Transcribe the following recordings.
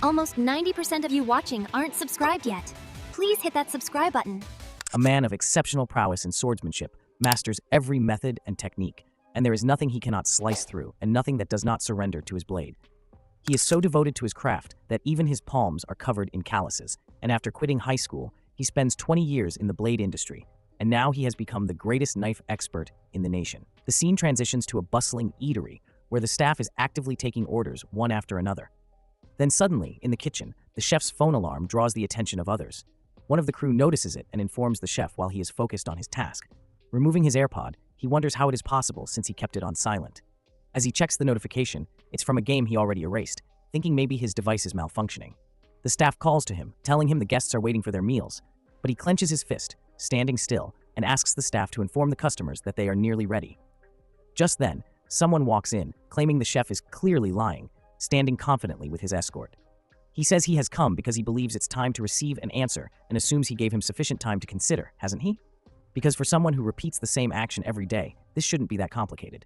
Almost 90% of you watching aren't subscribed yet. Please hit that subscribe button. A man of exceptional prowess in swordsmanship, masters every method and technique, and there is nothing he cannot slice through and nothing that does not surrender to his blade. He is so devoted to his craft that even his palms are covered in calluses, and after quitting high school, he spends 20 years in the blade industry, and now he has become the greatest knife expert in the nation. The scene transitions to a bustling eatery, where the staff is actively taking orders one after another. Then suddenly, in the kitchen, the chef's phone alarm draws the attention of others. One of the crew notices it and informs the chef while he is focused on his task. Removing his AirPod, he wonders how it is possible since he kept it on silent. As he checks the notification, it's from a game he already erased, thinking maybe his device is malfunctioning. The staff calls to him, telling him the guests are waiting for their meals, but he clenches his fist, standing still, and asks the staff to inform the customers that they are nearly ready. Just then, someone walks in, claiming the chef is clearly lying, standing confidently with his escort. He says he has come because he believes it's time to receive an answer and assumes he gave him sufficient time to consider, hasn't he? Because for someone who repeats the same action every day, this shouldn't be that complicated.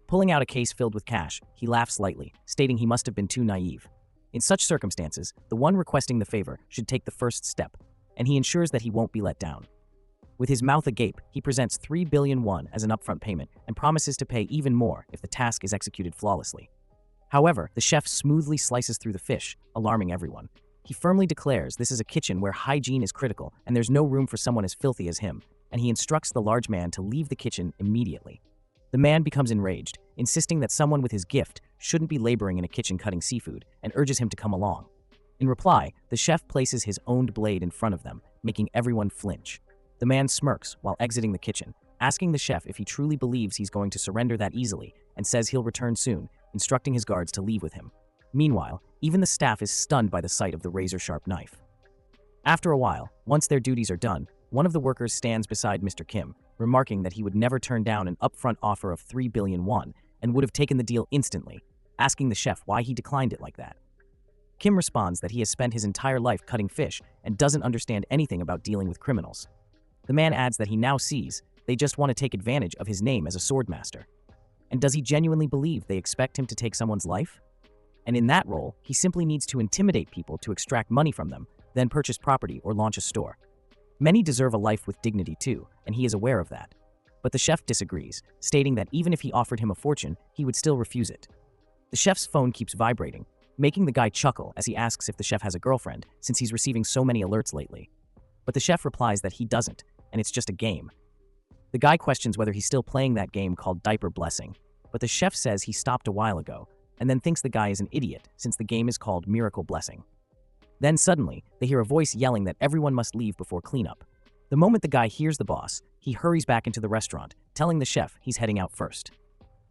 Pulling out a case filled with cash, he laughs lightly, stating he must have been too naive. In such circumstances, the one requesting the favor should take the first step, and he ensures that he won't be let down. With his mouth agape, he presents 3 billion won as an upfront payment and promises to pay even more if the task is executed flawlessly. However, the chef smoothly slices through the fish, alarming everyone. He firmly declares this is a kitchen where hygiene is critical and there's no room for someone as filthy as him, and he instructs the large man to leave the kitchen immediately. The man becomes enraged, insisting that someone with his gift shouldn't be laboring in a kitchen cutting seafood, and urges him to come along. In reply, the chef places his owned blade in front of them, making everyone flinch. The man smirks while exiting the kitchen, asking the chef if he truly believes he's going to surrender that easily, and says he'll return soon, instructing his guards to leave with him. Meanwhile, even the staff is stunned by the sight of the razor-sharp knife. After a while, once their duties are done, one of the workers stands beside Mr. Kim, remarking that he would never turn down an upfront offer of 3 billion won and would have taken the deal instantly, asking the chef why he declined it like that. Kim responds that he has spent his entire life cutting fish and doesn't understand anything about dealing with criminals. The man adds that he now sees they just want to take advantage of his name as a swordmaster. And does he genuinely believe they expect him to take someone's life? And in that role, he simply needs to intimidate people to extract money from them, then purchase property or launch a store. Many deserve a life with dignity too, and he is aware of that. But the chef disagrees, stating that even if he offered him a fortune, he would still refuse it. The chef's phone keeps vibrating, making the guy chuckle as he asks if the chef has a girlfriend, since he's receiving so many alerts lately. But the chef replies that he doesn't, and it's just a game. The guy questions whether he's still playing that game called Diaper Blessing, but the chef says he stopped a while ago, and then thinks the guy is an idiot since the game is called Miracle Blessing. Then suddenly, they hear a voice yelling that everyone must leave before cleanup. The moment the guy hears the boss, he hurries back into the restaurant, telling the chef he's heading out first.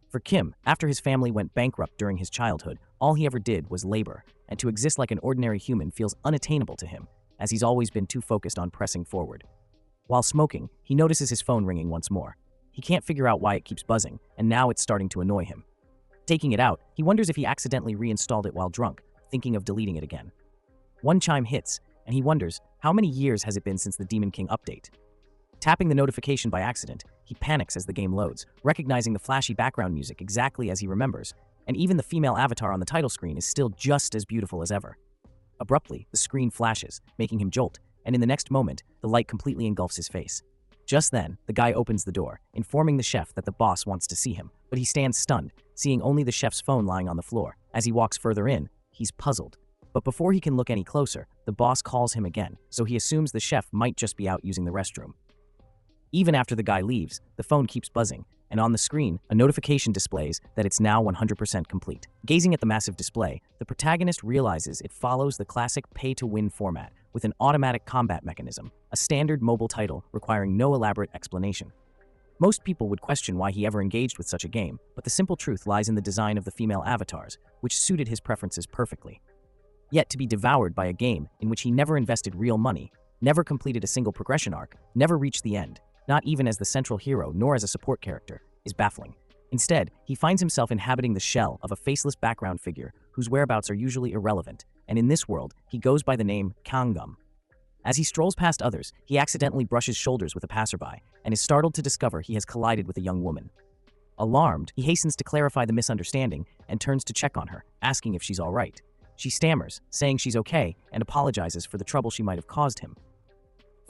For Kim, after his family went bankrupt during his childhood, all he ever did was labor, and to exist like an ordinary human feels unattainable to him, as he's always been too focused on pressing forward. While smoking, he notices his phone ringing once more. He can't figure out why it keeps buzzing, and now it's starting to annoy him. Taking it out, he wonders if he accidentally reinstalled it while drunk, thinking of deleting it again. One chime hits, and he wonders, how many years has it been since the Demon King update? Tapping the notification by accident, he panics as the game loads, recognizing the flashy background music exactly as he remembers, and even the female avatar on the title screen is still just as beautiful as ever. Abruptly, the screen flashes, making him jolt, and in the next moment, the light completely engulfs his face. Just then, the guy opens the door, informing the chef that the boss wants to see him, but he stands stunned, seeing only the chef's phone lying on the floor. As he walks further in, he's puzzled. But before he can look any closer, the boss calls him again, so he assumes the chef might just be out using the restroom. Even after the guy leaves, the phone keeps buzzing, and on the screen, a notification displays that it's now 100% complete. Gazing at the massive display, the protagonist realizes it follows the classic pay-to-win format with an automatic combat mechanism, a standard mobile title requiring no elaborate explanation. Most people would question why he ever engaged with such a game, but the simple truth lies in the design of the female avatars, which suited his preferences perfectly. Yet to be devoured by a game in which he never invested real money, never completed a single progression arc, never reached the end, not even as the central hero nor as a support character, is baffling. Instead, he finds himself inhabiting the shell of a faceless background figure whose whereabouts are usually irrelevant, and in this world, he goes by the name Kanggum. As he strolls past others, he accidentally brushes shoulders with a passerby, and is startled to discover he has collided with a young woman. Alarmed, he hastens to clarify the misunderstanding and turns to check on her, asking if she's all right. She stammers, saying she's okay, and apologizes for the trouble she might have caused him.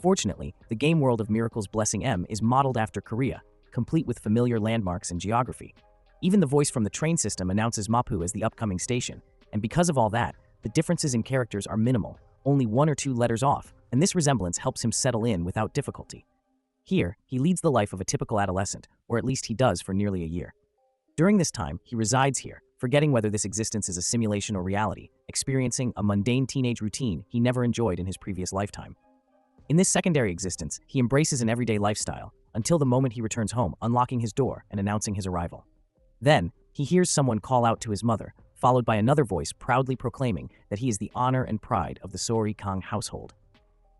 Fortunately, the game world of Miracle's Blessing M is modeled after Korea, complete with familiar landmarks and geography. Even the voice from the train system announces Mapu as the upcoming station, and because of all that, the differences in characters are minimal, only 1 or 2 letters off, and this resemblance helps him settle in without difficulty. Here, he leads the life of a typical adolescent, or at least he does for nearly a year. During this time, he resides here, forgetting whether this existence is a simulation or reality, experiencing a mundane teenage routine he never enjoyed in his previous lifetime. In this secondary existence, he embraces an everyday lifestyle, until the moment he returns home, unlocking his door and announcing his arrival. Then, he hears someone call out to his mother, followed by another voice proudly proclaiming that he is the honor and pride of the Sori Kang household.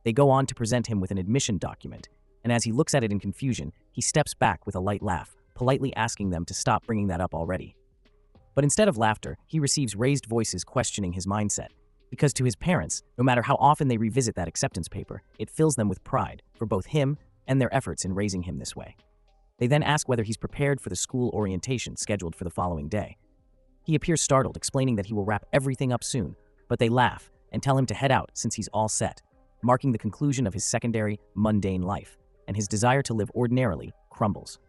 They go on to present him with an admission document, and as he looks at it in confusion, he steps back with a light laugh, politely asking them to stop bringing that up already. But instead of laughter, he receives raised voices questioning his mindset, because to his parents, no matter how often they revisit that acceptance paper, it fills them with pride for both him and their efforts in raising him this way. They then ask whether he's prepared for the school orientation scheduled for the following day. He appears startled, explaining that he will wrap everything up soon, but they laugh and tell him to head out since he's all set, marking the conclusion of his secondary, mundane life, and his desire to live ordinarily crumbles.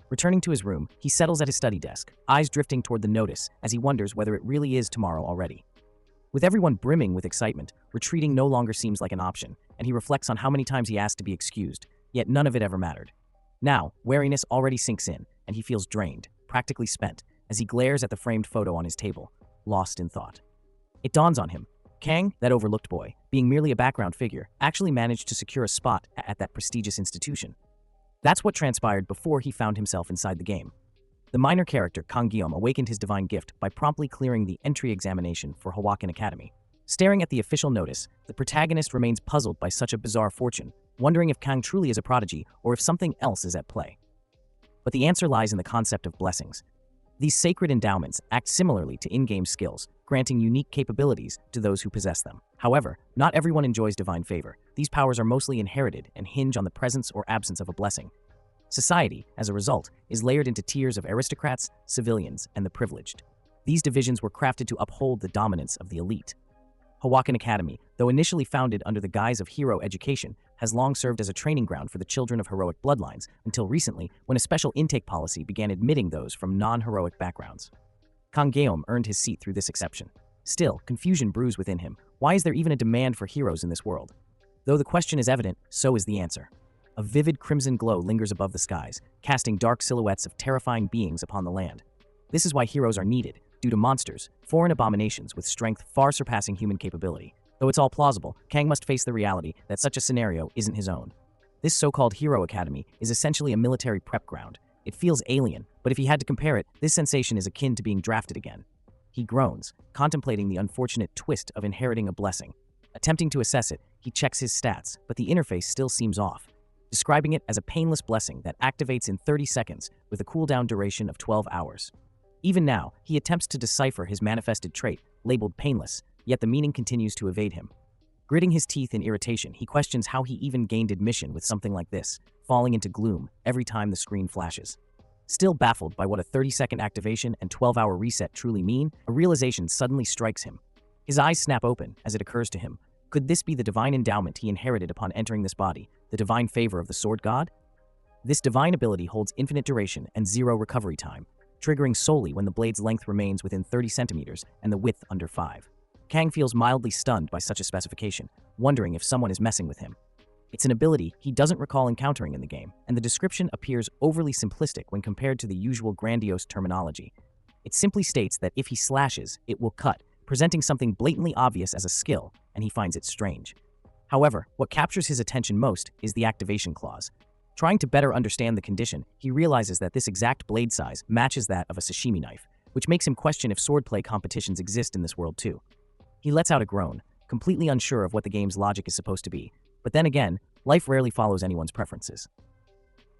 Returning to his room, he settles at his study desk, eyes drifting toward the notice as he wonders whether it really is tomorrow already. With everyone brimming with excitement, retreating no longer seems like an option, and he reflects on how many times he asked to be excused, yet none of it ever mattered. Now, wariness already sinks in, and he feels drained, practically spent, as he glares at the framed photo on his table, lost in thought. It dawns on him. Kang, that overlooked boy, being merely a background figure, actually managed to secure a spot at that prestigious institution. That's what transpired before he found himself inside the game. The minor character, Kang Guillaume, awakened his divine gift by promptly clearing the entry examination for Hawakan Academy. Staring at the official notice, the protagonist remains puzzled by such a bizarre fortune, wondering if Kang truly is a prodigy or if something else is at play. But the answer lies in the concept of blessings. These sacred endowments act similarly to in-game skills, granting unique capabilities to those who possess them. However, not everyone enjoys divine favor. These powers are mostly inherited and hinge on the presence or absence of a blessing. Society, as a result, is layered into tiers of aristocrats, civilians, and the privileged. These divisions were crafted to uphold the dominance of the elite. Hawakan Academy, though initially founded under the guise of hero education, has long served as a training ground for the children of heroic bloodlines until recently when a special intake policy began admitting those from non-heroic backgrounds. Kang Guillaume earned his seat through this exception. Still, confusion brews within him. Why is there even a demand for heroes in this world? Though the question is evident, so is the answer. A vivid crimson glow lingers above the skies, casting dark silhouettes of terrifying beings upon the land. This is why heroes are needed, due to monsters, foreign abominations with strength far surpassing human capability. Though it's all plausible, Kang must face the reality that such a scenario isn't his own. This so-called Hero Academy is essentially a military prep ground. It feels alien, but if he had to compare it, this sensation is akin to being drafted again. He groans, contemplating the unfortunate twist of inheriting a blessing. Attempting to assess it, he checks his stats, but the interface still seems off, describing it as a painless blessing that activates in 30 seconds with a cooldown duration of 12 hours. Even now, he attempts to decipher his manifested trait, labeled painless, yet the meaning continues to evade him. Gritting his teeth in irritation, he questions how he even gained admission with something like this, falling into gloom every time the screen flashes. Still baffled by what a 30-second activation and 12-hour reset truly mean, a realization suddenly strikes him. His eyes snap open as it occurs to him. Could this be the divine endowment he inherited upon entering this body, the divine favor of the Sword God? This divine ability holds infinite duration and 0 recovery time, triggering solely when the blade's length remains within 30 centimeters and the width under 5. Kang feels mildly stunned by such a specification, wondering if someone is messing with him. It's an ability he doesn't recall encountering in the game, and the description appears overly simplistic when compared to the usual grandiose terminology. It simply states that if he slashes, it will cut, presenting something blatantly obvious as a skill, and he finds it strange. However, what captures his attention most is the activation clause. Trying to better understand the condition, he realizes that this exact blade size matches that of a sashimi knife, which makes him question if swordplay competitions exist in this world too. He lets out a groan, completely unsure of what the game's logic is supposed to be, but then again, life rarely follows anyone's preferences.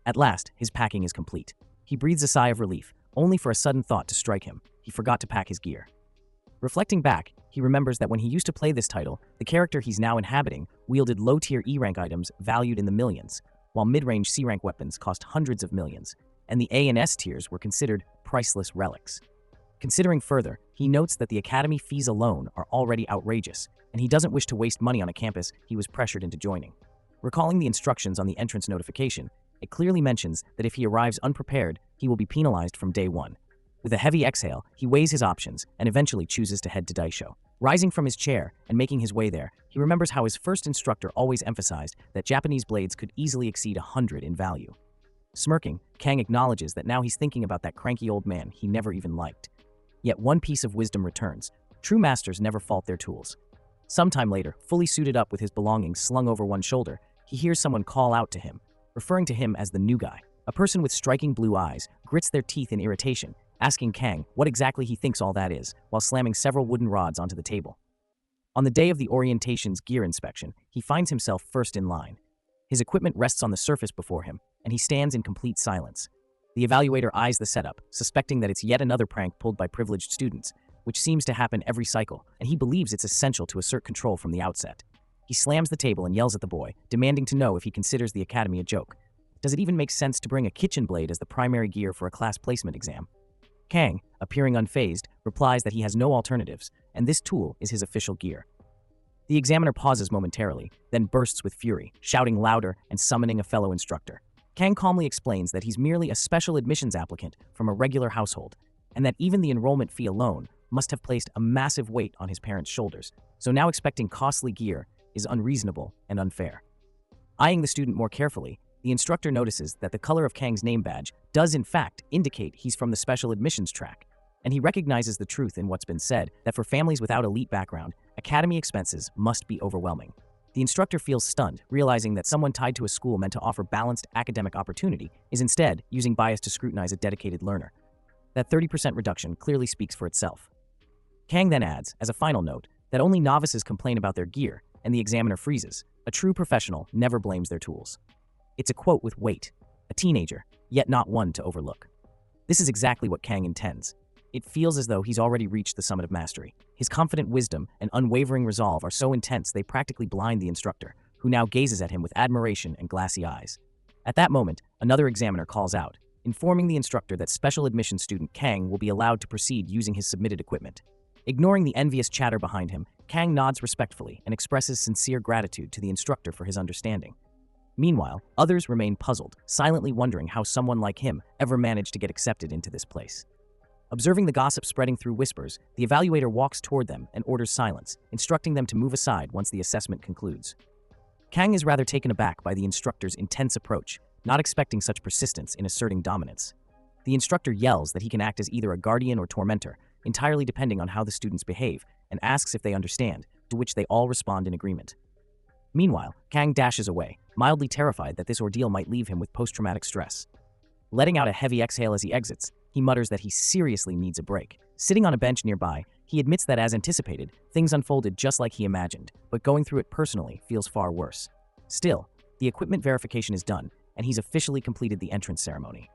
At last, his packing is complete. He breathes a sigh of relief, only for a sudden thought to strike him. He forgot to pack his gear. Reflecting back, he remembers that when he used to play this title, the character he's now inhabiting wielded low-tier E-rank items valued in the millions, while mid-range C-rank weapons cost hundreds of millions, and the A and S tiers were considered priceless relics. Considering further, he notes that the academy fees alone are already outrageous, and he doesn't wish to waste money on a campus he was pressured into joining. Recalling the instructions on the entrance notification, it clearly mentions that if he arrives unprepared, he will be penalized from day one. With a heavy exhale, he weighs his options and eventually chooses to head to Daisho. Rising from his chair and making his way there, he remembers how his first instructor always emphasized that Japanese blades could easily exceed 100 in value. Smirking, Kang acknowledges that now he's thinking about that cranky old man he never even liked. Yet one piece of wisdom returns. True masters never fault their tools. Sometime later, fully suited up with his belongings slung over one shoulder, he hears someone call out to him, referring to him as the new guy. A person with striking blue eyes grits their teeth in irritation, asking Kang what exactly he thinks all that is, while slamming several wooden rods onto the table. On the day of the orientation's gear inspection, he finds himself first in line. His equipment rests on the surface before him, and he stands in complete silence. The evaluator eyes the setup, suspecting that it's yet another prank pulled by privileged students, which seems to happen every cycle, and he believes it's essential to assert control from the outset. He slams the table and yells at the boy, demanding to know if he considers the academy a joke. Does it even make sense to bring a kitchen blade as the primary gear for a class placement exam? Kang, appearing unfazed, replies that he has no alternatives, and this tool is his official gear. The examiner pauses momentarily, then bursts with fury, shouting louder and summoning a fellow instructor. Kang calmly explains that he's merely a special admissions applicant from a regular household, and that even the enrollment fee alone must have placed a massive weight on his parents' shoulders, so now expecting costly gear is unreasonable and unfair. Eyeing the student more carefully, the instructor notices that the color of Kang's name badge does in fact indicate he's from the special admissions track, and he recognizes the truth in what's been said that for families without elite background, academy expenses must be overwhelming. The instructor feels stunned, realizing that someone tied to a school meant to offer balanced academic opportunity is instead using bias to scrutinize a dedicated learner. That 30% reduction clearly speaks for itself. Kang then adds, as a final note, that only novices complain about their gear, and the examiner freezes. A true professional never blames their tools. It's a quote with weight, a teenager, yet not one to overlook. This is exactly what Kang intends. It feels as though he's already reached the summit of mastery. His confident wisdom and unwavering resolve are so intense they practically blind the instructor, who now gazes at him with admiration and glassy eyes. At that moment, another examiner calls out, informing the instructor that special admission student Kang will be allowed to proceed using his submitted equipment. Ignoring the envious chatter behind him, Kang nods respectfully and expresses sincere gratitude to the instructor for his understanding. Meanwhile, others remain puzzled, silently wondering how someone like him ever managed to get accepted into this place. Observing the gossip spreading through whispers, the evaluator walks toward them and orders silence, instructing them to move aside once the assessment concludes. Kang is rather taken aback by the instructor's intense approach, not expecting such persistence in asserting dominance. The instructor yells that he can act as either a guardian or tormentor, entirely depending on how the students behave, and asks if they understand, to which they all respond in agreement. Meanwhile, Kang dashes away, mildly terrified that this ordeal might leave him with post-traumatic stress. Letting out a heavy exhale as he exits, he mutters that he seriously needs a break. Sitting on a bench nearby, he admits that as anticipated, things unfolded just like he imagined, but going through it personally feels far worse. Still, the equipment verification is done, and he's officially completed the entrance ceremony.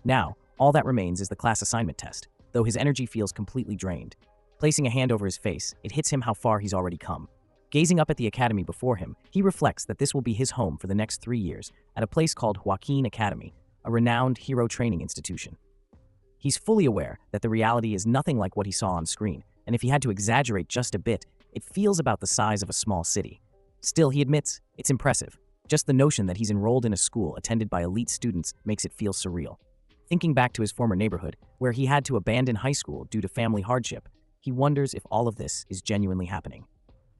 Now, all that remains is the class assignment test, though his energy feels completely drained. Placing a hand over his face, it hits him how far he's already come. Gazing up at the academy before him, he reflects that this will be his home for the next 3 years at a place called Joaquin Academy, a renowned hero training institution. He's fully aware that the reality is nothing like what he saw on screen, and if he had to exaggerate just a bit, it feels about the size of a small city. Still, he admits, it's impressive. Just the notion that he's enrolled in a school attended by elite students makes it feel surreal. Thinking back to his former neighborhood, where he had to abandon high school due to family hardship, he wonders if all of this is genuinely happening.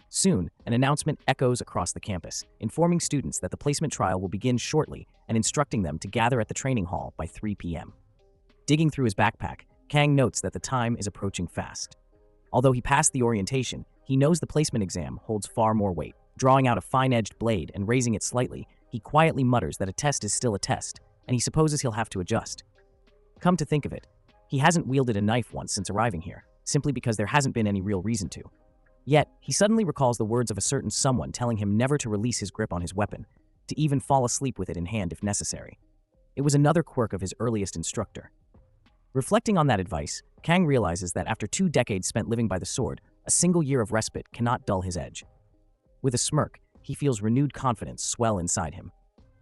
Soon, an announcement echoes across the campus, informing students that the placement trial will begin shortly and instructing them to gather at the training hall by 3 p.m. Digging through his backpack, Kang notes that the time is approaching fast. Although he passed the orientation, he knows the placement exam holds far more weight. Drawing out a fine-edged blade and raising it slightly, he quietly mutters that a test is still a test, and he supposes he'll have to adjust. Come to think of it, he hasn't wielded a knife once since arriving here, simply because there hasn't been any real reason to. Yet, he suddenly recalls the words of a certain someone telling him never to release his grip on his weapon, to even fall asleep with it in hand if necessary. It was another quirk of his earliest instructor. Reflecting on that advice, Kang realizes that after 2 decades spent living by the sword, a single year of respite cannot dull his edge. With a smirk, he feels renewed confidence swell inside him.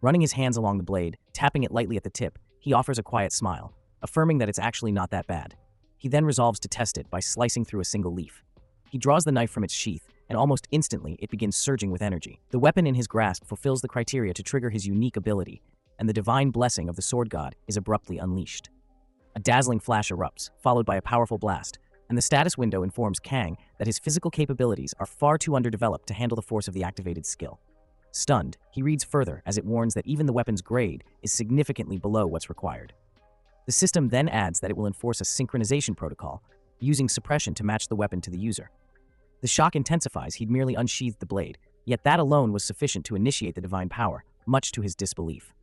Running his hands along the blade, tapping it lightly at the tip, he offers a quiet smile, affirming that it's actually not that bad. He then resolves to test it by slicing through a single leaf. He draws the knife from its sheath, and almost instantly it begins surging with energy. The weapon in his grasp fulfills the criteria to trigger his unique ability, and the divine blessing of the sword god is abruptly unleashed. A dazzling flash erupts, followed by a powerful blast, and the status window informs Kang that his physical capabilities are far too underdeveloped to handle the force of the activated skill. Stunned, he reads further as it warns that even the weapon's grade is significantly below what's required. The system then adds that it will enforce a synchronization protocol, using suppression to match the weapon to the user. The shock intensifies. He'd merely unsheathed the blade, yet that alone was sufficient to initiate the divine power, much to his disbelief.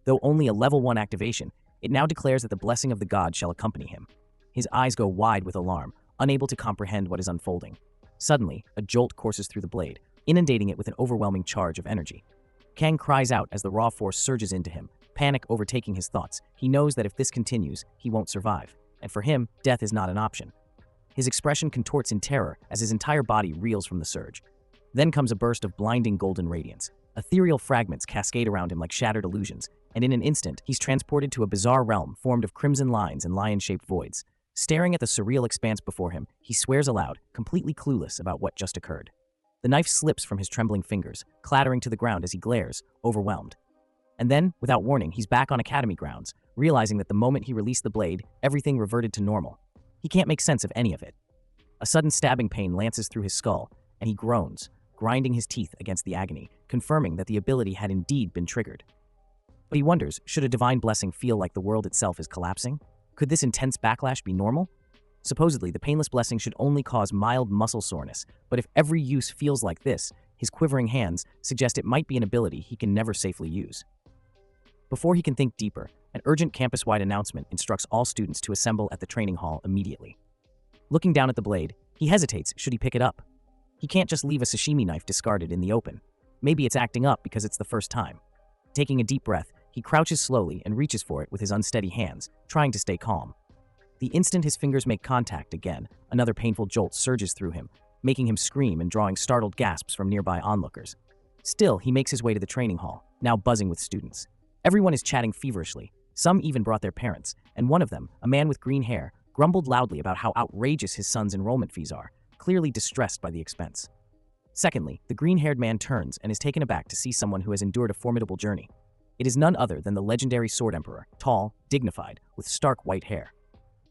Though only a level 1 activation, it now declares that the blessing of the god shall accompany him. His eyes go wide with alarm, unable to comprehend what is unfolding. Suddenly, a jolt courses through the blade, inundating it with an overwhelming charge of energy. Kang cries out as the raw force surges into him, panic overtaking his thoughts. He knows that if this continues, he won't survive, and for him, death is not an option. His expression contorts in terror as his entire body reels from the surge. Then comes a burst of blinding golden radiance. Ethereal fragments cascade around him like shattered illusions, and in an instant, he's transported to a bizarre realm formed of crimson lines and lion-shaped voids. Staring at the surreal expanse before him, he swears aloud, completely clueless about what just occurred. The knife slips from his trembling fingers, clattering to the ground as he glares, overwhelmed. And then, without warning, he's back on Academy grounds, realizing that the moment he released the blade, everything reverted to normal. He can't make sense of any of it. A sudden stabbing pain lances through his skull, and he groans, grinding his teeth against the agony, confirming that the ability had indeed been triggered. But he wonders, should a divine blessing feel like the world itself is collapsing? Could this intense backlash be normal? Supposedly, the painless blessing should only cause mild muscle soreness, but if every use feels like this, his quivering hands suggest it might be an ability he can never safely use. Before he can think deeper, an urgent campus-wide announcement instructs all students to assemble at the training hall immediately. Looking down at the blade, he hesitates should he pick it up. He can't just leave a sashimi knife discarded in the open. Maybe it's acting up because it's the first time. Taking a deep breath, he crouches slowly and reaches for it with his unsteady hands, trying to stay calm. The instant his fingers make contact again, another painful jolt surges through him, making him scream and drawing startled gasps from nearby onlookers. Still, he makes his way to the training hall, now buzzing with students. Everyone is chatting feverishly. Some even brought their parents, and one of them, a man with green hair, grumbled loudly about how outrageous his son's enrollment fees are, clearly distressed by the expense. Secondly, the green-haired man turns and is taken aback to see someone who has endured a formidable journey. It is none other than the legendary Sword Emperor, tall, dignified, with stark white hair.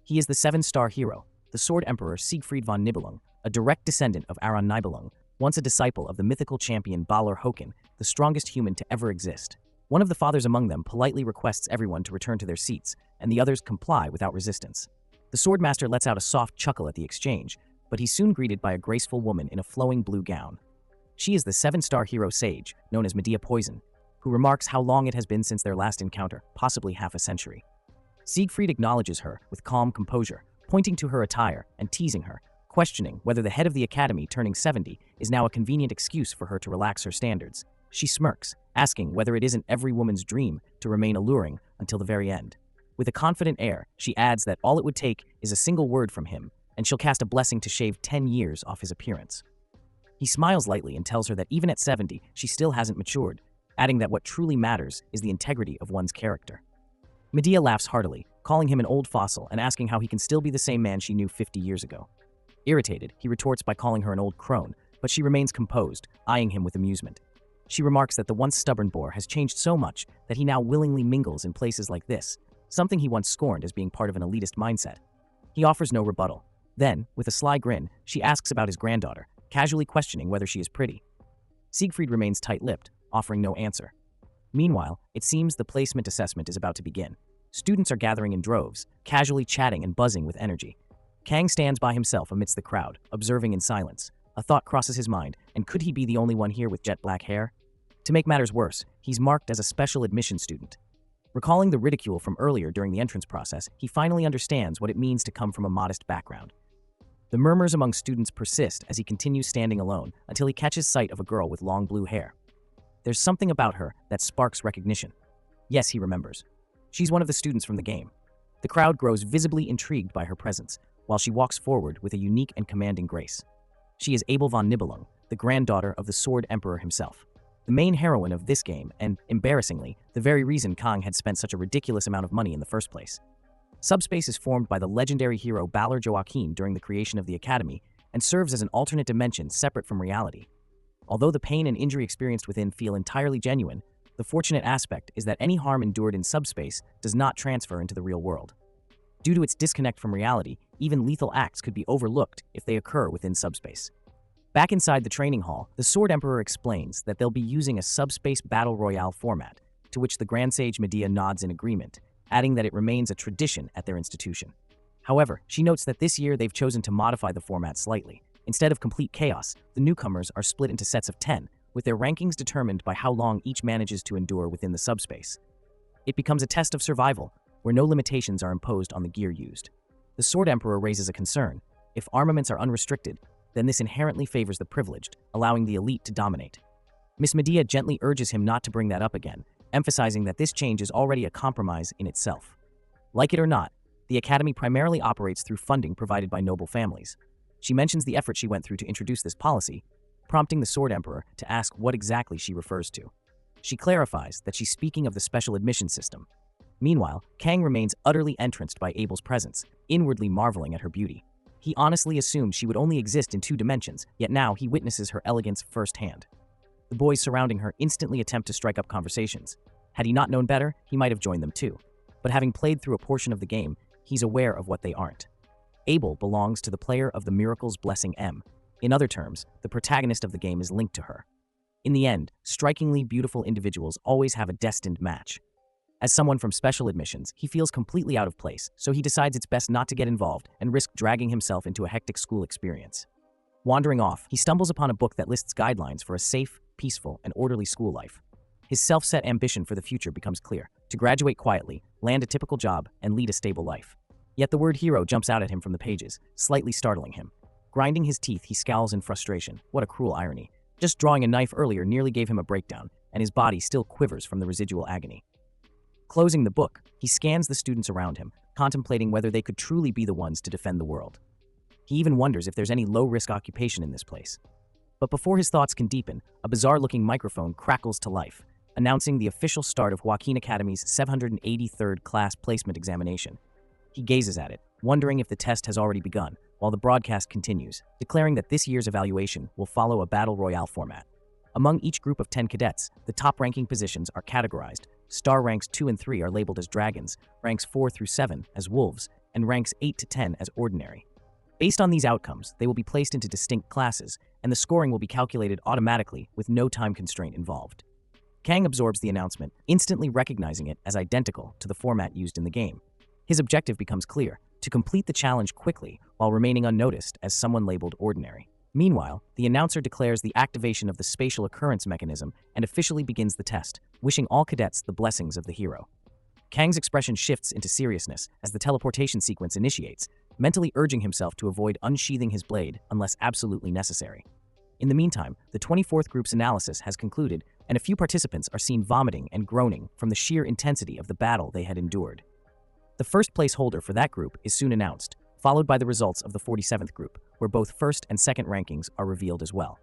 He is the 7-star hero, the Sword Emperor Siegfried von Nibelung, a direct descendant of Aron Nibelung, once a disciple of the mythical champion Balor Håkon, the strongest human to ever exist. One of the fathers among them politely requests everyone to return to their seats, and the others comply without resistance. The Swordmaster lets out a soft chuckle at the exchange, but he's soon greeted by a graceful woman in a flowing blue gown. She is the 7-star hero sage, known as Medea Poison, who remarks how long it has been since their last encounter, possibly half a century. Siegfried acknowledges her with calm composure, pointing to her attire and teasing her, questioning whether the head of the academy turning 70 is now a convenient excuse for her to relax her standards. She smirks, asking whether it isn't every woman's dream to remain alluring until the very end. With a confident air, she adds that all it would take is a single word from him, and she'll cast a blessing to shave 10 years off his appearance. He smiles lightly and tells her that even at 70, she still hasn't matured, adding that what truly matters is the integrity of one's character. Medea laughs heartily, calling him an old fossil and asking how he can still be the same man she knew 50 years ago. Irritated, he retorts by calling her an old crone, but she remains composed, eyeing him with amusement. She remarks that the once stubborn boar has changed so much that he now willingly mingles in places like this, something he once scorned as being part of an elitist mindset. He offers no rebuttal. Then, with a sly grin, she asks about his granddaughter, casually questioning whether she is pretty. Siegfried remains tight-lipped, offering no answer. Meanwhile, it seems the placement assessment is about to begin. Students are gathering in droves, casually chatting and buzzing with energy. Kang stands by himself amidst the crowd, observing in silence. A thought crosses his mind, and could he be the only one here with jet black hair? To make matters worse, he's marked as a special admission student. Recalling the ridicule from earlier during the entrance process, he finally understands what it means to come from a modest background. The murmurs among students persist as he continues standing alone until he catches sight of a girl with long blue hair. There's something about her that sparks recognition. Yes, he remembers. She's one of the students from the game. The crowd grows visibly intrigued by her presence, while she walks forward with a unique and commanding grace. She is Abel von Nibelung, the granddaughter of the Sword Emperor himself, the main heroine of this game and, embarrassingly, the very reason Kang had spent such a ridiculous amount of money in the first place. Subspace is formed by the legendary hero Balor Joaquin during the creation of the Academy and serves as an alternate dimension separate from reality. Although the pain and injury experienced within feel entirely genuine, the fortunate aspect is that any harm endured in subspace does not transfer into the real world. Due to its disconnect from reality, even lethal acts could be overlooked if they occur within subspace. Back inside the training hall, the Sword Emperor explains that they'll be using a subspace battle royale format, to which the Grand Sage Medea nods in agreement, adding that it remains a tradition at their institution. However, she notes that this year they've chosen to modify the format slightly. Instead of complete chaos, the newcomers are split into sets of 10, with their rankings determined by how long each manages to endure within the subspace. It becomes a test of survival, where no limitations are imposed on the gear used. The Sword Emperor raises a concern. If armaments are unrestricted, then this inherently favors the privileged, allowing the elite to dominate. Miss Medea gently urges him not to bring that up again, emphasizing that this change is already a compromise in itself. Like it or not, the Academy primarily operates through funding provided by noble families. She mentions the effort she went through to introduce this policy, prompting the Sword Emperor to ask what exactly she refers to. She clarifies that she's speaking of the special admission system. Meanwhile, Kang remains utterly entranced by Abel's presence, inwardly marveling at her beauty. He honestly assumed she would only exist in 2 dimensions, yet now he witnesses her elegance firsthand. The boys surrounding her instantly attempt to strike up conversations. Had he not known better, he might have joined them too. But having played through a portion of the game, he's aware of what they aren't. Abel belongs to the player of the Miracle's Blessing M. In other terms, the protagonist of the game is linked to her. In the end, strikingly beautiful individuals always have a destined match. As someone from special admissions, he feels completely out of place, so he decides it's best not to get involved and risk dragging himself into a hectic school experience. Wandering off, he stumbles upon a book that lists guidelines for a safe, peaceful, and orderly school life. His self-set ambition for the future becomes clear: to graduate quietly, land a typical job, and lead a stable life. Yet the word hero jumps out at him from the pages, slightly startling him. Grinding his teeth, he scowls in frustration. What a cruel irony. Just drawing a knife earlier nearly gave him a breakdown, and his body still quivers from the residual agony. Closing the book, he scans the students around him, contemplating whether they could truly be the ones to defend the world. He even wonders if there's any low-risk occupation in this place. But before his thoughts can deepen, a bizarre-looking microphone crackles to life, announcing the official start of Joaquin Academy's 783rd class placement examination. He gazes at it, wondering if the test has already begun, while the broadcast continues, declaring that this year's evaluation will follow a battle royale format. Among each group of 10 cadets, the top-ranking positions are categorized. Star ranks 2 and 3 are labeled as dragons, ranks 4 through 7 as wolves, and ranks 8 to 10 as ordinary. Based on these outcomes, they will be placed into distinct classes, and the scoring will be calculated automatically with no time constraint involved. Kang absorbs the announcement, instantly recognizing it as identical to the format used in the game. His objective becomes clear: to complete the challenge quickly while remaining unnoticed as someone labeled ordinary. Meanwhile, the announcer declares the activation of the spatial occurrence mechanism and officially begins the test, wishing all cadets the blessings of the hero. Kang's expression shifts into seriousness as the teleportation sequence initiates, mentally urging himself to avoid unsheathing his blade unless absolutely necessary. In the meantime, the 24th group's analysis has concluded, and a few participants are seen vomiting and groaning from the sheer intensity of the battle they had endured. The first place holder for that group is soon announced, followed by the results of the 47th group, where both first and second rankings are revealed as well.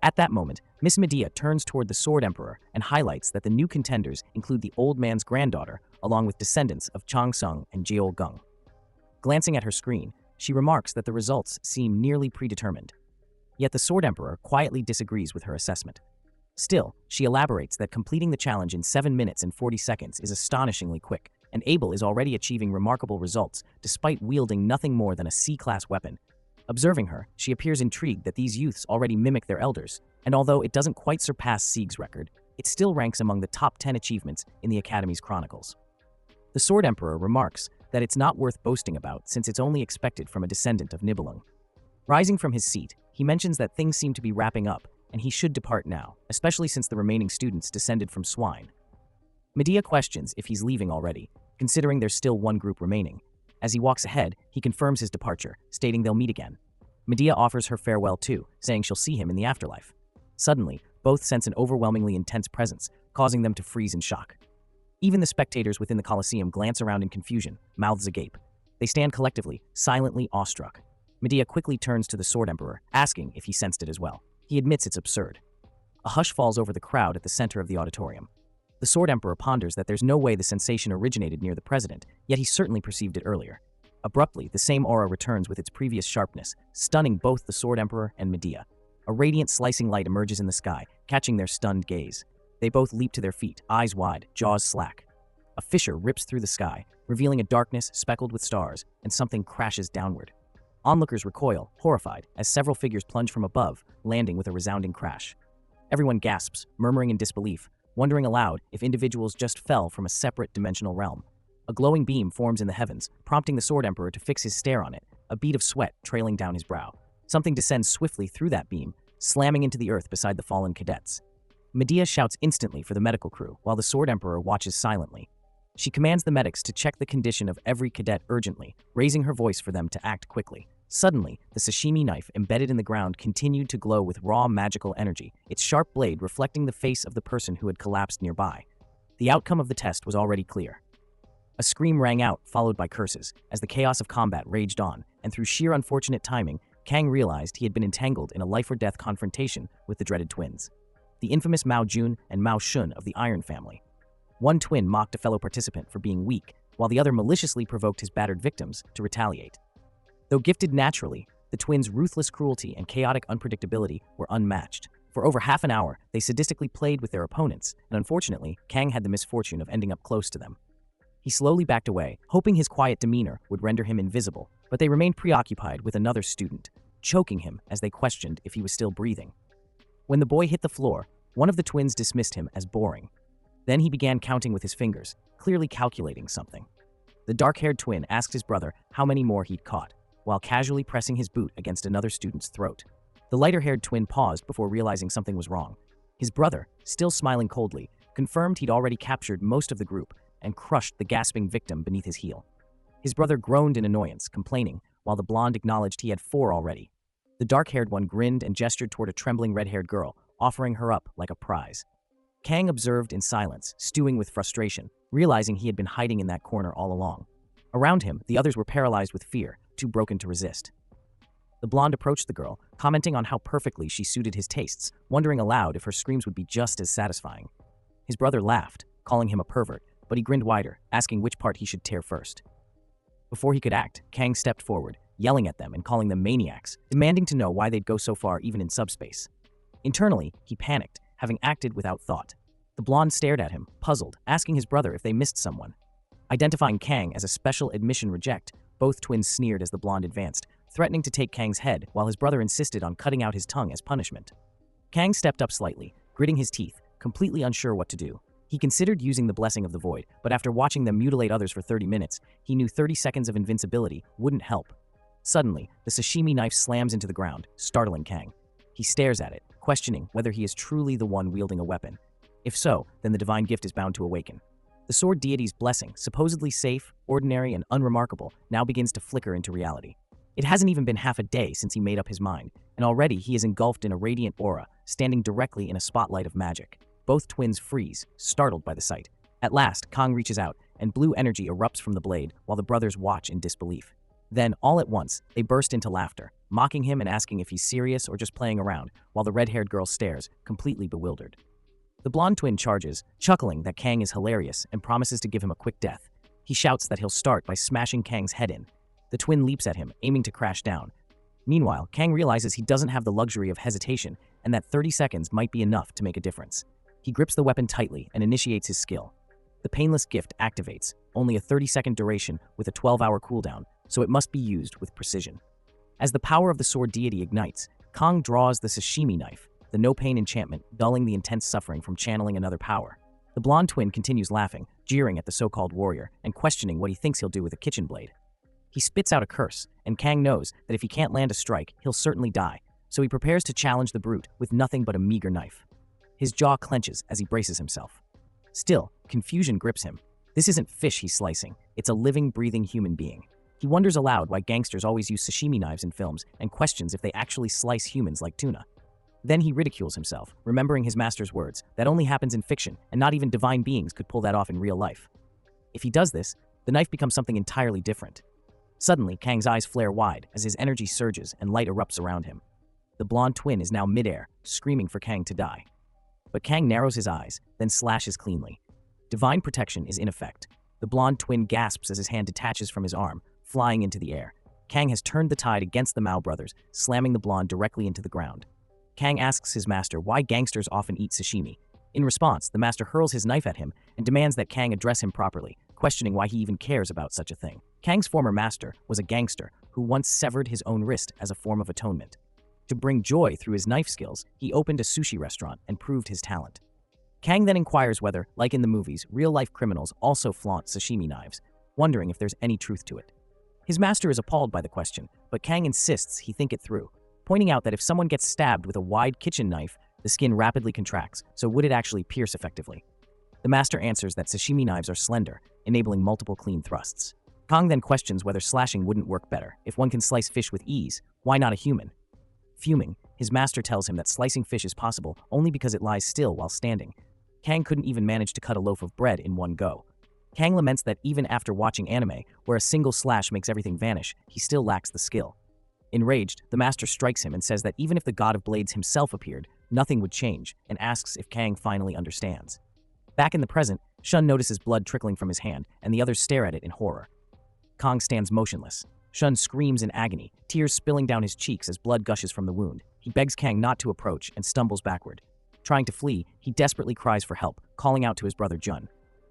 At that moment, Miss Medea turns toward the Sword Emperor and highlights that the new contenders include the old man's granddaughter, along with descendants of Chang Sung and Jeol Gung. Glancing at her screen, she remarks that the results seem nearly predetermined. Yet the Sword Emperor quietly disagrees with her assessment. Still, she elaborates that completing the challenge in 7 minutes and 40 seconds is astonishingly quick, and Abel is already achieving remarkable results despite wielding nothing more than a C-class weapon. Observing her, she appears intrigued that these youths already mimic their elders, and although it doesn't quite surpass Sieg's record, it still ranks among the top 10 achievements in the Academy's chronicles. The Sword Emperor remarks that it's not worth boasting about since it's only expected from a descendant of Nibelung. Rising from his seat, he mentions that things seem to be wrapping up, and he should depart now, especially since the remaining students descended from swine. Medea questions if he's leaving already, considering there's still one group remaining. As he walks ahead, he confirms his departure, stating they'll meet again. Medea offers her farewell too, saying she'll see him in the afterlife. Suddenly, both sense an overwhelmingly intense presence, causing them to freeze in shock. Even the spectators within the Colosseum glance around in confusion, mouths agape. They stand collectively, silently awestruck. Medea quickly turns to the Sword Emperor, asking if he sensed it as well. He admits it's absurd. A hush falls over the crowd at the center of the auditorium. The Sword Emperor ponders that there's no way the sensation originated near the president, yet he certainly perceived it earlier. Abruptly, the same aura returns with its previous sharpness, stunning both the Sword Emperor and Medea. A radiant slicing light emerges in the sky, catching their stunned gaze. They both leap to their feet, eyes wide, jaws slack. A fissure rips through the sky, revealing a darkness speckled with stars, and something crashes downward. Onlookers recoil, horrified, as several figures plunge from above, landing with a resounding crash. Everyone gasps, murmuring in disbelief, wondering aloud if individuals just fell from a separate dimensional realm. A glowing beam forms in the heavens, prompting the Sword Emperor to fix his stare on it, a bead of sweat trailing down his brow. Something descends swiftly through that beam, slamming into the earth beside the fallen cadets. Medea shouts instantly for the medical crew, while the Sword Emperor watches silently. She commands the medics to check the condition of every cadet urgently, raising her voice for them to act quickly. Suddenly, the sashimi knife embedded in the ground continued to glow with raw magical energy, its sharp blade reflecting the face of the person who had collapsed nearby. The outcome of the test was already clear. A scream rang out, followed by curses, as the chaos of combat raged on, and through sheer unfortunate timing, Kang realized he had been entangled in a life-or-death confrontation with the dreaded twins, the infamous Mao Jun and Mao Shun of the Iron family. One twin mocked a fellow participant for being weak, while the other maliciously provoked his battered victims to retaliate. Though gifted naturally, the twins' ruthless cruelty and chaotic unpredictability were unmatched. For over half an hour, they sadistically played with their opponents, and unfortunately, Kang had the misfortune of ending up close to them. He slowly backed away, hoping his quiet demeanor would render him invisible, but they remained preoccupied with another student, choking him as they questioned if he was still breathing. When the boy hit the floor, one of the twins dismissed him as boring. Then he began counting with his fingers, clearly calculating something. The dark-haired twin asked his brother how many more he'd caught, while casually pressing his boot against another student's throat. The lighter-haired twin paused before realizing something was wrong. His brother, still smiling coldly, confirmed he'd already captured most of the group and crushed the gasping victim beneath his heel. His brother groaned in annoyance, complaining, while the blonde acknowledged he had 4 already. The dark-haired one grinned and gestured toward a trembling red-haired girl, offering her up like a prize. Kang observed in silence, stewing with frustration, realizing he had been hiding in that corner all along. Around him, the others were paralyzed with fear, too broken to resist. The blonde approached the girl, commenting on how perfectly she suited his tastes, wondering aloud if her screams would be just as satisfying. His brother laughed, calling him a pervert, but he grinned wider, asking which part he should tear first. Before he could act, Kang stepped forward, yelling at them and calling them maniacs, demanding to know why they'd go so far even in subspace. Internally, he panicked, having acted without thought. The blonde stared at him, puzzled, asking his brother if they missed someone. Identifying Kang as a special admission reject, both twins sneered as the blonde advanced, threatening to take Kang's head while his brother insisted on cutting out his tongue as punishment. Kang stepped up slightly, gritting his teeth, completely unsure what to do. He considered using the Blessing of the Void, but after watching them mutilate others for 30 minutes, he knew 30 seconds of invincibility wouldn't help. Suddenly, the sashimi knife slams into the ground, startling Kang. He stares at it, questioning whether he is truly the one wielding a weapon. If so, then the divine gift is bound to awaken. The sword deity's blessing, supposedly safe, ordinary, and unremarkable, now begins to flicker into reality. It hasn't even been half a day since he made up his mind, and already he is engulfed in a radiant aura, standing directly in a spotlight of magic. Both twins freeze, startled by the sight. At last, Kang reaches out, and blue energy erupts from the blade, while the brothers watch in disbelief. Then, all at once, they burst into laughter, mocking him and asking if he's serious or just playing around, while the red-haired girl stares, completely bewildered. The blonde twin charges, chuckling that Kang is hilarious and promises to give him a quick death. He shouts that he'll start by smashing Kang's head in. The twin leaps at him, aiming to crash down. Meanwhile, Kang realizes he doesn't have the luxury of hesitation and that 30 seconds might be enough to make a difference. He grips the weapon tightly and initiates his skill. The painless gift activates, only a 30-second duration with a 12-hour cooldown, so it must be used with precision. As the power of the sword deity ignites, Kang draws the sashimi knife, the no-pain enchantment dulling the intense suffering from channeling another power. The blonde twin continues laughing, jeering at the so-called warrior, and questioning what he thinks he'll do with a kitchen blade. He spits out a curse, and Kang knows that if he can't land a strike, he'll certainly die, so he prepares to challenge the brute with nothing but a meager knife. His jaw clenches as he braces himself. Still, confusion grips him. This isn't fish he's slicing, it's a living, breathing human being. He wonders aloud why gangsters always use sashimi knives in films and questions if they actually slice humans like tuna. Then he ridicules himself, remembering his master's words, that only happens in fiction and not even divine beings could pull that off in real life. If he does this, the knife becomes something entirely different. Suddenly, Kang's eyes flare wide as his energy surges and light erupts around him. The blonde twin is now midair, screaming for Kang to die. But Kang narrows his eyes, then slashes cleanly. Divine protection is in effect. The blonde twin gasps as his hand detaches from his arm, flying into the air. Kang has turned the tide against the Mao brothers, slamming the blonde directly into the ground. Kang asks his master why gangsters often eat sashimi. In response, the master hurls his knife at him and demands that Kang address him properly, questioning why he even cares about such a thing. Kang's former master was a gangster who once severed his own wrist as a form of atonement. To bring joy through his knife skills, he opened a sushi restaurant and proved his talent. Kang then inquires whether, like in the movies, real-life criminals also flaunt sashimi knives, wondering if there's any truth to it. His master is appalled by the question, but Kang insists he think it through, pointing out that if someone gets stabbed with a wide kitchen knife, the skin rapidly contracts, so would it actually pierce effectively? The master answers that sashimi knives are slender, enabling multiple clean thrusts. Kang then questions whether slashing wouldn't work better. If one can slice fish with ease, why not a human? Fuming, his master tells him that slicing fish is possible only because it lies still while standing. Kang couldn't even manage to cut a loaf of bread in one go. Kang laments that even after watching anime, where a single slash makes everything vanish, he still lacks the skill. Enraged, the master strikes him and says that even if the god of blades himself appeared, nothing would change, and asks if Kang finally understands. Back in the present, Shun notices blood trickling from his hand, and the others stare at it in horror. Kang stands motionless. Shun screams in agony, tears spilling down his cheeks as blood gushes from the wound. He begs Kang not to approach and stumbles backward. Trying to flee, he desperately cries for help, calling out to his brother Jun.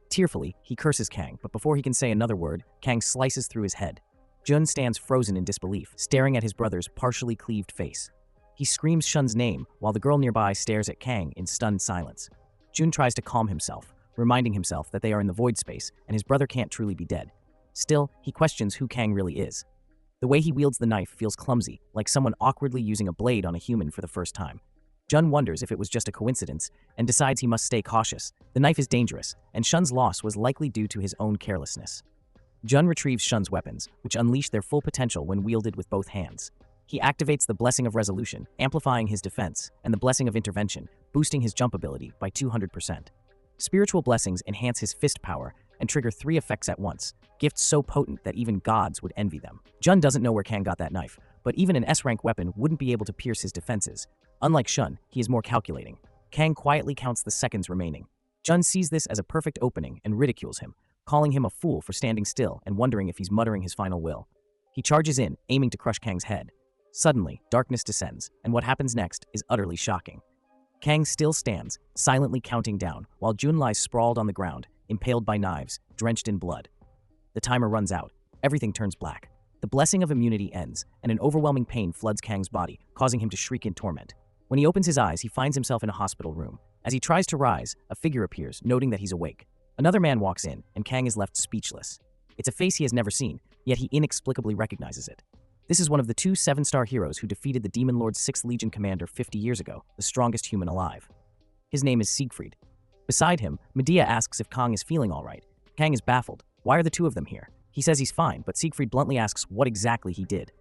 Tearfully, he curses Kang, but before he can say another word, Kang slices through his head. Jun stands frozen in disbelief, staring at his brother's partially cleaved face. He screams Shun's name, while the girl nearby stares at Kang in stunned silence. Jun tries to calm himself, reminding himself that they are in the void space and his brother can't truly be dead. Still, he questions who Kang really is. The way he wields the knife feels clumsy, like someone awkwardly using a blade on a human for the first time. Jun wonders if it was just a coincidence and decides he must stay cautious. The knife is dangerous, and Shun's loss was likely due to his own carelessness. Jun retrieves Shun's weapons, which unleash their full potential when wielded with both hands. He activates the Blessing of Resolution, amplifying his defense, and the Blessing of Intervention, boosting his jump ability by 200%. Spiritual blessings enhance his fist power and trigger 3 effects at once, gifts so potent that even gods would envy them. Jun doesn't know where Kang got that knife, but even an S-rank weapon wouldn't be able to pierce his defenses. Unlike Shun, he is more calculating. Kang quietly counts the seconds remaining. Jun sees this as a perfect opening and ridicules him, calling him a fool for standing still and wondering if he's muttering his final will. He charges in, aiming to crush Kang's head. Suddenly, darkness descends, and what happens next is utterly shocking. Kang still stands, silently counting down, while Jun lies sprawled on the ground, impaled by knives, drenched in blood. The timer runs out. Everything turns black. The blessing of immunity ends, and an overwhelming pain floods Kang's body, causing him to shriek in torment. When he opens his eyes, he finds himself in a hospital room. As he tries to rise, a figure appears, noting that he's awake. Another man walks in, and Kang is left speechless. It's a face he has never seen, yet he inexplicably recognizes it. This is one of the 2 7-star heroes who defeated the Demon Lord's 6th Legion commander 50 years ago, the strongest human alive. His name is Siegfried. Beside him, Medea asks if Kang is feeling all right. Kang is baffled. Why are the 2 of them here? He says he's fine, but Siegfried bluntly asks what exactly he did.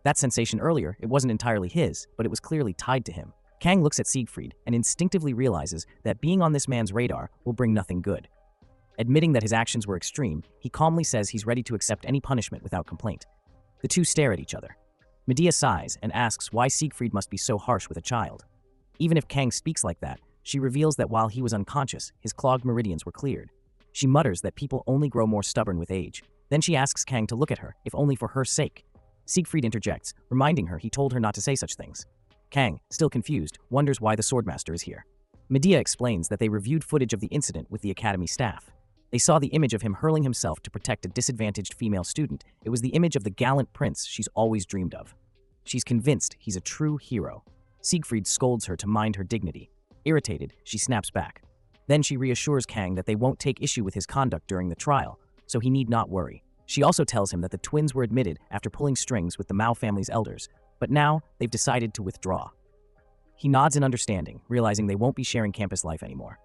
That sensation earlier, it wasn't entirely his, but it was clearly tied to him. Kang looks at Siegfried and instinctively realizes that being on this man's radar will bring nothing good. Admitting that his actions were extreme, he calmly says he's ready to accept any punishment without complaint. The 2 stare at each other. Medea sighs and asks why Siegfried must be so harsh with a child. Even if Kang speaks like that, she reveals that while he was unconscious, his clogged meridians were cleared. She mutters that people only grow more stubborn with age. Then she asks Kang to look at her, if only for her sake. Siegfried interjects, reminding her he told her not to say such things. Kang, still confused, wonders why the Swordmaster is here. Medea explains that they reviewed footage of the incident with the Academy staff. They saw the image of him hurling himself to protect a disadvantaged female student. It was the image of the gallant prince she's always dreamed of. She's convinced he's a true hero. Siegfried scolds her to mind her dignity. Irritated, she snaps back. Then she reassures Kang that they won't take issue with his conduct during the trial, so he need not worry. She also tells him that the twins were admitted after pulling strings with the Mao family's elders, but now they've decided to withdraw. He nods in understanding, realizing they won't be sharing campus life anymore.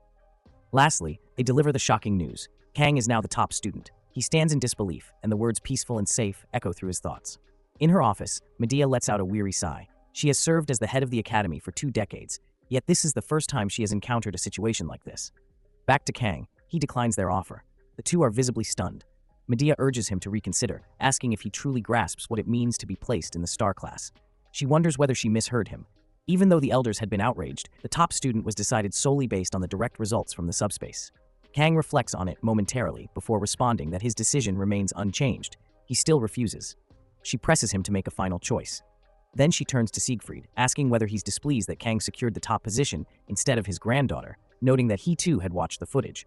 Lastly, they deliver the shocking news. Kang is now the top student. He stands in disbelief, and the words peaceful and safe echo through his thoughts. In her office, Medea lets out a weary sigh. She has served as the head of the academy for 2 decades, yet this is the first time she has encountered a situation like this. Back to Kang, he declines their offer. The 2 are visibly stunned. Medea urges him to reconsider, asking if he truly grasps what it means to be placed in the star class. She wonders whether she misheard him. Even though the elders had been outraged, the top student was decided solely based on the direct results from the subspace. Kang reflects on it momentarily before responding that his decision remains unchanged. He still refuses. She presses him to make a final choice. Then she turns to Siegfried, asking whether he's displeased that Kang secured the top position instead of his granddaughter, noting that he too had watched the footage.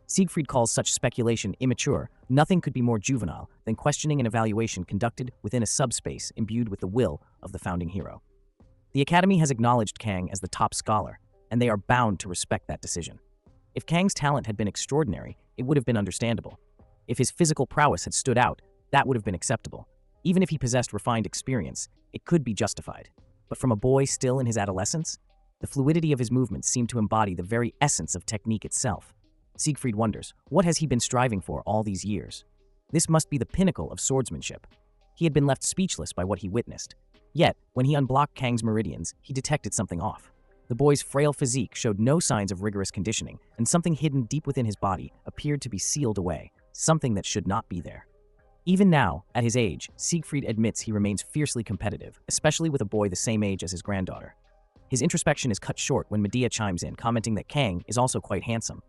Siegfried calls such speculation immature. Nothing could be more juvenile than questioning an evaluation conducted within a subspace imbued with the will of the founding hero. The Academy has acknowledged Kang as the top scholar, and they are bound to respect that decision. If Kang's talent had been extraordinary, it would have been understandable. If his physical prowess had stood out, that would have been acceptable. Even if he possessed refined experience, it could be justified. But from a boy still in his adolescence, the fluidity of his movements seemed to embody the very essence of technique itself. Siegfried wonders, what has he been striving for all these years? This must be the pinnacle of swordsmanship. He had been left speechless by what he witnessed. Yet, when he unblocked Kang's meridians, he detected something off. The boy's frail physique showed no signs of rigorous conditioning, and something hidden deep within his body appeared to be sealed away, something that should not be there. Even now, at his age, Siegfried admits he remains fiercely competitive, especially with a boy the same age as his granddaughter. His introspection is cut short when Medea chimes in, commenting that Kang is also quite handsome.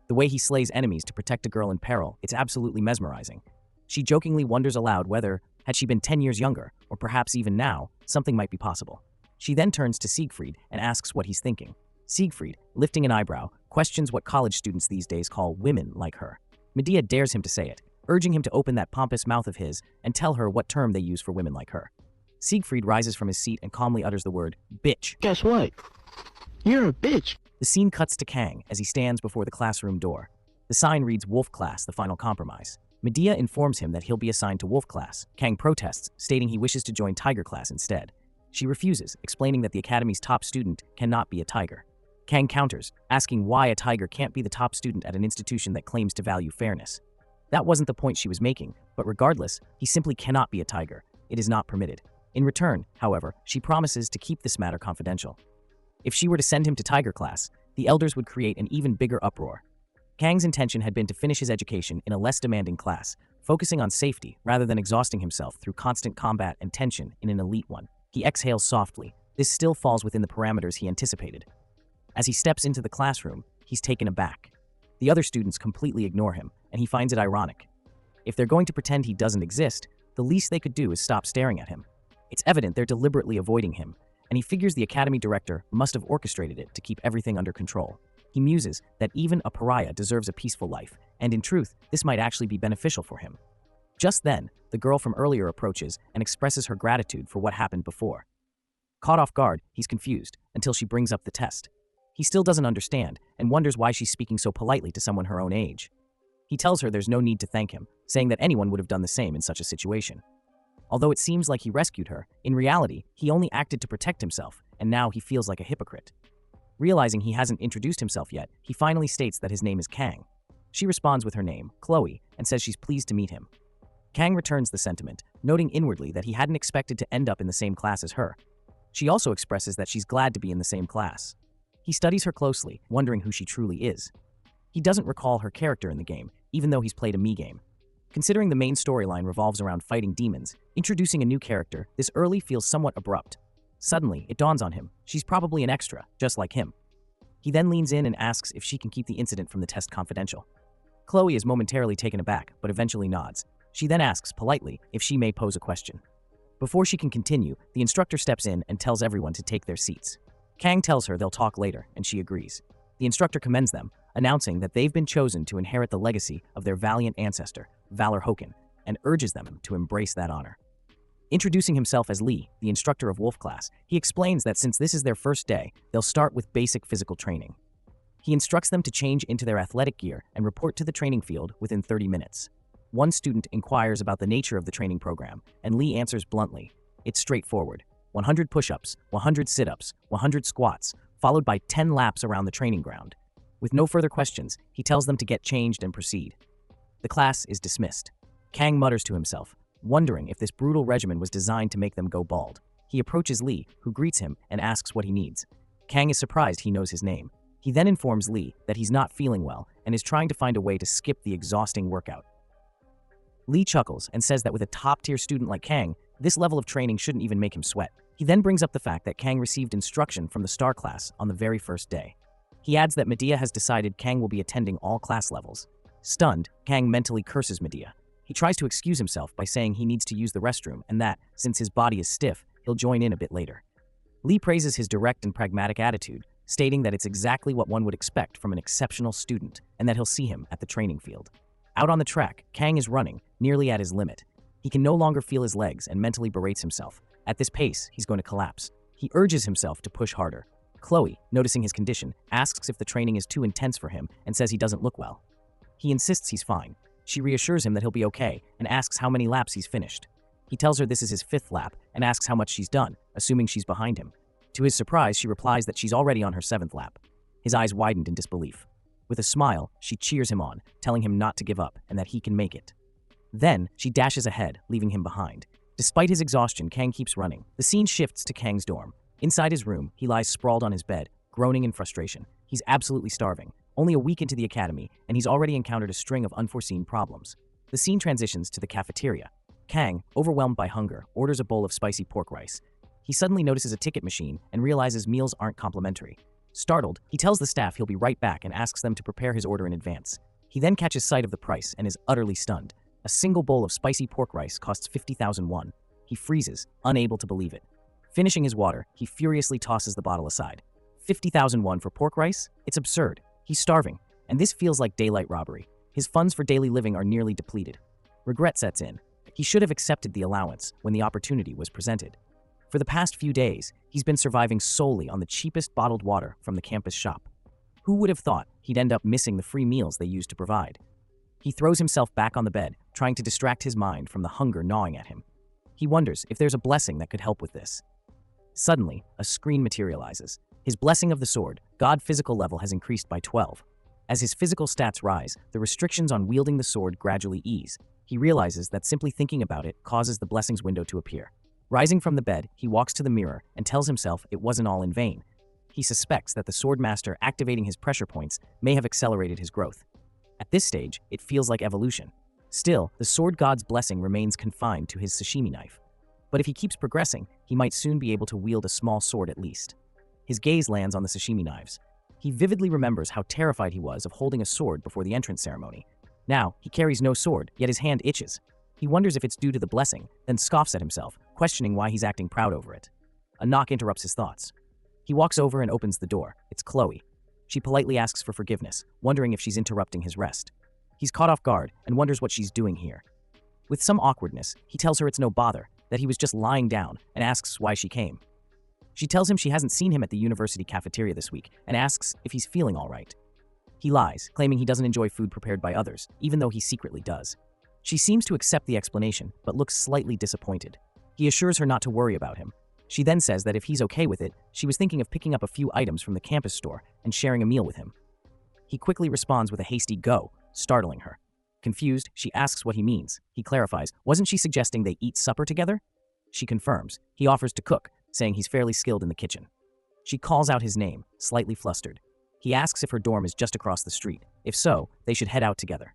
The way he slays enemies to protect a girl in peril, it's absolutely mesmerizing. She jokingly wonders aloud whether, had she been 10 years younger, or perhaps even now, something might be possible. She then turns to Siegfried and asks what he's thinking. Siegfried, lifting an eyebrow, questions what college students these days call women like her. Medea dares him to say it, urging him to open that pompous mouth of his and tell her what term they use for women like her. Siegfried rises from his seat and calmly utters the word, bitch. Guess what? You're a bitch. The scene cuts to Kang as he stands before the classroom door. The sign reads Wolf Class, the final compromise. Medea informs him that he'll be assigned to Wolf Class. Kang protests, stating he wishes to join Tiger Class instead. She refuses, explaining that the Academy's top student cannot be a tiger. Kang counters, asking why a tiger can't be the top student at an institution that claims to value fairness. That wasn't the point she was making, but regardless, he simply cannot be a tiger. It is not permitted. In return, however, she promises to keep this matter confidential. If she were to send him to Tiger Class, the elders would create an even bigger uproar. Kang's intention had been to finish his education in a less demanding class, focusing on safety rather than exhausting himself through constant combat and tension in an elite one. He exhales softly. This still falls within the parameters he anticipated. As he steps into the classroom, he's taken aback. The other students completely ignore him, and he finds it ironic. If they're going to pretend he doesn't exist, the least they could do is stop staring at him. It's evident they're deliberately avoiding him, and he figures the academy director must have orchestrated it to keep everything under control. He muses that even a pariah deserves a peaceful life, and in truth, this might actually be beneficial for him. Just then, the girl from earlier approaches and expresses her gratitude for what happened before. Caught off guard, he's confused until she brings up the test. He still doesn't understand and wonders why she's speaking so politely to someone her own age. He tells her there's no need to thank him, saying that anyone would have done the same in such a situation. Although it seems like he rescued her, in reality, he only acted to protect himself, and now he feels like a hypocrite. Realizing he hasn't introduced himself yet, he finally states that his name is Kang. She responds with her name, Chloe, and says she's pleased to meet him. Kang returns the sentiment, noting inwardly that he hadn't expected to end up in the same class as her. She also expresses that she's glad to be in the same class. He studies her closely, wondering who she truly is. He doesn't recall her character in the game, even though he's played a Mii game. Considering the main storyline revolves around fighting demons, introducing a new character this early feels somewhat abrupt. Suddenly, it dawns on him, she's probably an extra, just like him. He then leans in and asks if she can keep the incident from the test confidential. Chloe is momentarily taken aback, but eventually nods. She then asks politely if she may pose a question. Before she can continue, the instructor steps in and tells everyone to take their seats. Kang tells her they'll talk later, and she agrees. The instructor commends them, announcing that they've been chosen to inherit the legacy of their valiant ancestor, Valor Hoken, and urges them to embrace that honor. Introducing himself as Lee, the instructor of Wolf Class, he explains that since this is their first day, they'll start with basic physical training. He instructs them to change into their athletic gear and report to the training field within 30 minutes. One student inquires about the nature of the training program, and Lee answers bluntly, it's straightforward. 100 push-ups, 100 sit-ups, 100 squats, followed by 10 laps around the training ground. With no further questions, he tells them to get changed and proceed. The class is dismissed. Kang mutters to himself, wondering if this brutal regimen was designed to make them go bald. He approaches Lee, who greets him and asks what he needs. Kang is surprised he knows his name. He then informs Lee that he's not feeling well and is trying to find a way to skip the exhausting workout. Lee chuckles and says that with a top-tier student like Kang, this level of training shouldn't even make him sweat. He then brings up the fact that Kang received instruction from the Star class on the very first day. He adds that Medea has decided Kang will be attending all class levels. Stunned, Kang mentally curses Medea. He tries to excuse himself by saying he needs to use the restroom and that, since his body is stiff, he'll join in a bit later. Lee praises his direct and pragmatic attitude, stating that it's exactly what one would expect from an exceptional student and that he'll see him at the training field. Out on the track, Kang is running, nearly at his limit. He can no longer feel his legs and mentally berates himself. At this pace, he's going to collapse. He urges himself to push harder. Chloe, noticing his condition, asks if the training is too intense for him and says he doesn't look well. He insists he's fine. She reassures him that he'll be okay and asks how many laps he's finished. He tells her this is his 5th lap and asks how much she's done, assuming she's behind him. To his surprise, she replies that she's already on her 7th lap. His eyes widened in disbelief. With a smile, she cheers him on, telling him not to give up and that he can make it. Then, she dashes ahead, leaving him behind. Despite his exhaustion, Kang keeps running. The scene shifts to Kang's dorm. Inside his room, he lies sprawled on his bed, groaning in frustration. He's absolutely starving. Only a week into the academy, and he's already encountered a string of unforeseen problems. The scene transitions to the cafeteria. Kang, overwhelmed by hunger, orders a bowl of spicy pork rice. He suddenly notices a ticket machine and realizes meals aren't complimentary. Startled, he tells the staff he'll be right back and asks them to prepare his order in advance. He then catches sight of the price and is utterly stunned. A single bowl of spicy pork rice costs 50,000 won. He freezes, unable to believe it. Finishing his water, he furiously tosses the bottle aside. 50,000 won for pork rice? It's absurd. He's starving, and this feels like daylight robbery. His funds for daily living are nearly depleted. Regret sets in. He should have accepted the allowance when the opportunity was presented. For the past few days, he's been surviving solely on the cheapest bottled water from the campus shop. Who would have thought he'd end up missing the free meals they used to provide? He throws himself back on the bed, trying to distract his mind from the hunger gnawing at him. He wonders if there's a blessing that could help with this. Suddenly, a screen materializes. His blessing of the sword, God physical level has increased by 12. As his physical stats rise, the restrictions on wielding the sword gradually ease. He realizes that simply thinking about it causes the blessings window to appear. Rising from the bed, he walks to the mirror and tells himself it wasn't all in vain. He suspects that the Swordmaster activating his pressure points may have accelerated his growth. At this stage, it feels like evolution. Still, the sword god's blessing remains confined to his sashimi knife. But if he keeps progressing, he might soon be able to wield a small sword at least. His gaze lands on the sashimi knives. He vividly remembers how terrified he was of holding a sword before the entrance ceremony. Now, he carries no sword, yet his hand itches. He wonders if it's due to the blessing, then scoffs at himself, questioning why he's acting proud over it. A knock interrupts his thoughts. He walks over and opens the door. It's Chloe. She politely asks for forgiveness, wondering if she's interrupting his rest. He's caught off guard and wonders what she's doing here. With some awkwardness, he tells her it's no bother, that he was just lying down, and asks why she came. She tells him she hasn't seen him at the university cafeteria this week and asks if he's feeling all right. He lies, claiming he doesn't enjoy food prepared by others, even though he secretly does. She seems to accept the explanation, but looks slightly disappointed. He assures her not to worry about him. She then says that if he's okay with it, she was thinking of picking up a few items from the campus store and sharing a meal with him. He quickly responds with a hasty go, startling her. Confused, she asks what he means. He clarifies, wasn't she suggesting they eat supper together? She confirms. He offers to cook, saying he's fairly skilled in the kitchen. She calls out his name, slightly flustered. He asks if her dorm is just across the street. If so, they should head out together.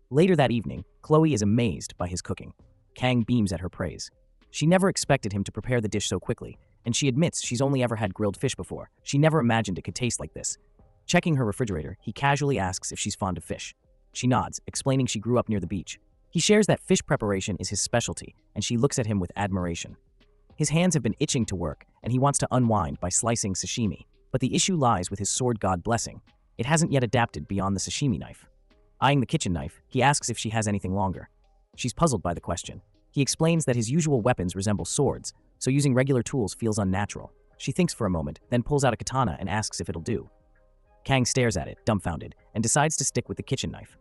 Later that evening, Chloe is amazed by his cooking. Kang beams at her praise. She never expected him to prepare the dish so quickly, and she admits she's only ever had grilled fish before. She never imagined it could taste like this. Checking her refrigerator, he casually asks if she's fond of fish. She nods, explaining she grew up near the beach. He shares that fish preparation is his specialty, and she looks at him with admiration. His hands have been itching to work, and he wants to unwind by slicing sashimi. But the issue lies with his sword god blessing. It hasn't yet adapted beyond the sashimi knife. Eyeing the kitchen knife, he asks if she has anything longer. She's puzzled by the question. He explains that his usual weapons resemble swords, so using regular tools feels unnatural. She thinks for a moment, then pulls out a katana and asks if it'll do. Kang stares at it, dumbfounded, and decides to stick with the kitchen knife.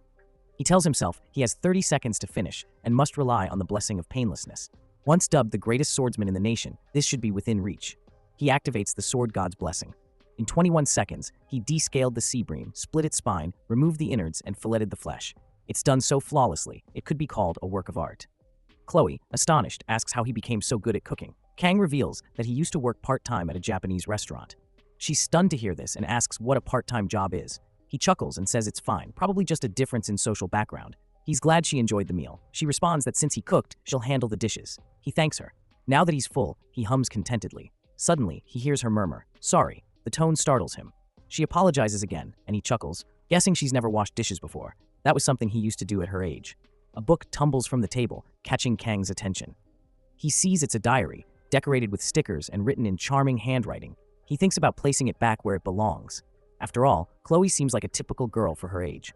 He tells himself he has 30 seconds to finish and must rely on the blessing of painlessness. Once dubbed the greatest swordsman in the nation, this should be within reach. He activates the sword god's blessing. In 21 seconds, he descaled the sea bream, split its spine, removed the innards, and filleted the flesh. It's done so flawlessly, it could be called a work of art. Chloe, astonished, asks how he became so good at cooking. Kang reveals that he used to work part-time at a Japanese restaurant. She's stunned to hear this and asks what a part-time job is. He chuckles and says it's fine, probably just a difference in social background. He's glad she enjoyed the meal. She responds that since he cooked, she'll handle the dishes. He thanks her. Now that he's full, he hums contentedly. Suddenly, he hears her murmur, "Sorry." The tone startles him. She apologizes again, and he chuckles, guessing she's never washed dishes before. That was something he used to do at her age. A book tumbles from the table, catching Kang's attention. He sees it's a diary, decorated with stickers and written in charming handwriting. He thinks about placing it back where it belongs. After all, Chloe seems like a typical girl for her age.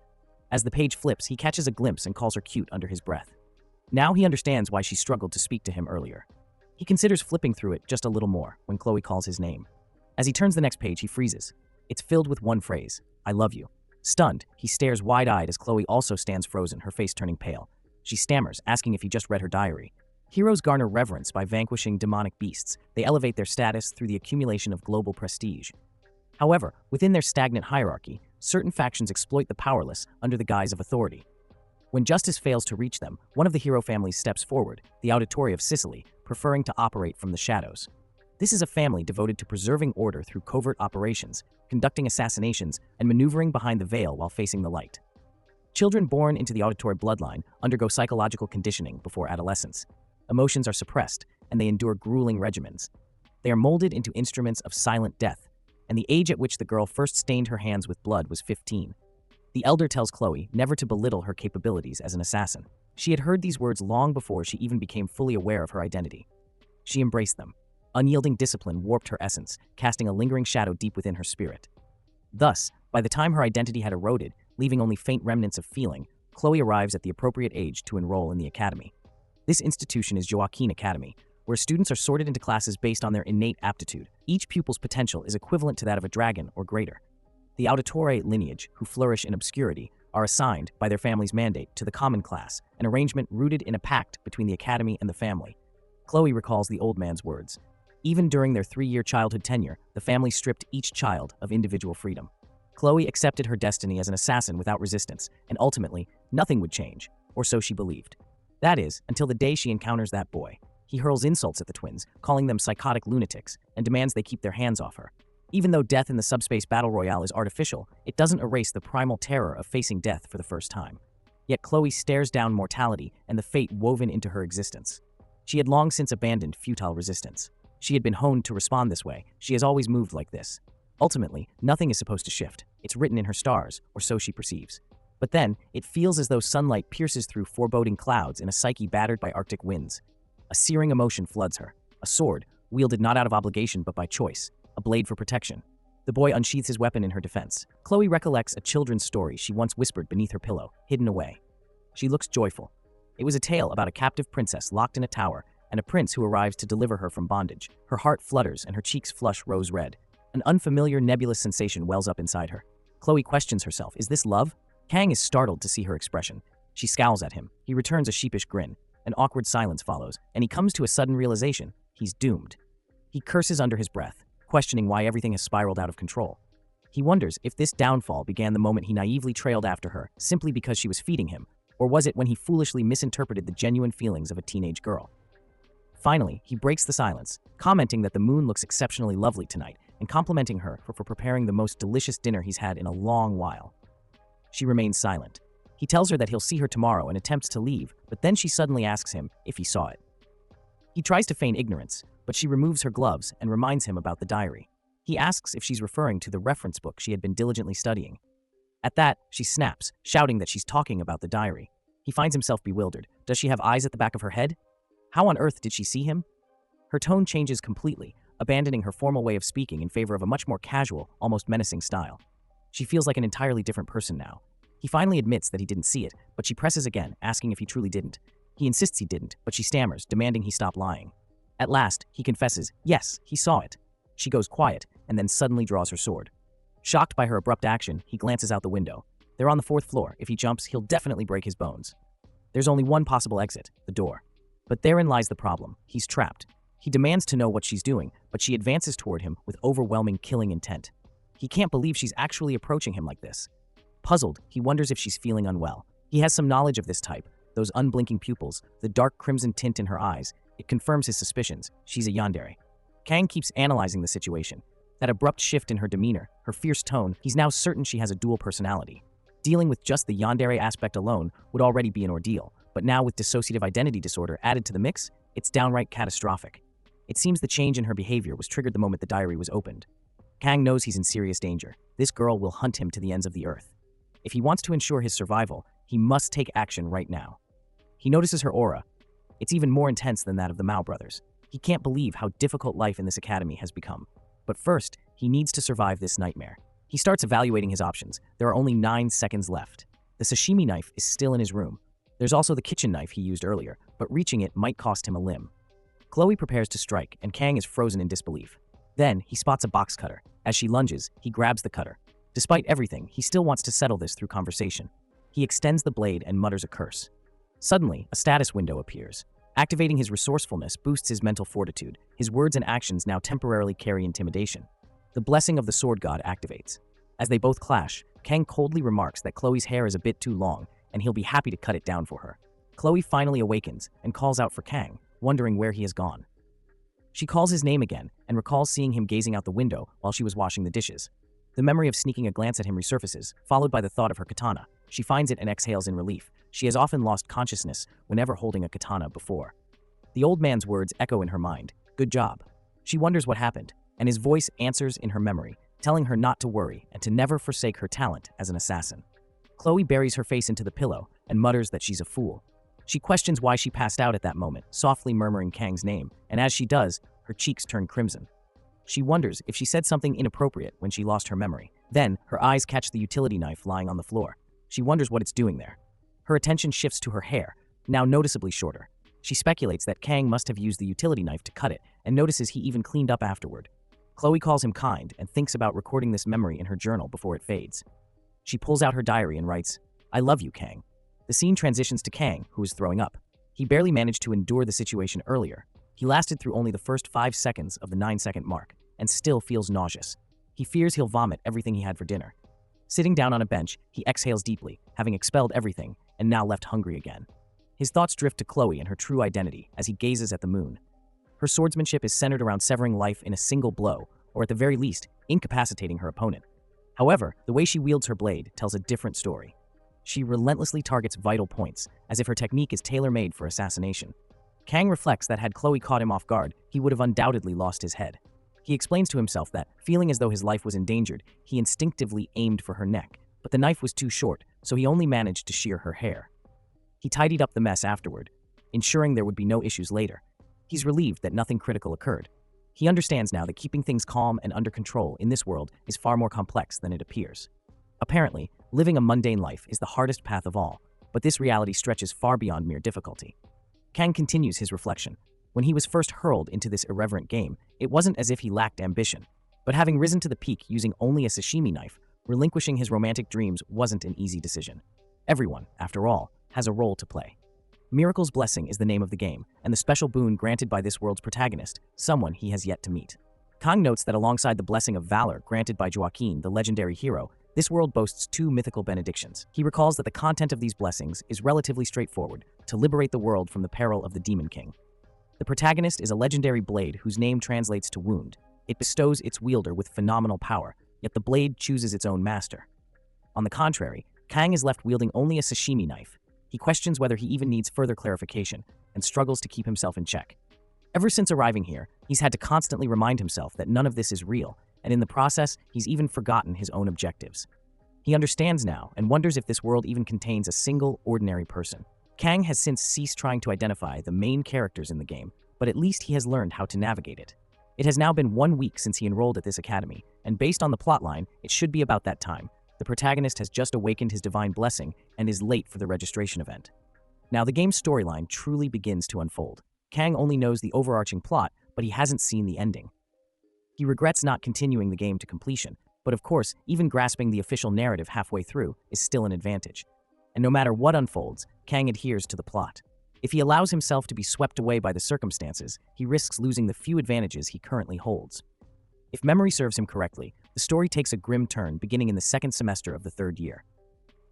As the page flips, he catches a glimpse and calls her cute under his breath. Now he understands why she struggled to speak to him earlier. He considers flipping through it just a little more when Chloe calls his name. As he turns the next page, he freezes. It's filled with one phrase, "I love you." Stunned, he stares wide-eyed as Chloe also stands frozen, her face turning pale. She stammers, asking if he just read her diary. Heroes garner reverence by vanquishing demonic beasts. They elevate their status through the accumulation of global prestige. However, within their stagnant hierarchy, certain factions exploit the powerless under the guise of authority. When justice fails to reach them, one of the hero families steps forward, the Auditory of Sicily, preferring to operate from the shadows. This is a family devoted to preserving order through covert operations, conducting assassinations, and maneuvering behind the veil while facing the light. Children born into the auditory bloodline undergo psychological conditioning before adolescence. Emotions are suppressed, and they endure grueling regimens. They are molded into instruments of silent death, and the age at which the girl first stained her hands with blood was 15. The elder tells Chloe never to belittle her capabilities as an assassin. She had heard these words long before she even became fully aware of her identity. She embraced them. Unyielding discipline warped her essence, casting a lingering shadow deep within her spirit. Thus, by the time her identity had eroded, leaving only faint remnants of feeling, Chloe arrives at the appropriate age to enroll in the academy. This institution is Joaquin Academy, where students are sorted into classes based on their innate aptitude. Each pupil's potential is equivalent to that of a dragon or greater. The Auditory lineage, who flourish in obscurity, are assigned, by their family's mandate, to the common class, an arrangement rooted in a pact between the academy and the family. Chloe recalls the old man's words. Even during their 3-year childhood tenure, the family stripped each child of individual freedom. Chloe accepted her destiny as an assassin without resistance, and ultimately, nothing would change, or so she believed. That is, until the day she encounters that boy. He hurls insults at the twins, calling them psychotic lunatics, and demands they keep their hands off her. Even though death in the subspace battle royale is artificial, it doesn't erase the primal terror of facing death for the first time. Yet Chloe stares down mortality and the fate woven into her existence. She had long since abandoned futile resistance. She had been honed to respond this way. She has always moved like this. Ultimately, nothing is supposed to shift. It's written in her stars, or so she perceives. But then, it feels as though sunlight pierces through foreboding clouds in a psyche battered by Arctic winds. A searing emotion floods her. A sword, wielded not out of obligation but by choice. A blade for protection. The boy unsheathes his weapon in her defense. Chloe recollects a children's story she once whispered beneath her pillow, hidden away. She looks joyful. It was a tale about a captive princess locked in a tower and a prince who arrives to deliver her from bondage. Her heart flutters and her cheeks flush rose red. An unfamiliar nebulous sensation wells up inside her. Chloe questions herself, is this love? Kang is startled to see her expression. She scowls at him. He returns a sheepish grin. An awkward silence follows, and he comes to a sudden realization. He's doomed. He curses under his breath, questioning why everything has spiraled out of control. He wonders if this downfall began the moment he naively trailed after her, simply because she was feeding him, or was it when he foolishly misinterpreted the genuine feelings of a teenage girl. Finally, he breaks the silence, commenting that the moon looks exceptionally lovely tonight, and complimenting her for preparing the most delicious dinner he's had in a long while. She remains silent. He tells her that he'll see her tomorrow and attempts to leave, but then she suddenly asks him if he saw it. He tries to feign ignorance, but she removes her gloves and reminds him about the diary. He asks if she's referring to the reference book she had been diligently studying. At that, she snaps, shouting that she's talking about the diary. He finds himself bewildered. Does she have eyes at the back of her head? How on earth did she see him? Her tone changes completely, abandoning her formal way of speaking in favor of a much more casual, almost menacing style. She feels like an entirely different person now. He finally admits that he didn't see it, but she presses again, asking if he truly didn't. He insists he didn't, but she stammers, demanding he stop lying. At last, he confesses, yes, he saw it. She goes quiet, and then suddenly draws her sword. Shocked by her abrupt action, he glances out the window. They're on the 4th floor. If he jumps, he'll definitely break his bones. There's only one possible exit, the door. But therein lies the problem. He's trapped. He demands to know what she's doing, but she advances toward him with overwhelming killing intent. He can't believe she's actually approaching him like this. Puzzled, he wonders if she's feeling unwell. He has some knowledge of this type, those unblinking pupils, the dark crimson tint in her eyes. It confirms his suspicions. She's a yandere. Kang keeps analyzing the situation. That abrupt shift in her demeanor, her fierce tone, he's now certain she has a dual personality. Dealing with just the yandere aspect alone would already be an ordeal, but now with dissociative identity disorder added to the mix, it's downright catastrophic. It seems the change in her behavior was triggered the moment the diary was opened. Kang knows he's in serious danger. This girl will hunt him to the ends of the earth. If he wants to ensure his survival, he must take action right now. He notices her aura. It's even more intense than that of the Mao brothers. He can't believe how difficult life in this academy has become. But first, he needs to survive this nightmare. He starts evaluating his options. There are only 9 seconds left. The sashimi knife is still in his room. There's also the kitchen knife he used earlier, but reaching it might cost him a limb. Chloe prepares to strike, and Kang is frozen in disbelief. Then, he spots a box cutter. As she lunges, he grabs the cutter. Despite everything, he still wants to settle this through conversation. He extends the blade and mutters a curse. Suddenly, a status window appears. Activating his resourcefulness boosts his mental fortitude. His words and actions now temporarily carry intimidation. The blessing of the sword god activates. As they both clash, Kang coldly remarks that Chloe's hair is a bit too long, and he'll be happy to cut it down for her. Chloe finally awakens and calls out for Kang, wondering where he has gone. She calls his name again and recalls seeing him gazing out the window while she was washing the dishes. The memory of sneaking a glance at him resurfaces, followed by the thought of her katana. She finds it and exhales in relief. She has often lost consciousness whenever holding a katana before. The old man's words echo in her mind. Good job. She wonders what happened, and his voice answers in her memory, telling her not to worry and to never forsake her talent as an assassin. Chloe buries her face into the pillow and mutters that she's a fool. She questions why she passed out at that moment, softly murmuring Kang's name, and as she does, her cheeks turn crimson. She wonders if she said something inappropriate when she lost her memory. Then, her eyes catch the utility knife lying on the floor. She wonders what it's doing there. Her attention shifts to her hair, now noticeably shorter. She speculates that Kang must have used the utility knife to cut it, and notices he even cleaned up afterward. Chloe calls him kind and thinks about recording this memory in her journal before it fades. She pulls out her diary and writes, "I love you, Kang." The scene transitions to Kang, who is throwing up. He barely managed to endure the situation earlier. He lasted through only the first 5 seconds of the 9-second mark, and still feels nauseous. He fears he'll vomit everything he had for dinner. Sitting down on a bench, he exhales deeply, having expelled everything, and now left hungry again. His thoughts drift to Chloe and her true identity as he gazes at the moon. Her swordsmanship is centered around severing life in a single blow, or at the very least, incapacitating her opponent. However, the way she wields her blade tells a different story. She relentlessly targets vital points, as if her technique is tailor-made for assassination. Kang reflects that had Chloe caught him off guard, he would have undoubtedly lost his head. He explains to himself that, feeling as though his life was endangered, he instinctively aimed for her neck, but the knife was too short, so he only managed to shear her hair. He tidied up the mess afterward, ensuring there would be no issues later. He's relieved that nothing critical occurred. He understands now that keeping things calm and under control in this world is far more complex than it appears. Apparently, living a mundane life is the hardest path of all, but this reality stretches far beyond mere difficulty. Kang continues his reflection. When he was first hurled into this irreverent game, it wasn't as if he lacked ambition. But having risen to the peak using only a sashimi knife, relinquishing his romantic dreams wasn't an easy decision. Everyone, after all, has a role to play. Miracle's Blessing is the name of the game, and the special boon granted by this world's protagonist, someone he has yet to meet. Kang notes that alongside the Blessing of Valor granted by Joaquin, the legendary hero, this world boasts 2 mythical benedictions. He recalls that the content of these blessings is relatively straightforward, to liberate the world from the peril of the Demon King. The protagonist is a legendary blade whose name translates to wound. It bestows its wielder with phenomenal power, yet the blade chooses its own master. On the contrary, Kang is left wielding only a sashimi knife. He questions whether he even needs further clarification, and struggles to keep himself in check. Ever since arriving here, he's had to constantly remind himself that none of this is real, and in the process, he's even forgotten his own objectives. He understands now, and wonders if this world even contains a single, ordinary person. Kang has since ceased trying to identify the main characters in the game, but at least he has learned how to navigate it. It has now been 1 week since he enrolled at this academy, and based on the plotline, it should be about that time. The protagonist has just awakened his divine blessing and is late for the registration event. Now the game's storyline truly begins to unfold. Kang only knows the overarching plot, but he hasn't seen the ending. He regrets not continuing the game to completion, but of course, even grasping the official narrative halfway through is still an advantage. And no matter what unfolds, Kang adheres to the plot. If he allows himself to be swept away by the circumstances, he risks losing the few advantages he currently holds. If memory serves him correctly, the story takes a grim turn beginning in the 2nd semester of the 3rd year.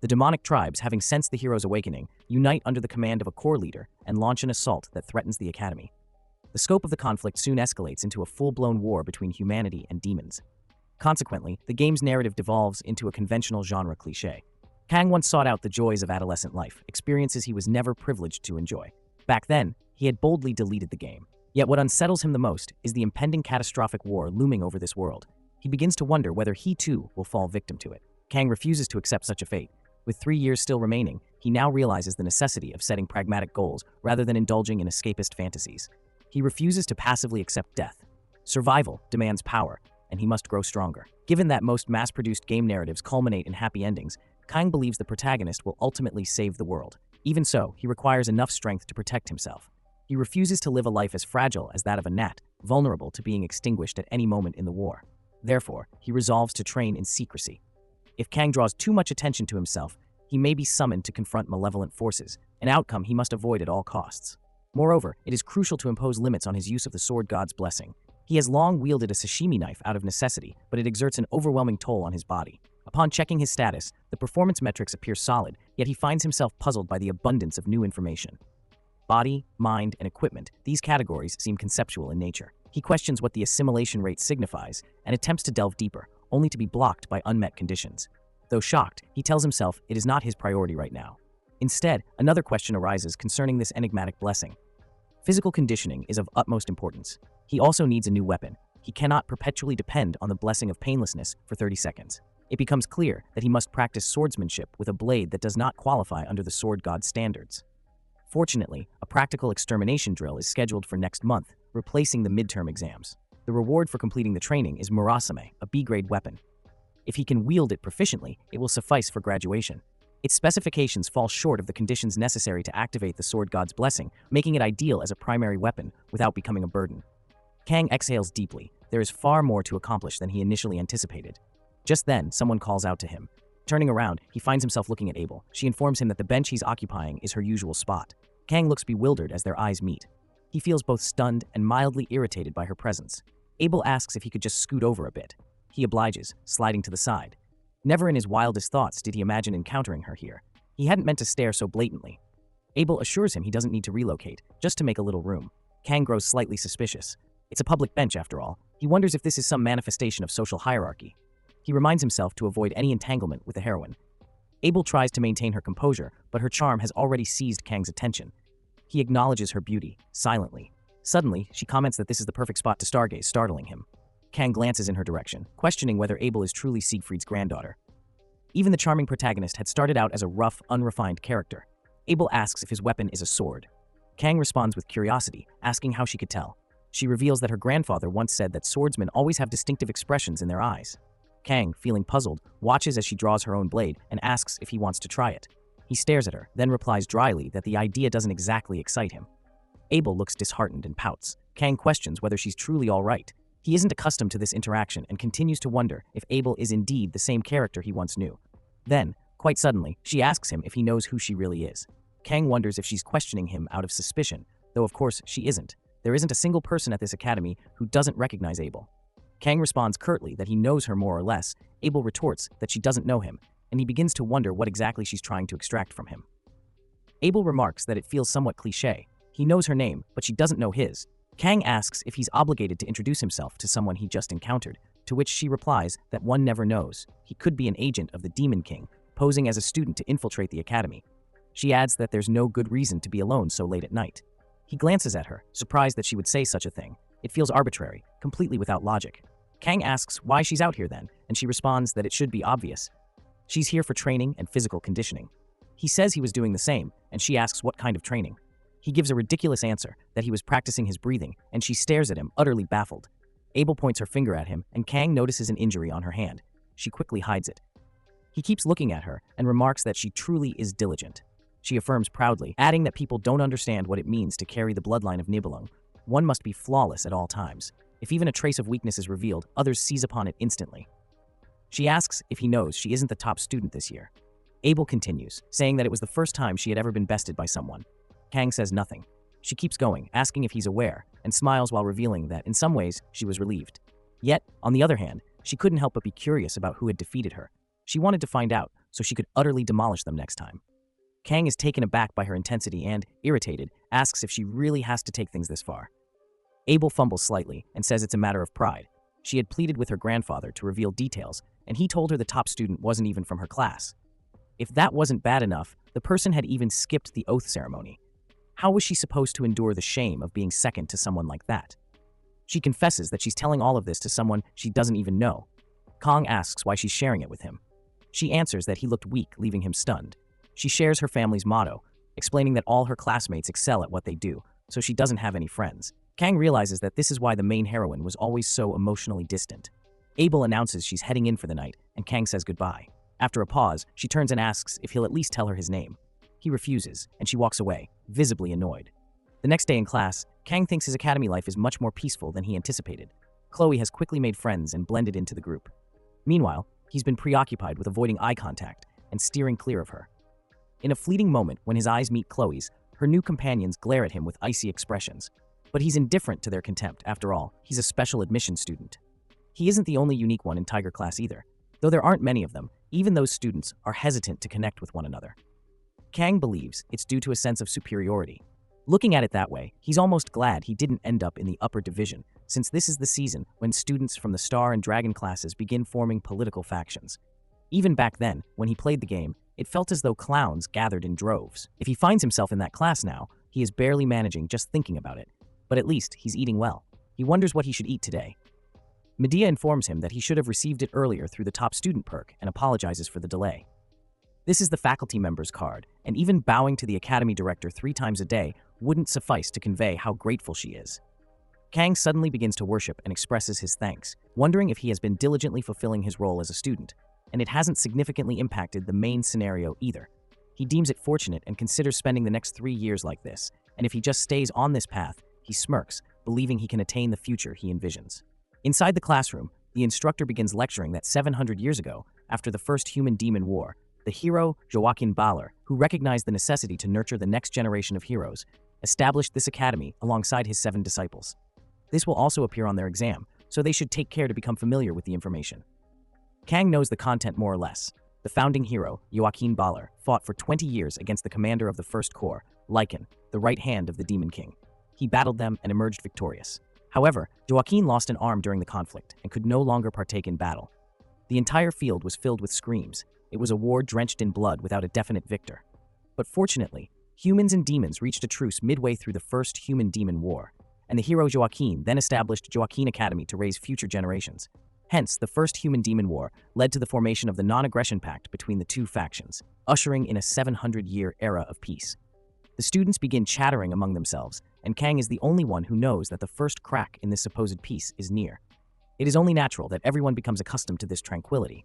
The demonic tribes, having sensed the hero's awakening, unite under the command of a core leader and launch an assault that threatens the academy. The scope of the conflict soon escalates into a full-blown war between humanity and demons. Consequently, the game's narrative devolves into a conventional genre cliché. Kang once sought out the joys of adolescent life, experiences he was never privileged to enjoy. Back then, he had boldly deleted the game. Yet what unsettles him the most is the impending catastrophic war looming over this world. He begins to wonder whether he too will fall victim to it. Kang refuses to accept such a fate. With 3 years still remaining, he now realizes the necessity of setting pragmatic goals rather than indulging in escapist fantasies. He refuses to passively accept death. Survival demands power, and he must grow stronger. Given that most mass-produced game narratives culminate in happy endings, Kang believes the protagonist will ultimately save the world. Even so, he requires enough strength to protect himself. He refuses to live a life as fragile as that of a gnat, vulnerable to being extinguished at any moment in the war. Therefore, he resolves to train in secrecy. If Kang draws too much attention to himself, he may be summoned to confront malevolent forces, an outcome he must avoid at all costs. Moreover, it is crucial to impose limits on his use of the sword god's blessing. He has long wielded a sashimi knife out of necessity, but it exerts an overwhelming toll on his body. Upon checking his status, the performance metrics appear solid, yet he finds himself puzzled by the abundance of new information. Body, mind, and equipment, these categories seem conceptual in nature. He questions what the assimilation rate signifies and attempts to delve deeper, only to be blocked by unmet conditions. Though shocked, he tells himself it is not his priority right now. Instead, another question arises concerning this enigmatic blessing. Physical conditioning is of utmost importance. He also needs a new weapon. He cannot perpetually depend on the blessing of painlessness for 30 seconds. It becomes clear that he must practice swordsmanship with a blade that does not qualify under the sword god's standards. Fortunately, a practical extermination drill is scheduled for next month, replacing the midterm exams. The reward for completing the training is mercenary, a B-grade weapon. If he can wield it proficiently, it will suffice for graduation. Its specifications fall short of the conditions necessary to activate the sword god's blessing, making it ideal as a primary weapon without becoming a burden. Kang exhales deeply. There is far more to accomplish than he initially anticipated. Just then, someone calls out to him. Turning around, he finds himself looking at Abel. She informs him that the bench he's occupying is her usual spot. Kang looks bewildered as their eyes meet. He feels both stunned and mildly irritated by her presence. Abel asks if he could just scoot over a bit. He obliges, sliding to the side. Never in his wildest thoughts did he imagine encountering her here. He hadn't meant to stare so blatantly. Abel assures him he doesn't need to relocate, just to make a little room. Kang grows slightly suspicious. It's a public bench, after all. He wonders if this is some manifestation of social hierarchy. He reminds himself to avoid any entanglement with the heroine. Abel tries to maintain her composure, but her charm has already seized Kang's attention. He acknowledges her beauty, silently. Suddenly, she comments that this is the perfect spot to stargaze, startling him. Kang glances in her direction, questioning whether Abel is truly Siegfried's granddaughter. Even the charming protagonist had started out as a rough, unrefined character. Abel asks if his weapon is a sword. Kang responds with curiosity, asking how she could tell. She reveals that her grandfather once said that swordsmen always have distinctive expressions in their eyes. Kang, feeling puzzled, watches as she draws her own blade and asks if he wants to try it. He stares at her, then replies dryly that the idea doesn't exactly excite him. Abel looks disheartened and pouts. Kang questions whether she's truly all right. He isn't accustomed to this interaction and continues to wonder if Abel is indeed the same character he once knew. Then, quite suddenly, she asks him if he knows who she really is. Kang wonders if she's questioning him out of suspicion, though of course she isn't. There isn't a single person at this academy who doesn't recognize Abel. Kang responds curtly that he knows her more or less. Abel retorts that she doesn't know him, and he begins to wonder what exactly she's trying to extract from him. Abel remarks that it feels somewhat cliché. He knows her name, but she doesn't know his. Kang asks if he's obligated to introduce himself to someone he just encountered, to which she replies that one never knows. He could be an agent of the Demon King, posing as a student to infiltrate the academy. She adds that there's no good reason to be alone so late at night. He glances at her, surprised that she would say such a thing. It feels arbitrary, completely without logic. Kang asks why she's out here then, and she responds that it should be obvious. She's here for training and physical conditioning. He says he was doing the same, and she asks what kind of training. He gives a ridiculous answer, that he was practicing his breathing, and she stares at him, utterly baffled. Abel points her finger at him, and Kang notices an injury on her hand. She quickly hides it. He keeps looking at her, and remarks that she truly is diligent. She affirms proudly, adding that people don't understand what it means to carry the bloodline of Nibelung. One must be flawless at all times. If even a trace of weakness is revealed, others seize upon it instantly. She asks if he knows she isn't the top student this year. Abel continues, saying that it was the first time she had ever been bested by someone. Kang says nothing. She keeps going, asking if he's aware, and smiles while revealing that, in some ways, she was relieved. Yet, on the other hand, she couldn't help but be curious about who had defeated her. She wanted to find out, so she could utterly demolish them next time. Kang is taken aback by her intensity and, irritated, asks if she really has to take things this far. Abel fumbles slightly and says it's a matter of pride. She had pleaded with her grandfather to reveal details, and he told her the top student wasn't even from her class. If that wasn't bad enough, the person had even skipped the oath ceremony. How was she supposed to endure the shame of being second to someone like that? She confesses that she's telling all of this to someone she doesn't even know. Kang asks why she's sharing it with him. She answers that he looked weak, leaving him stunned. She shares her family's motto, explaining that all her classmates excel at what they do, so she doesn't have any friends. Kang realizes that this is why the main heroine was always so emotionally distant. Abel announces she's heading in for the night, and Kang says goodbye. After a pause, she turns and asks if he'll at least tell her his name. He refuses, and she walks away, visibly annoyed. The next day in class, Kang thinks his academy life is much more peaceful than he anticipated. Chloe has quickly made friends and blended into the group. Meanwhile, he's been preoccupied with avoiding eye contact and steering clear of her. In a fleeting moment when his eyes meet Chloe's, her new companions glare at him with icy expressions. But he's indifferent to their contempt. After all, he's a special admission student. He isn't the only unique one in Tiger class either. Though there aren't many of them, even those students are hesitant to connect with one another. Kang believes it's due to a sense of superiority. Looking at it that way, he's almost glad he didn't end up in the upper division, since this is the season when students from the Star and Dragon classes begin forming political factions. Even back then, when he played the game, it felt as though clowns gathered in droves. If he finds himself in that class now, he is barely managing just thinking about it. But at least he's eating well. He wonders what he should eat today. Medea informs him that he should have received it earlier through the top student perk and apologizes for the delay. This is the faculty member's card, and even bowing to the academy director 3 times a day wouldn't suffice to convey how grateful she is. Kang suddenly begins to worship and expresses his thanks, wondering if he has been diligently fulfilling his role as a student, and it hasn't significantly impacted the main scenario either. He deems it fortunate and considers spending the next 3 years like this, and if he just stays on this path, he smirks, believing he can attain the future he envisions. Inside the classroom, the instructor begins lecturing that 700 years ago, after the first human-demon war, the hero Joaquin Baller, who recognized the necessity to nurture the next generation of heroes, established this academy alongside his 7 disciples. This will also appear on their exam, so they should take care to become familiar with the information. Kang knows the content more or less. The founding hero, Joaquin Baller, fought for 20 years against the commander of the First Corps, Lycan, the right hand of the Demon King. He battled them and emerged victorious. However, Joaquin lost an arm during the conflict and could no longer partake in battle. The entire field was filled with screams. It was a war drenched in blood without a definite victor. But fortunately, humans and demons reached a truce midway through the first human-demon war, and the hero Joaquin then established Joaquin Academy to raise future generations. Hence, the first human-demon war led to the formation of the Non-Aggression Pact between the 2 factions, ushering in a 700-year era of peace. The students begin chattering among themselves, and Kang is the only one who knows that the first crack in this supposed peace is near. It is only natural that everyone becomes accustomed to this tranquility.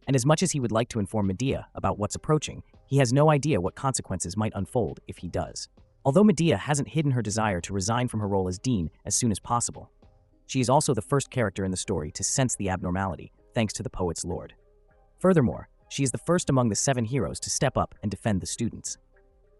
And as much as he would like to inform Medea about what's approaching, he has no idea what consequences might unfold if he does. Although Medea hasn't hidden her desire to resign from her role as dean as soon as possible, she is also the first character in the story to sense the abnormality, thanks to the poet's lord. Furthermore, she is the first among the 7 heroes to step up and defend the students.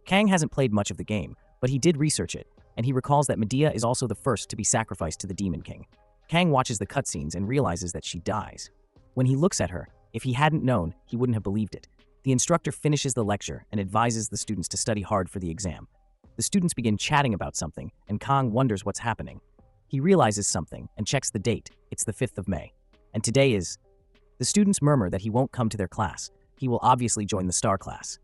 Kang hasn't played much of the game, but he did research it, and he recalls that Medea is also the first to be sacrificed to the Demon King. Kang watches the cutscenes and realizes that she dies. When he looks at her, if he hadn't known, he wouldn't have believed it. The instructor finishes the lecture and advises the students to study hard for the exam. The students begin chatting about something, and Kang wonders what's happening. He realizes something and checks the date. It's the 5th of May. And today is... The students murmur that he won't come to their class. He will obviously join the Star class.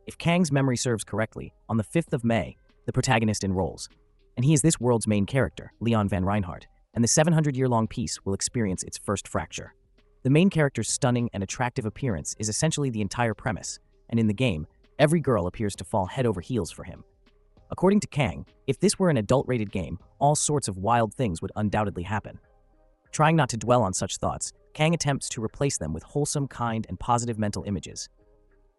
If Kang's memory serves correctly, on the 5th of May, the protagonist enrolls. And he is this world's main character, Leon van Reinhardt, and the 700-year-long peace will experience its first fracture. The main character's stunning and attractive appearance is essentially the entire premise, and in the game, every girl appears to fall head over heels for him. According to Kang, if this were an adult-rated game, all sorts of wild things would undoubtedly happen. Trying not to dwell on such thoughts, Kang attempts to replace them with wholesome, kind, and positive mental images.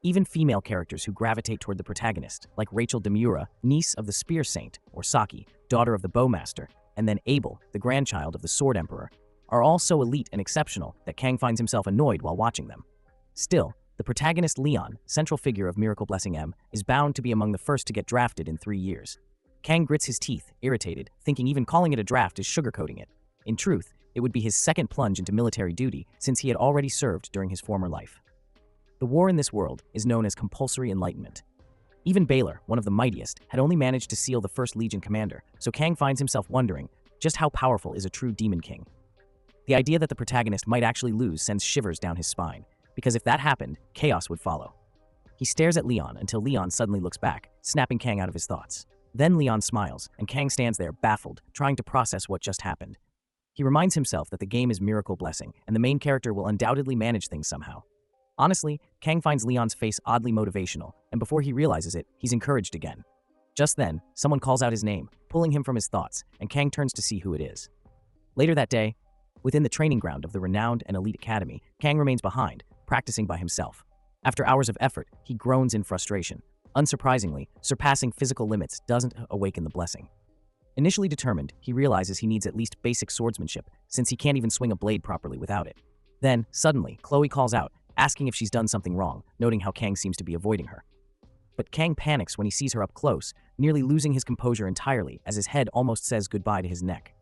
Even female characters who gravitate toward the protagonist, like Rachel Demura, niece of the Spear Saint, or Saki, daughter of the Bowmaster, and then Abel, the grandchild of the Sword Emperor, are all so elite and exceptional that Kang finds himself annoyed while watching them. Still, the protagonist Leon, central figure of Miracle Blessing M, is bound to be among the first to get drafted in 3 years. Kang grits his teeth, irritated, thinking even calling it a draft is sugarcoating it. In truth, it would be his second plunge into military duty since he had already served during his former life. The war in this world is known as compulsory enlightenment. Even Baylor, one of the mightiest, had only managed to seal the first Legion commander, so Kang finds himself wondering just how powerful is a true Demon King. The idea that the protagonist might actually lose sends shivers down his spine, because if that happened, chaos would follow. He stares at Leon until Leon suddenly looks back, snapping Kang out of his thoughts. Then Leon smiles, and Kang stands there, baffled, trying to process what just happened. He reminds himself that the game is Miracle Blessing, and the main character will undoubtedly manage things somehow. Honestly, Kang finds Leon's face oddly motivational, and before he realizes it, he's encouraged again. Just then, someone calls out his name, pulling him from his thoughts, and Kang turns to see who it is. Later that day, within the training ground of the renowned and elite academy, Kang remains behind, practicing by himself. After hours of effort, he groans in frustration. Unsurprisingly, surpassing physical limits doesn't awaken the blessing. Initially determined, he realizes he needs at least basic swordsmanship, since he can't even swing a blade properly without it. Then, suddenly, Chloe calls out, asking if she's done something wrong, noting how Kang seems to be avoiding her. But Kang panics when he sees her up close, nearly losing his composure entirely as his head almost says goodbye to his neck.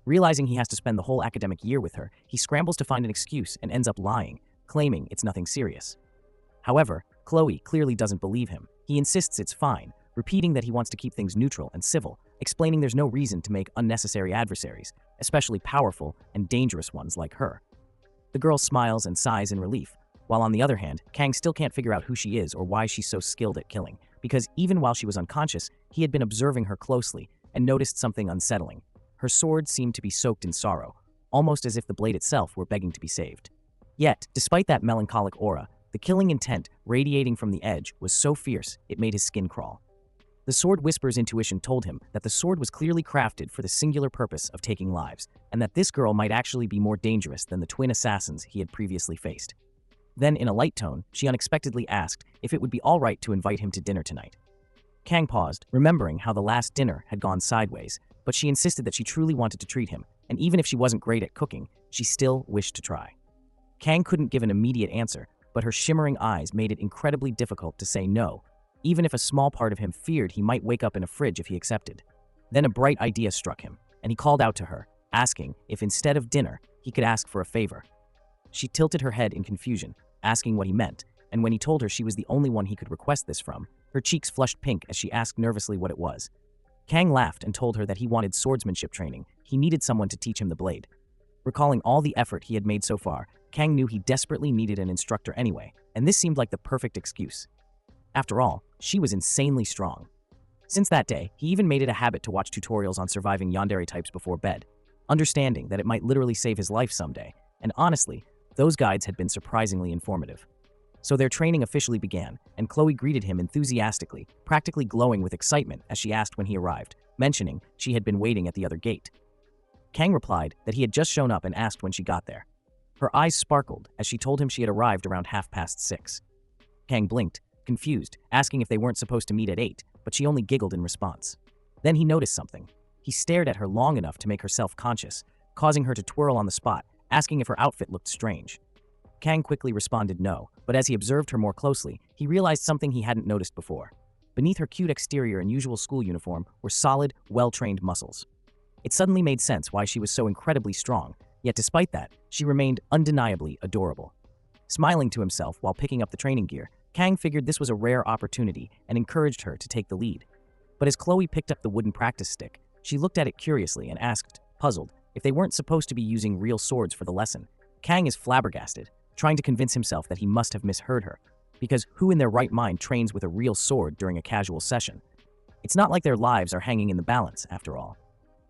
Realizing he has to spend the whole academic year with her, he scrambles to find an excuse and ends up lying, claiming it's nothing serious. However, Chloe clearly doesn't believe him. He insists it's fine, repeating that he wants to keep things neutral and civil, explaining there's no reason to make unnecessary adversaries, especially powerful and dangerous ones like her. The girl smiles and sighs in relief, while on the other hand, Kang still can't figure out who she is or why she's so skilled at killing, because even while she was unconscious, he had been observing her closely and noticed something unsettling. Her sword seemed to be soaked in sorrow, almost as if the blade itself were begging to be saved. Yet, despite that melancholic aura, the killing intent radiating from the edge was so fierce it made his skin crawl. The sword whisper's intuition told him that the sword was clearly crafted for the singular purpose of taking lives, and that this girl might actually be more dangerous than the twin assassins he had previously faced. Then, in a light tone, she unexpectedly asked if it would be all right to invite him to dinner tonight. Kang paused, remembering how the last dinner had gone sideways, but she insisted that she truly wanted to treat him, and even if she wasn't great at cooking, she still wished to try. Kang couldn't give an immediate answer, but her shimmering eyes made it incredibly difficult to say no, even if a small part of him feared he might wake up in a fridge if he accepted. Then a bright idea struck him, and he called out to her, asking if instead of dinner, he could ask for a favor. She tilted her head in confusion, asking what he meant, and when he told her she was the only one he could request this from, her cheeks flushed pink as she asked nervously what it was. Kang laughed and told her that he wanted swordsmanship training. He needed someone to teach him the blade. Recalling all the effort he had made so far, Kang knew he desperately needed an instructor anyway, and this seemed like the perfect excuse. After all, she was insanely strong. Since that day, he even made it a habit to watch tutorials on surviving yandere types before bed, understanding that it might literally save his life someday, and honestly, those guides had been surprisingly informative. So their training officially began, and Chloe greeted him enthusiastically, practically glowing with excitement as she asked when he arrived, mentioning she had been waiting at the other gate. Kang replied that he had just shown up and asked when she got there. Her eyes sparkled as she told him she had arrived around 6:30. Kang blinked, confused, asking if they weren't supposed to meet at 8, but she only giggled in response. Then he noticed something. He stared at her long enough to make her self-conscious, causing her to twirl on the spot, asking if her outfit looked strange. Kang quickly responded no, but as he observed her more closely, he realized something he hadn't noticed before. Beneath her cute exterior and usual school uniform were solid, well-trained muscles. It suddenly made sense why she was so incredibly strong, yet despite that, she remained undeniably adorable. Smiling to himself while picking up the training gear, Kang figured this was a rare opportunity and encouraged her to take the lead. But as Chloe picked up the wooden practice stick, she looked at it curiously and asked, puzzled, if they weren't supposed to be using real swords for the lesson. Kang is flabbergasted, trying to convince himself that he must have misheard her, because who in their right mind trains with a real sword during a casual session? It's not like their lives are hanging in the balance, after all.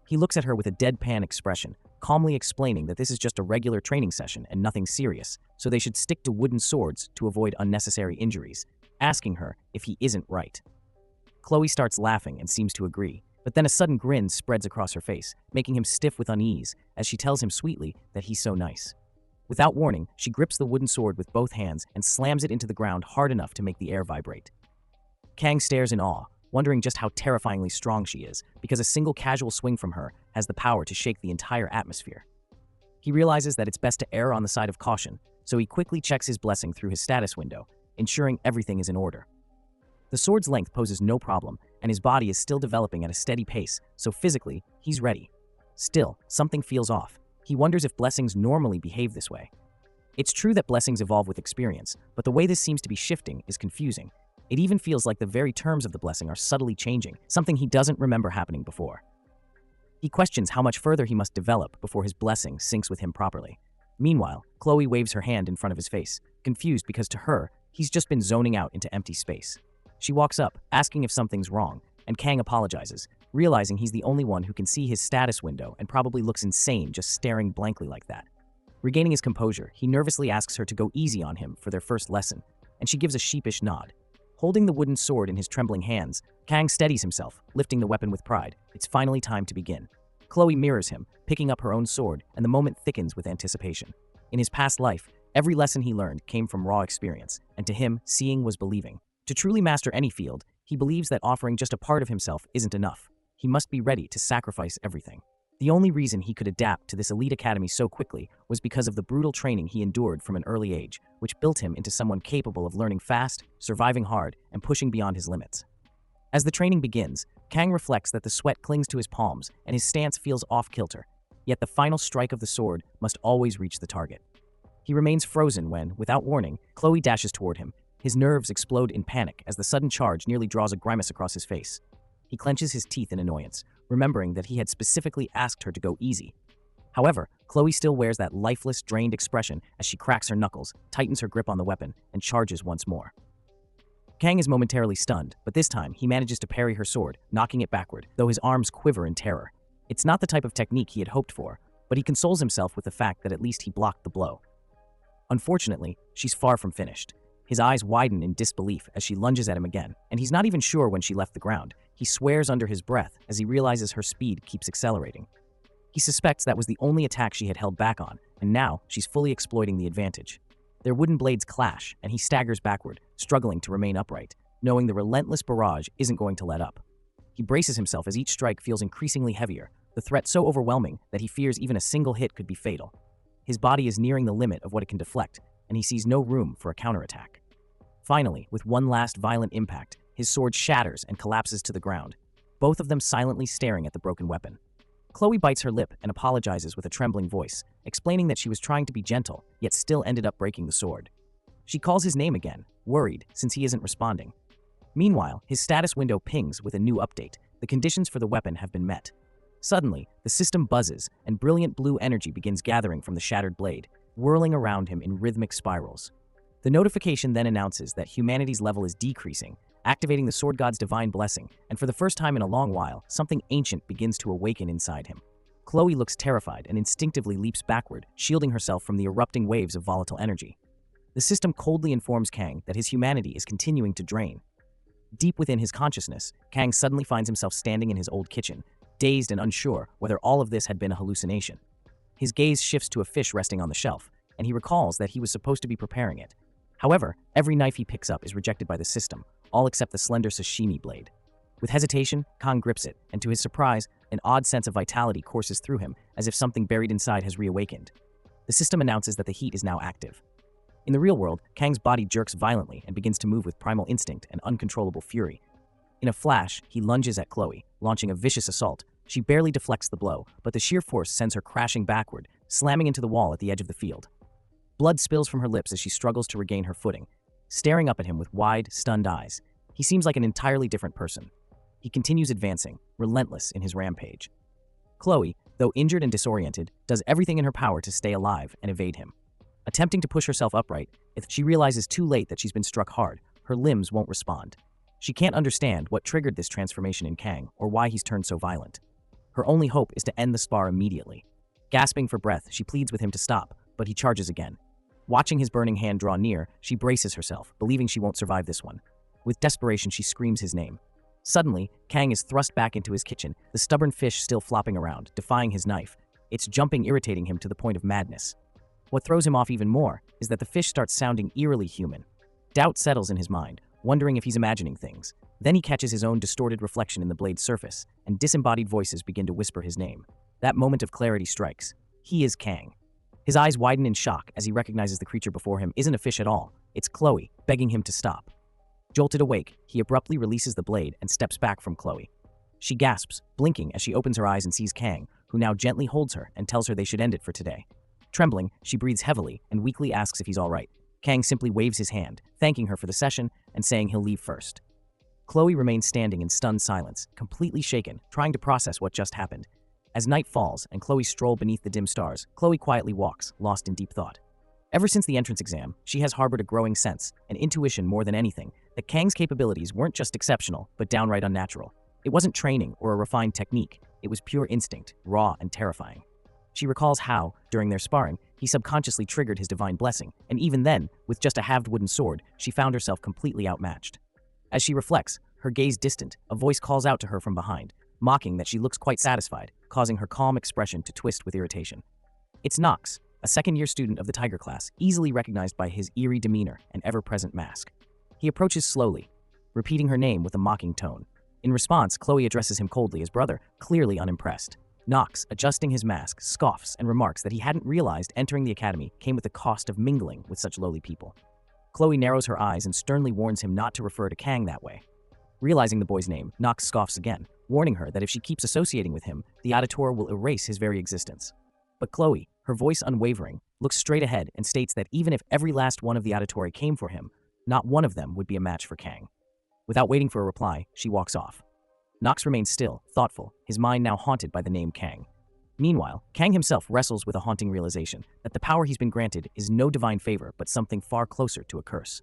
He looks at her with a deadpan expression, calmly explaining that this is just a regular training session and nothing serious, so they should stick to wooden swords to avoid unnecessary injuries, asking her if he isn't right. Chloe starts laughing and seems to agree, but then a sudden grin spreads across her face, making him stiff with unease as she tells him sweetly that he's so nice. Without warning, she grips the wooden sword with both hands and slams it into the ground hard enough to make the air vibrate. Kang stares in awe, wondering just how terrifyingly strong she is, because a single casual swing from her has the power to shake the entire atmosphere. He realizes that it's best to err on the side of caution, so he quickly checks his blessing through his status window, ensuring everything is in order. The sword's length poses no problem, and his body is still developing at a steady pace, so physically, he's ready. Still, something feels off. He wonders if blessings normally behave this way. It's true that blessings evolve with experience, but the way this seems to be shifting is confusing. It even feels like the very terms of the blessing are subtly changing, something he doesn't remember happening before. He questions how much further he must develop before his blessing syncs with him properly. Meanwhile, Chloe waves her hand in front of his face, confused because to her, he's just been zoning out into empty space. She walks up, asking if something's wrong, and Kang apologizes, realizing he's the only one who can see his status window and probably looks insane just staring blankly like that. Regaining his composure, he nervously asks her to go easy on him for their first lesson, and she gives a sheepish nod. Holding the wooden sword in his trembling hands, Kang steadies himself, lifting the weapon with pride. It's finally time to begin. Chloe mirrors him, picking up her own sword, and the moment thickens with anticipation. In his past life, every lesson he learned came from raw experience, and to him, seeing was believing. To truly master any field, he believes that offering just a part of himself isn't enough. He must be ready to sacrifice everything. The only reason he could adapt to this elite academy so quickly was because of the brutal training he endured from an early age, which built him into someone capable of learning fast, surviving hard, and pushing beyond his limits. As the training begins, Kang reflects that the sweat clings to his palms and his stance feels off-kilter, yet the final strike of the sword must always reach the target. He remains frozen when, without warning, Chloe dashes toward him. His nerves explode in panic as the sudden charge nearly draws a grimace across his face. He clenches his teeth in annoyance, remembering that he had specifically asked her to go easy. However, Chloe still wears that lifeless, drained expression as she cracks her knuckles, tightens her grip on the weapon, and charges once more. Kang is momentarily stunned, but this time he manages to parry her sword, knocking it backward, though his arms quiver in terror. It's not the type of technique he had hoped for, but he consoles himself with the fact that at least he blocked the blow. Unfortunately, she's far from finished. His eyes widen in disbelief as she lunges at him again, and he's not even sure when she left the ground. He swears under his breath as he realizes her speed keeps accelerating. He suspects that was the only attack she had held back on, and now she's fully exploiting the advantage. Their wooden blades clash, and he staggers backward, struggling to remain upright, knowing the relentless barrage isn't going to let up. He braces himself as each strike feels increasingly heavier, the threat so overwhelming that he fears even a single hit could be fatal. His body is nearing the limit of what it can deflect, and he sees no room for a counterattack. Finally, with one last violent impact, his sword shatters and collapses to the ground, both of them silently staring at the broken weapon. Chloe bites her lip and apologizes with a trembling voice, explaining that she was trying to be gentle, yet still ended up breaking the sword. She calls his name again, worried since he isn't responding. Meanwhile, his status window pings with a new update. The conditions for the weapon have been met. Suddenly, the system buzzes, and brilliant blue energy begins gathering from the shattered blade, whirling around him in rhythmic spirals. The notification then announces that humanity's level is decreasing, activating the sword god's divine blessing, and for the first time in a long while, something ancient begins to awaken inside him. Chloe looks terrified and instinctively leaps backward, shielding herself from the erupting waves of volatile energy. The system coldly informs Kang that his humanity is continuing to drain. Deep within his consciousness, Kang suddenly finds himself standing in his old kitchen, dazed and unsure whether all of this had been a hallucination. His gaze shifts to a fish resting on the shelf, and he recalls that he was supposed to be preparing it. However, every knife he picks up is rejected by the system, all except the slender sashimi blade. With hesitation, Kang grips it, and to his surprise, an odd sense of vitality courses through him, as if something buried inside has reawakened. The system announces that the heat is now active. In the real world, Kang's body jerks violently and begins to move with primal instinct and uncontrollable fury. In a flash, he lunges at Chloe, launching a vicious assault. She barely deflects the blow, but the sheer force sends her crashing backward, slamming into the wall at the edge of the field. Blood spills from her lips as she struggles to regain her footing, staring up at him with wide, stunned eyes. He seems like an entirely different person. He continues advancing, relentless in his rampage. Chloe, though injured and disoriented, does everything in her power to stay alive and evade him. Attempting to push herself upright, if she realizes too late that she's been struck hard, her limbs won't respond. She can't understand what triggered this transformation in Kang or why he's turned so violent. Her only hope is to end the spar immediately. Gasping for breath, she pleads with him to stop, but he charges again. Watching his burning hand draw near, she braces herself, believing she won't survive this one. With desperation, she screams his name. Suddenly, Kang is thrust back into his kitchen, the stubborn fish still flopping around, defying his knife. Its jumping irritating him to the point of madness. What throws him off even more is that the fish starts sounding eerily human. Doubt settles in his mind, wondering if he's imagining things. Then he catches his own distorted reflection in the blade's surface, and disembodied voices begin to whisper his name. That moment of clarity strikes. He is Kang. His eyes widen in shock as he recognizes the creature before him isn't a fish at all. It's Chloe, begging him to stop. Jolted awake, he abruptly releases the blade and steps back from Chloe. She gasps, blinking as she opens her eyes and sees Kang, who now gently holds her and tells her they should end it for today. Trembling, she breathes heavily and weakly asks if he's all right. Kang simply waves his hand, thanking her for the session and saying he'll leave first. Chloe remains standing in stunned silence, completely shaken, trying to process what just happened. As night falls and Chloe strolls beneath the dim stars, Chloe quietly walks, lost in deep thought. Ever since the entrance exam, she has harbored a growing sense, an intuition more than anything, that Kang's capabilities weren't just exceptional, but downright unnatural. It wasn't training or a refined technique, it was pure instinct, raw and terrifying. She recalls how, during their sparring, he subconsciously triggered his divine blessing, and even then, with just a halved wooden sword, she found herself completely outmatched. As she reflects, her gaze distant, a voice calls out to her from behind, mocking that she looks quite satisfied, causing her calm expression to twist with irritation. It's Nox, a second-year student of the Tiger class, easily recognized by his eerie demeanor and ever-present mask. He approaches slowly, repeating her name with a mocking tone. In response, Chloe addresses him coldly as brother, clearly unimpressed. Nox, adjusting his mask, scoffs and remarks that he hadn't realized entering the academy came with the cost of mingling with such lowly people. Chloe narrows her eyes and sternly warns him not to refer to Kang that way. Realizing the boy's name, Nox scoffs again, warning her that if she keeps associating with him, the auditor will erase his very existence. But Chloe, her voice unwavering, looks straight ahead and states that even if every last one of the auditory came for him, not one of them would be a match for Kang. Without waiting for a reply, she walks off. Nox remains still, thoughtful, his mind now haunted by the name Kang. Meanwhile, Kang himself wrestles with a haunting realization that the power he's been granted is no divine favor but something far closer to a curse.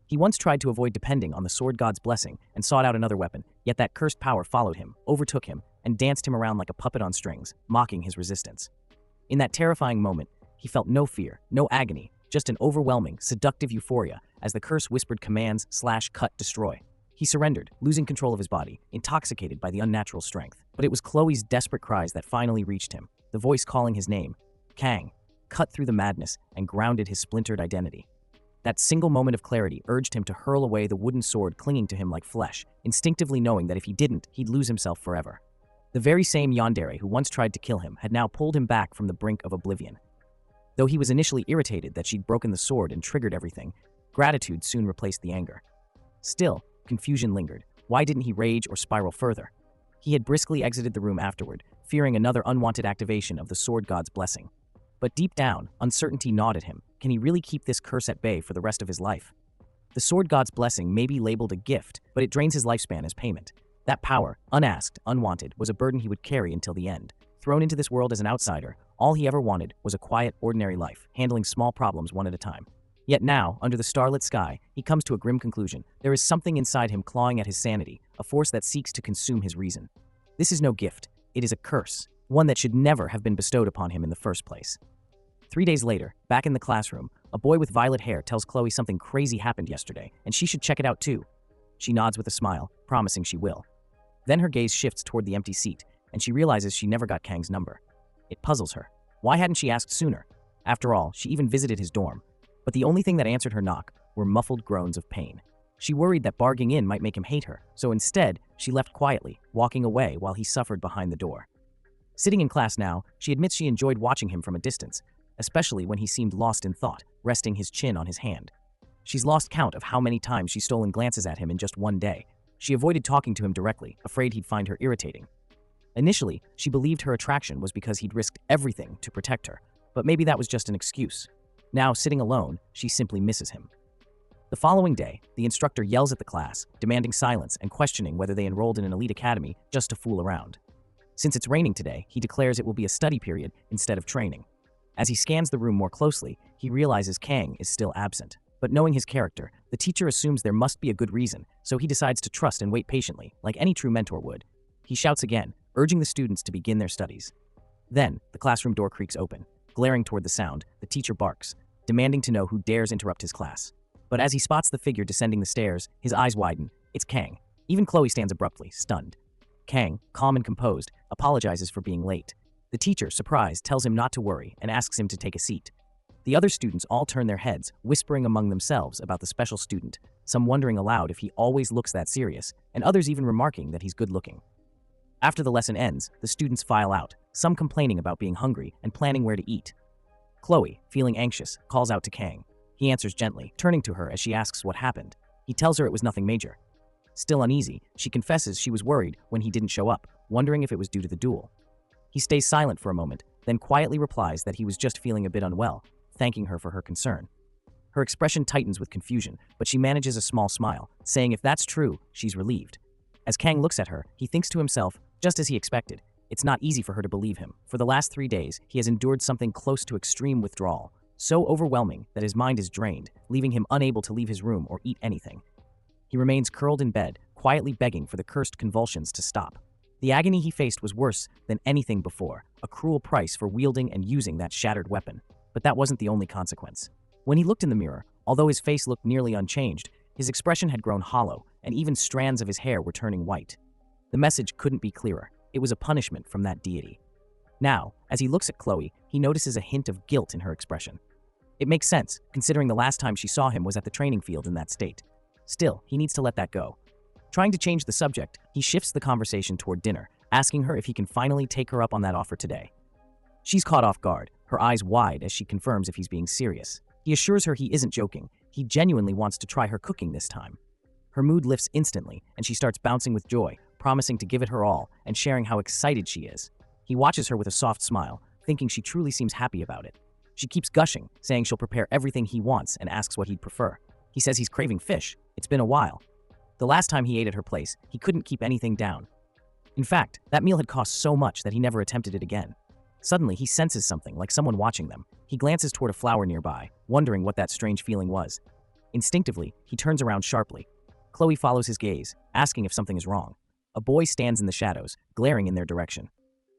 He once tried to avoid depending on the sword god's blessing and sought out another weapon, yet that cursed power followed him, overtook him, and danced him around like a puppet on strings, mocking his resistance. In that terrifying moment, he felt no fear, no agony, just an overwhelming, seductive euphoria as the curse whispered commands /cut destroy. He surrendered, losing control of his body, intoxicated by the unnatural strength. But it was Chloe's desperate cries that finally reached him, the voice calling his name, Kang, cut through the madness and grounded his splintered identity. That single moment of clarity urged him to hurl away the wooden sword clinging to him like flesh, instinctively knowing that if he didn't, he'd lose himself forever. The very same yandere who once tried to kill him had now pulled him back from the brink of oblivion. Though he was initially irritated that she'd broken the sword and triggered everything, gratitude soon replaced the anger. Still, confusion lingered. Why didn't he rage or spiral further? He had briskly exited the room afterward, fearing another unwanted activation of the sword god's blessing. But deep down, uncertainty gnawed at him. Can he really keep this curse at bay for the rest of his life? The sword god's blessing may be labeled a gift, but it drains his lifespan as payment. That power, unasked, unwanted, was a burden he would carry until the end. Thrown into this world as an outsider, all he ever wanted was a quiet, ordinary life, handling small problems one at a time. Yet now, under the starlit sky, he comes to a grim conclusion. There is something inside him clawing at his sanity, a force that seeks to consume his reason. This is no gift. It is a curse, one that should never have been bestowed upon him in the first place. 3 days later, back in the classroom, a boy with violet hair tells Chloe something crazy happened yesterday, and she should check it out too. She nods with a smile, promising she will. Then her gaze shifts toward the empty seat, and she realizes she never got Kang's number. It puzzles her. Why hadn't she asked sooner? After all, she even visited his dorm. But the only thing that answered her knock were muffled groans of pain. She worried that barging in might make him hate her, so instead, she left quietly, walking away while he suffered behind the door. Sitting in class now, she admits she enjoyed watching him from a distance, especially when he seemed lost in thought, resting his chin on his hand. She's lost count of how many times she's stolen glances at him in just one day. She avoided talking to him directly, afraid he'd find her irritating. Initially, she believed her attraction was because he'd risked everything to protect her, but maybe that was just an excuse. Now, sitting alone, she simply misses him. The following day, the instructor yells at the class, demanding silence and questioning whether they enrolled in an elite academy just to fool around. Since it's raining today, he declares it will be a study period instead of training. As he scans the room more closely, he realizes Kang is still absent. But knowing his character, the teacher assumes there must be a good reason, so he decides to trust and wait patiently, like any true mentor would. He shouts again, urging the students to begin their studies. Then, the classroom door creaks open. Glaring toward the sound, the teacher barks, demanding to know who dares interrupt his class. But as he spots the figure descending the stairs, his eyes widen. It's Kang. Even Chloe stands abruptly, stunned. Kang, calm and composed, apologizes for being late. The teacher, surprised, tells him not to worry and asks him to take a seat. The other students all turn their heads, whispering among themselves about the special student, some wondering aloud if he always looks that serious, and others even remarking that he's good-looking. After the lesson ends, the students file out, some complaining about being hungry and planning where to eat. Chloe, feeling anxious, calls out to Kang. He answers gently, turning to her as she asks what happened. He tells her it was nothing major. Still uneasy, she confesses she was worried when he didn't show up, wondering if it was due to the duel. He stays silent for a moment, then quietly replies that he was just feeling a bit unwell, thanking her for her concern. Her expression tightens with confusion, but she manages a small smile, saying if that's true, she's relieved. As Kang looks at her, he thinks to himself, just as he expected, it's not easy for her to believe him. For the last 3 days, he has endured something close to extreme withdrawal, so overwhelming that his mind is drained, leaving him unable to leave his room or eat anything. He remains curled in bed, quietly begging for the cursed convulsions to stop. The agony he faced was worse than anything before, a cruel price for wielding and using that shattered weapon. But that wasn't the only consequence. When he looked in the mirror, although his face looked nearly unchanged, his expression had grown hollow, and even strands of his hair were turning white. The message couldn't be clearer. It was a punishment from that deity. Now, as he looks at Chloe, he notices a hint of guilt in her expression. It makes sense, considering the last time she saw him was at the training field in that state. Still, he needs to let that go. Trying to change the subject, he shifts the conversation toward dinner, asking her if he can finally take her up on that offer today. She's caught off guard, her eyes wide as she confirms if he's being serious. He assures her he isn't joking. He genuinely wants to try her cooking this time. Her mood lifts instantly, and she starts bouncing with joy, promising to give it her all and sharing how excited she is. He watches her with a soft smile, thinking she truly seems happy about it. She keeps gushing, saying she'll prepare everything he wants and asks what he'd prefer. He says he's craving fish. It's been a while. The last time he ate at her place, he couldn't keep anything down. In fact, that meal had cost so much that he never attempted it again. Suddenly, he senses something, like someone watching them. He glances toward a flower nearby, wondering what that strange feeling was. Instinctively, he turns around sharply. Chloe follows his gaze, asking if something is wrong. A boy stands in the shadows, glaring in their direction.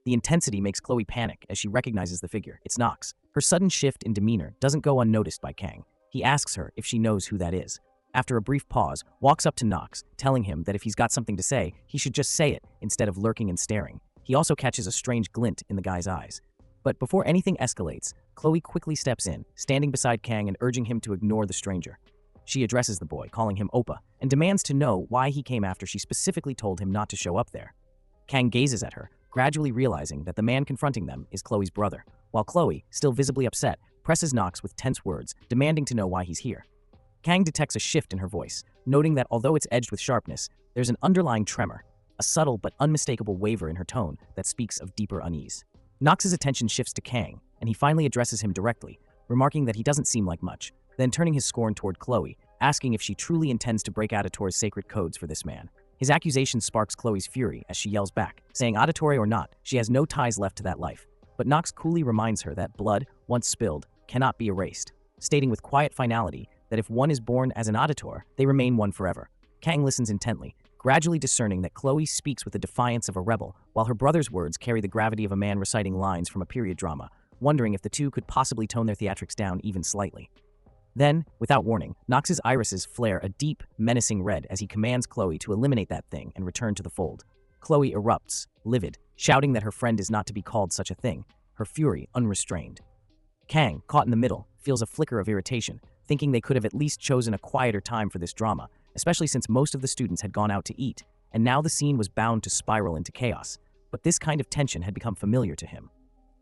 The intensity makes Chloe panic as she recognizes the figure. It's Nox. Her sudden shift in demeanor doesn't go unnoticed by Kang. He asks her if she knows who that is. After a brief pause, walks up to Nox, telling him that if he's got something to say, he should just say it instead of lurking and staring. He also catches a strange glint in the guy's eyes. But before anything escalates, Chloe quickly steps in, standing beside Kang and urging him to ignore the stranger. She addresses the boy, calling him Oppa, and demands to know why he came after she specifically told him not to show up there. Kang gazes at her, gradually realizing that the man confronting them is Chloe's brother, while Chloe, still visibly upset, presses Nox with tense words, demanding to know why he's here. Kang detects a shift in her voice, noting that although it's edged with sharpness, there's an underlying tremor, a subtle but unmistakable waver in her tone that speaks of deeper unease. Nox's attention shifts to Kang, and he finally addresses him directly, remarking that he doesn't seem like much, then turning his scorn toward Chloe, asking if she truly intends to break Auditore's sacred codes for this man. His accusation sparks Chloe's fury as she yells back, saying Auditore or not, she has no ties left to that life. But Nox coolly reminds her that blood, once spilled, cannot be erased, stating with quiet finality that if one is born as an Auditore, they remain one forever. Kang listens intently, gradually discerning that Chloe speaks with the defiance of a rebel, while her brother's words carry the gravity of a man reciting lines from a period drama, wondering if the two could possibly tone their theatrics down even slightly. Then, without warning, Nox's irises flare a deep, menacing red as he commands Chloe to eliminate that thing and return to the fold. Chloe erupts, livid, shouting that her friend is not to be called such a thing, her fury unrestrained. Kang, caught in the middle, feels a flicker of irritation, thinking they could have at least chosen a quieter time for this drama, especially since most of the students had gone out to eat, and now the scene was bound to spiral into chaos. But this kind of tension had become familiar to him.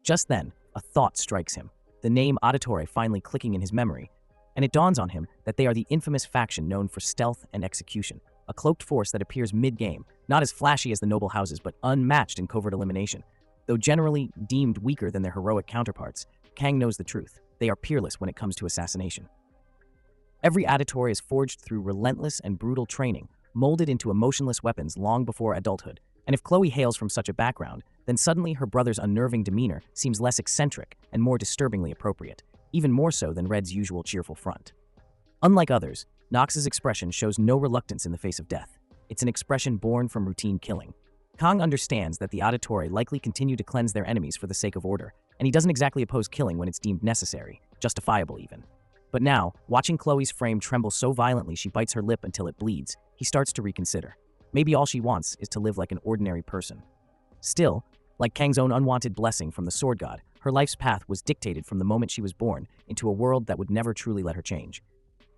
Just then, a thought strikes him, the name Auditore finally clicking in his memory, and it dawns on him that they are the infamous faction known for stealth and execution, a cloaked force that appears mid-game, not as flashy as the noble houses but unmatched in covert elimination. Though generally deemed weaker than their heroic counterparts, Kang knows the truth. They are peerless when it comes to assassination. Every Auditore is forged through relentless and brutal training, molded into emotionless weapons long before adulthood. And if Chloe hails from such a background, then suddenly her brother's unnerving demeanor seems less eccentric and more disturbingly appropriate, even more so than Red's usual cheerful front. Unlike others, Nox's expression shows no reluctance in the face of death. It's an expression born from routine killing. Kang understands that the Auditore likely continue to cleanse their enemies for the sake of order, and he doesn't exactly oppose killing when it's deemed necessary, justifiable even. But now, watching Chloe's frame tremble so violently she bites her lip until it bleeds, he starts to reconsider. Maybe all she wants is to live like an ordinary person. Still, like Kang's own unwanted blessing from the Sword God, her life's path was dictated from the moment she was born into a world that would never truly let her change.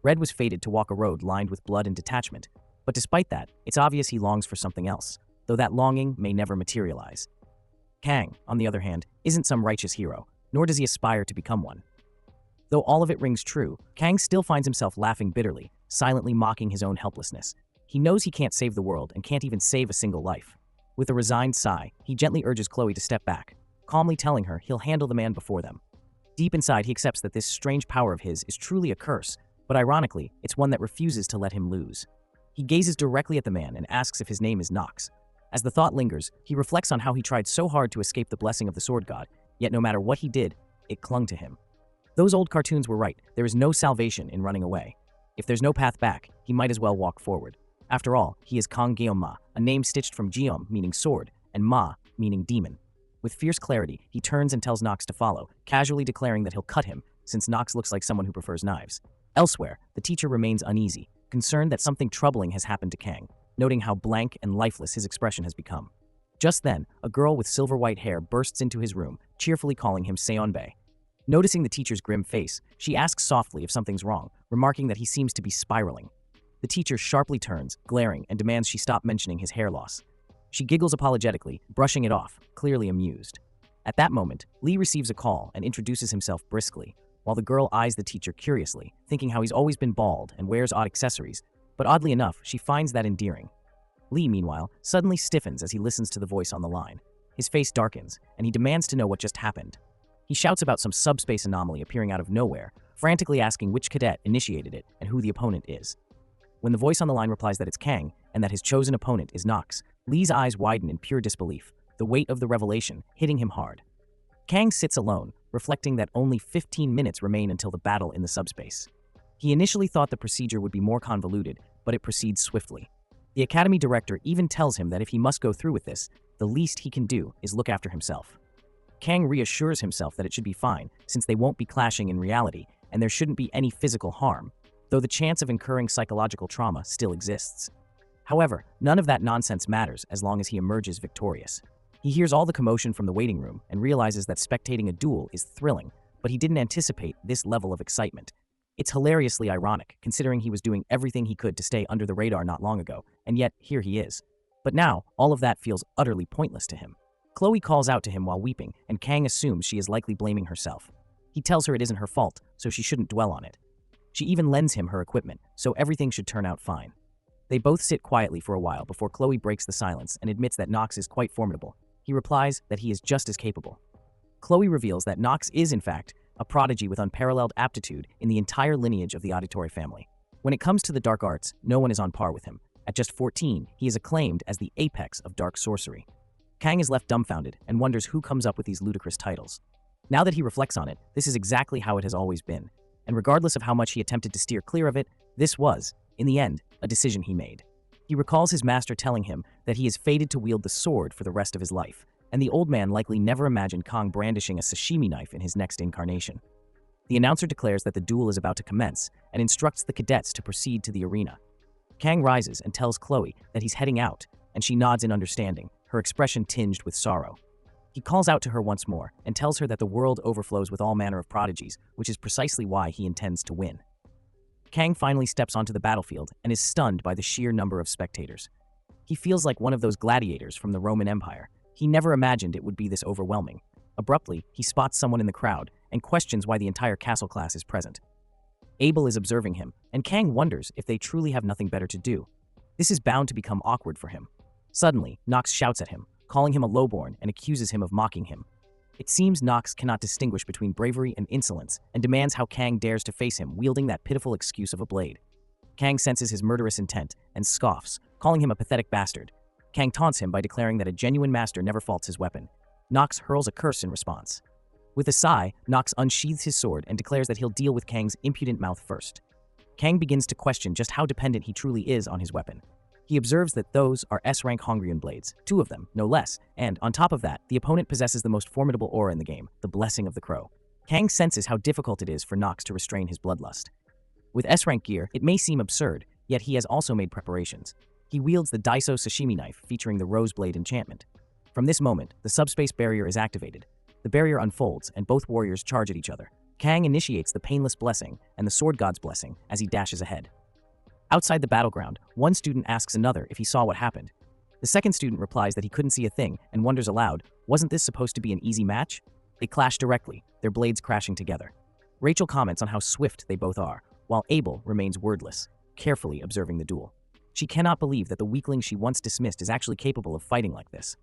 Red was fated to walk a road lined with blood and detachment, but despite that, it's obvious he longs for something else, though that longing may never materialize. Kang, on the other hand, isn't some righteous hero, nor does he aspire to become one. Though all of it rings true, Kang still finds himself laughing bitterly, silently mocking his own helplessness. He knows he can't save the world and can't even save a single life. With a resigned sigh, he gently urges Chloe to step back, calmly telling her he'll handle the man before them. Deep inside, he accepts that this strange power of his is truly a curse, but ironically, it's one that refuses to let him lose. He gazes directly at the man and asks if his name is Nox. As the thought lingers, he reflects on how he tried so hard to escape the blessing of the Sword God, yet no matter what he did, it clung to him. Those old cartoons were right. There is no salvation in running away. If there's no path back, he might as well walk forward. After all, he is Kang Geom-ma, a name stitched from Geom, meaning sword, and Ma, meaning demon. With fierce clarity, he turns and tells Nox to follow, casually declaring that he'll cut him, since Nox looks like someone who prefers knives. Elsewhere, the teacher remains uneasy, concerned that something troubling has happened to Kang, noting how blank and lifeless his expression has become. Just then, a girl with silver-white hair bursts into his room, cheerfully calling him Seonbae. Noticing the teacher's grim face, she asks softly if something's wrong, remarking that he seems to be spiraling. The teacher sharply turns, glaring, and demands she stop mentioning his hair loss. She giggles apologetically, brushing it off, clearly amused. At that moment, Lee receives a call and introduces himself briskly, while the girl eyes the teacher curiously, thinking how he's always been bald and wears odd accessories, but oddly enough, she finds that endearing. Lee, meanwhile, suddenly stiffens as he listens to the voice on the line. His face darkens, and he demands to know what just happened. He shouts about some subspace anomaly appearing out of nowhere, frantically asking which cadet initiated it and who the opponent is. When the voice on the line replies that it's Kang, and that his chosen opponent is Nox, Lee's eyes widen in pure disbelief, the weight of the revelation hitting him hard. Kang sits alone, reflecting that only 15 minutes remain until the battle in the subspace. He initially thought the procedure would be more convoluted, but it proceeds swiftly. The academy director even tells him that if he must go through with this, the least he can do is look after himself. Kang reassures himself that it should be fine, since they won't be clashing in reality, and there shouldn't be any physical harm, though the chance of incurring psychological trauma still exists. However, none of that nonsense matters as long as he emerges victorious. He hears all the commotion from the waiting room and realizes that spectating a duel is thrilling, but he didn't anticipate this level of excitement. It's hilariously ironic, considering he was doing everything he could to stay under the radar not long ago, and yet here he is. But now, all of that feels utterly pointless to him. Chloe calls out to him while weeping, and Kang assumes she is likely blaming herself. He tells her it isn't her fault, so she shouldn't dwell on it. She even lends him her equipment, so everything should turn out fine. They both sit quietly for a while before Chloe breaks the silence and admits that Nox is quite formidable. He replies that he is just as capable. Chloe reveals that Nox is, in fact, a prodigy with unparalleled aptitude in the entire lineage of the auditory family. When it comes to the dark arts, no one is on par with him. At just 14, he is acclaimed as the apex of dark sorcery. Kang is left dumbfounded and wonders who comes up with these ludicrous titles. Now that he reflects on it, this is exactly how it has always been, and regardless of how much he attempted to steer clear of it, this was, in the end, a decision he made. He recalls his master telling him that he is fated to wield the sword for the rest of his life, and the old man likely never imagined Kang brandishing a sashimi knife in his next incarnation. The announcer declares that the duel is about to commence and instructs the cadets to proceed to the arena. Kang rises and tells Chloe that he's heading out, and she nods in understanding, her expression tinged with sorrow. He calls out to her once more and tells her that the world overflows with all manner of prodigies, which is precisely why he intends to win. Kang finally steps onto the battlefield and is stunned by the sheer number of spectators. He feels like one of those gladiators from the Roman Empire. He never imagined it would be this overwhelming. Abruptly, he spots someone in the crowd and questions why the entire castle class is present. Abel is observing him, and Kang wonders if they truly have nothing better to do. This is bound to become awkward for him. Suddenly, Nox shouts at him, calling him a lowborn and accuses him of mocking him. It seems Nox cannot distinguish between bravery and insolence and demands how Kang dares to face him wielding that pitiful excuse of a blade. Kang senses his murderous intent and scoffs, calling him a pathetic bastard. Kang taunts him by declaring that a genuine master never faults his weapon. Nox hurls a curse in response. With a sigh, Nox unsheathes his sword and declares that he'll deal with Kang's impudent mouth first. Kang begins to question just how dependent he truly is on his weapon. He observes that those are S-rank Hongrian blades, 2 of them, no less, and on top of that, the opponent possesses the most formidable aura in the game, the Blessing of the Crow. Kang senses how difficult it is for Nox to restrain his bloodlust. With S-rank gear, it may seem absurd, yet he has also made preparations. He wields the Daiso Sashimi knife featuring the Rose Blade enchantment. From this moment, the subspace barrier is activated. The barrier unfolds, and both warriors charge at each other. Kang initiates the Painless Blessing and the Sword God's Blessing as he dashes ahead. Outside the battleground, one student asks another if he saw what happened. The second student replies that he couldn't see a thing and wonders aloud, wasn't this supposed to be an easy match? They clash directly, their blades crashing together. Rachel comments on how swift they both are, while Abel remains wordless, carefully observing the duel. She cannot believe that the weakling she once dismissed is actually capable of fighting like this.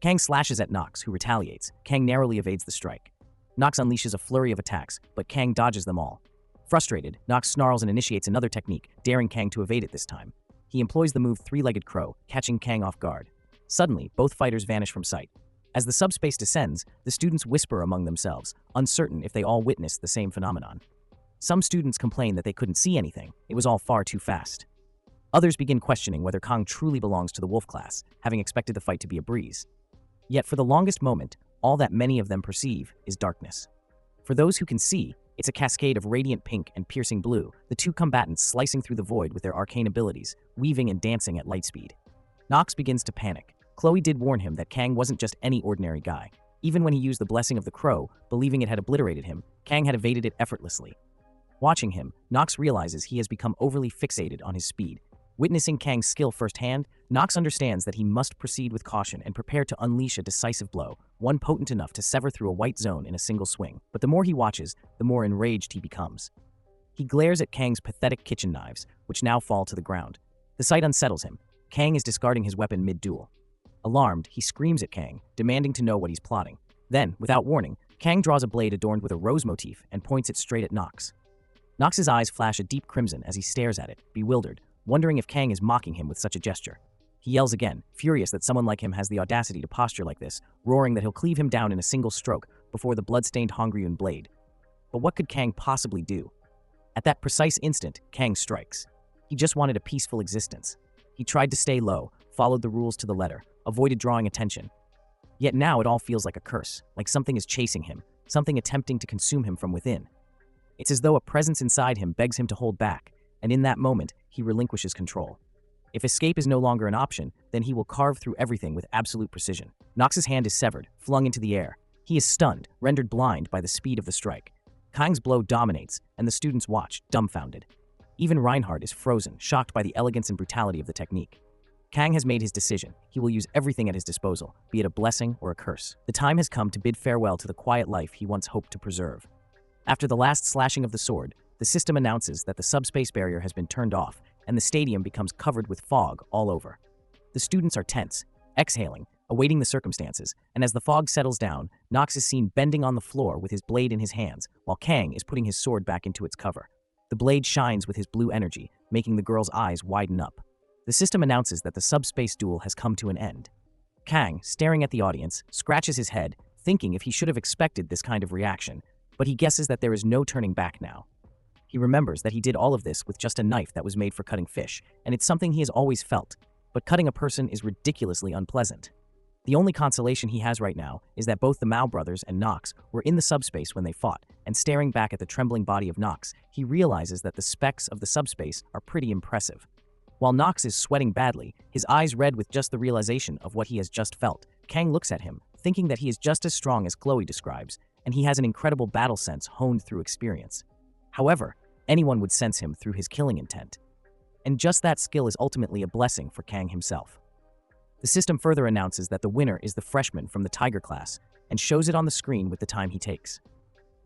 Kang slashes at Nox, who retaliates. Kang narrowly evades the strike. Nox unleashes a flurry of attacks, but Kang dodges them all. Frustrated, Nox snarls and initiates another technique, daring Kang to evade it this time. He employs the move Three-Legged Crow, catching Kang off guard. Suddenly, both fighters vanish from sight. As the subspace descends, the students whisper among themselves, uncertain if they all witnessed the same phenomenon. Some students complain that they couldn't see anything. It was all far too fast. Others begin questioning whether Kang truly belongs to the wolf class, having expected the fight to be a breeze. Yet for the longest moment, all that many of them perceive is darkness. For those who can see, it's a cascade of radiant pink and piercing blue, the two combatants slicing through the void with their arcane abilities, weaving and dancing at light speed. Nox begins to panic. Chloe did warn him that Kang wasn't just any ordinary guy. Even when he used the blessing of the crow, believing it had obliterated him, Kang had evaded it effortlessly. Watching him, Nox realizes he has become overly fixated on his speed. Witnessing Kang's skill firsthand, Nox understands that he must proceed with caution and prepare to unleash a decisive blow, one potent enough to sever through a white zone in a single swing. But the more he watches, the more enraged he becomes. He glares at Kang's pathetic kitchen knives, which now fall to the ground. The sight unsettles him. Kang is discarding his weapon mid-duel. Alarmed, he screams at Kang, demanding to know what he's plotting. Then, without warning, Kang draws a blade adorned with a rose motif and points it straight at Nox. Nox's eyes flash a deep crimson as he stares at it, bewildered, wondering if Kang is mocking him with such a gesture. He yells again, furious that someone like him has the audacity to posture like this, roaring that he'll cleave him down in a single stroke before the blood-stained Hongryun blade. But what could Kang possibly do? At that precise instant, Kang strikes. He just wanted a peaceful existence. He tried to stay low, followed the rules to the letter, avoided drawing attention. Yet now it all feels like a curse, like something is chasing him, something attempting to consume him from within. It's as though a presence inside him begs him to hold back, and in that moment, he relinquishes control. If escape is no longer an option, then he will carve through everything with absolute precision. Nox's hand is severed, flung into the air. He is stunned, rendered blind by the speed of the strike. Kang's blow dominates, and the students watch, dumbfounded. Even Reinhardt is frozen, shocked by the elegance and brutality of the technique. Kang has made his decision. He will use everything at his disposal, be it a blessing or a curse. The time has come to bid farewell to the quiet life he once hoped to preserve. After the last slashing of the sword, the system announces that the subspace barrier has been turned off, and the stadium becomes covered with fog all over. The students are tense, exhaling, awaiting the circumstances, and as the fog settles down, Nox is seen bending on the floor with his blade in his hands, while Kang is putting his sword back into its cover. The blade shines with his blue energy, making the girl's eyes widen up. The system announces that the subspace duel has come to an end. Kang, staring at the audience, scratches his head, thinking if he should have expected this kind of reaction, but he guesses that there is no turning back now. He remembers that he did all of this with just a knife that was made for cutting fish, and it's something he has always felt, but cutting a person is ridiculously unpleasant. The only consolation he has right now is that both the Mao brothers and Nox were in the subspace when they fought, and staring back at the trembling body of Nox, he realizes that the specs of the subspace are pretty impressive. While Nox is sweating badly, his eyes red with just the realization of what he has just felt, Kang looks at him, thinking that he is just as strong as Chloe describes, and he has an incredible battle sense honed through experience. However, anyone would sense him through his killing intent. And just that skill is ultimately a blessing for Kang himself. The system further announces that the winner is the freshman from the Tiger class, and shows it on the screen with the time he takes.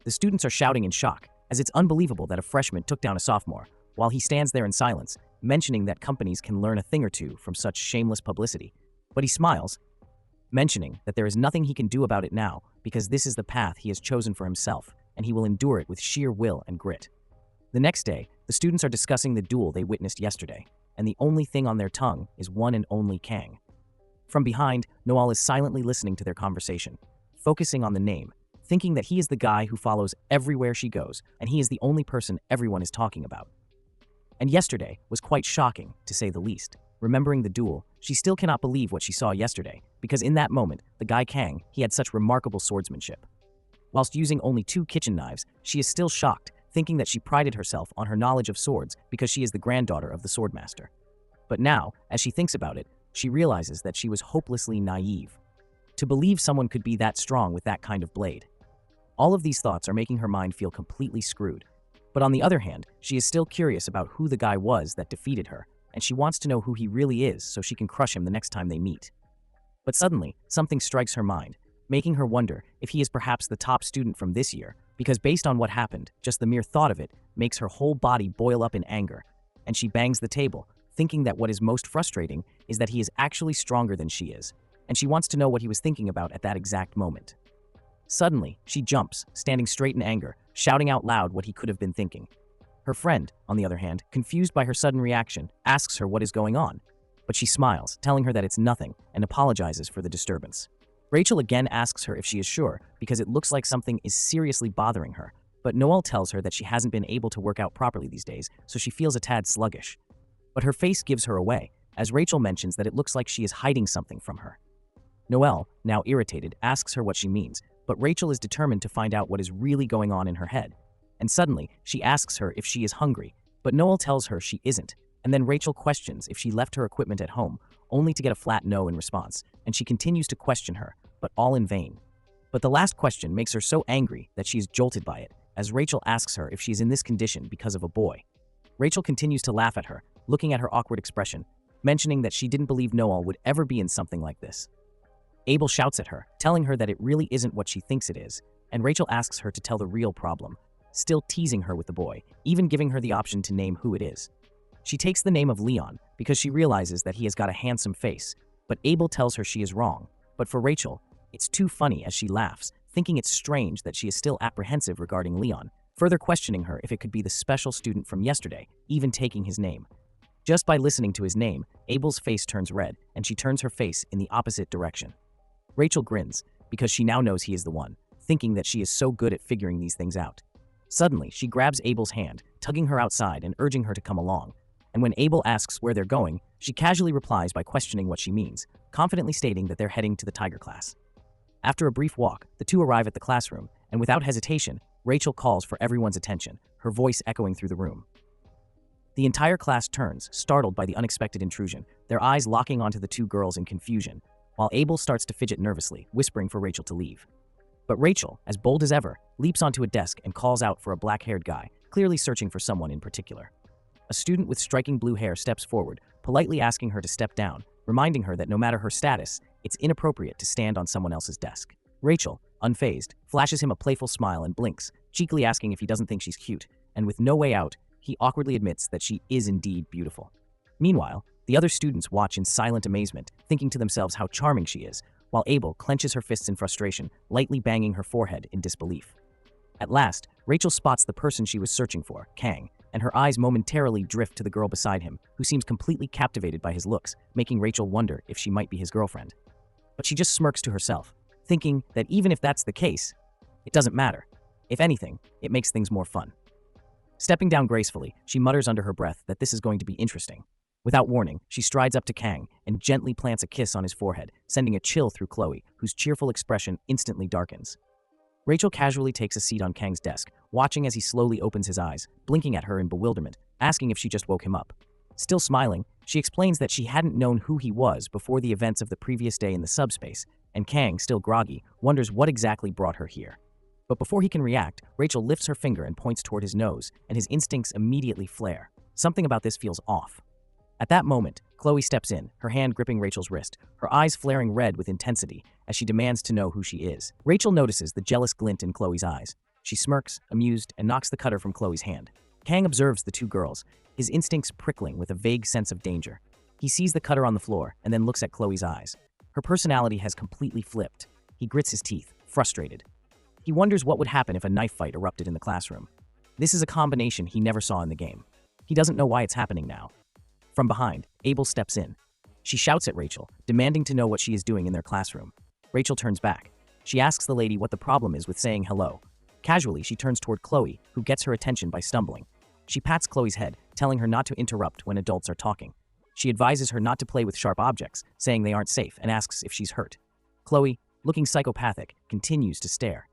The students are shouting in shock, as it's unbelievable that a freshman took down a sophomore, while he stands there in silence, mentioning that companies can learn a thing or two from such shameless publicity. But he smiles, mentioning that there is nothing he can do about it now, because this is the path he has chosen for himself, and he will endure it with sheer will and grit. The next day, the students are discussing the duel they witnessed yesterday, and the only thing on their tongue is one and only Kang. From behind, Noel is silently listening to their conversation, focusing on the name, thinking that he is the guy who follows everywhere she goes, and he is the only person everyone is talking about. And yesterday was quite shocking, to say the least. Remembering the duel, she still cannot believe what she saw yesterday, because in that moment, the guy Kang, he had such remarkable swordsmanship. Whilst using only 2 kitchen knives, she is still shocked, thinking that she prided herself on her knowledge of swords because she is the granddaughter of the Swordmaster. But now, as she thinks about it, she realizes that she was hopelessly naive. To believe someone could be that strong with that kind of blade. All of these thoughts are making her mind feel completely screwed. But on the other hand, she is still curious about who the guy was that defeated her, and she wants to know who he really is so she can crush him the next time they meet. But suddenly, something strikes her mind, making her wonder if he is perhaps the top student from this year, because based on what happened, just the mere thought of it makes her whole body boil up in anger, and she bangs the table, thinking that what is most frustrating is that he is actually stronger than she is, and she wants to know what he was thinking about at that exact moment. Suddenly, she jumps, standing straight in anger, shouting out loud what he could have been thinking. Her friend, on the other hand, confused by her sudden reaction, asks her what is going on, but she smiles, telling her that it's nothing, and apologizes for the disturbance. Rachel again asks her if she is sure, because it looks like something is seriously bothering her, but Noel tells her that she hasn't been able to work out properly these days, so she feels a tad sluggish. But her face gives her away, as Rachel mentions that it looks like she is hiding something from her. Noelle, now irritated, asks her what she means, but Rachel is determined to find out what is really going on in her head. And suddenly, she asks her if she is hungry, but Noelle tells her she isn't, and then Rachel questions if she left her equipment at home, only to get a flat no in response, and she continues to question her, but all in vain. But the last question makes her so angry that she is jolted by it, as Rachel asks her if she is in this condition because of a boy. Rachel continues to laugh at her, looking at her awkward expression, mentioning that she didn't believe Noelle would ever be in something like this. Abel shouts at her, telling her that it really isn't what she thinks it is, and Rachel asks her to tell the real problem, still teasing her with the boy, even giving her the option to name who it is. She takes the name of Leon because she realizes that he has got a handsome face, but Abel tells her she is wrong. But for Rachel, it's too funny as she laughs, thinking it's strange that she is still apprehensive regarding Leon, further questioning her if it could be the special student from yesterday, even taking his name. Just by listening to his name, Abel's face turns red, and she turns her face in the opposite direction. Rachel grins, because she now knows he is the one, thinking that she is so good at figuring these things out. Suddenly, she grabs Abel's hand, tugging her outside and urging her to come along. And when Abel asks where they're going, she casually replies by questioning what she means, confidently stating that they're heading to the Tiger class. After a brief walk, the two arrive at the classroom, and without hesitation, Rachel calls for everyone's attention, her voice echoing through the room. The entire class turns, startled by the unexpected intrusion, their eyes locking onto the two girls in confusion, while Abel starts to fidget nervously, whispering for Rachel to leave. But Rachel, as bold as ever, leaps onto a desk and calls out for a black-haired guy, clearly searching for someone in particular. A student with striking blue hair steps forward, politely asking her to step down, reminding her that no matter her status, it's inappropriate to stand on someone else's desk. Rachel, unfazed, flashes him a playful smile and blinks, cheekily asking if he doesn't think she's cute, and with no way out, he awkwardly admits that she is indeed beautiful. Meanwhile, the other students watch in silent amazement, thinking to themselves how charming she is, while Abel clenches her fists in frustration, lightly banging her forehead in disbelief. At last, Rachel spots the person she was searching for, Kang, and her eyes momentarily drift to the girl beside him, who seems completely captivated by his looks, making Rachel wonder if she might be his girlfriend. But she just smirks to herself, thinking that even if that's the case, it doesn't matter. If anything, it makes things more fun. Stepping down gracefully, she mutters under her breath that this is going to be interesting. Without warning, she strides up to Kang and gently plants a kiss on his forehead, sending a chill through Chloe, whose cheerful expression instantly darkens. Rachel casually takes a seat on Kang's desk, watching as he slowly opens his eyes, blinking at her in bewilderment, asking if she just woke him up. Still smiling, she explains that she hadn't known who he was before the events of the previous day in the subspace, and Kang, still groggy, wonders what exactly brought her here. But before he can react, Rachel lifts her finger and points toward his nose, and his instincts immediately flare. Something about this feels off. At that moment, Chloe steps in, her hand gripping Rachel's wrist, her eyes flaring red with intensity as she demands to know who she is. Rachel notices the jealous glint in Chloe's eyes. She smirks, amused, and knocks the cutter from Chloe's hand. Kang observes the two girls, his instincts prickling with a vague sense of danger. He sees the cutter on the floor and then looks at Chloe's eyes. Her personality has completely flipped. He grits his teeth, frustrated. He wonders what would happen if a knife fight erupted in the classroom. This is a combination he never saw in the game. He doesn't know why it's happening now. From behind, Abel steps in. She shouts at Rachel, demanding to know what she is doing in their classroom. Rachel turns back. She asks the lady what the problem is with saying hello. Casually, she turns toward Chloe, who gets her attention by stumbling. She pats Chloe's head, telling her not to interrupt when adults are talking. She advises her not to play with sharp objects, saying they aren't safe, and asks if she's hurt. Chloe, looking psychopathic, continues to stare.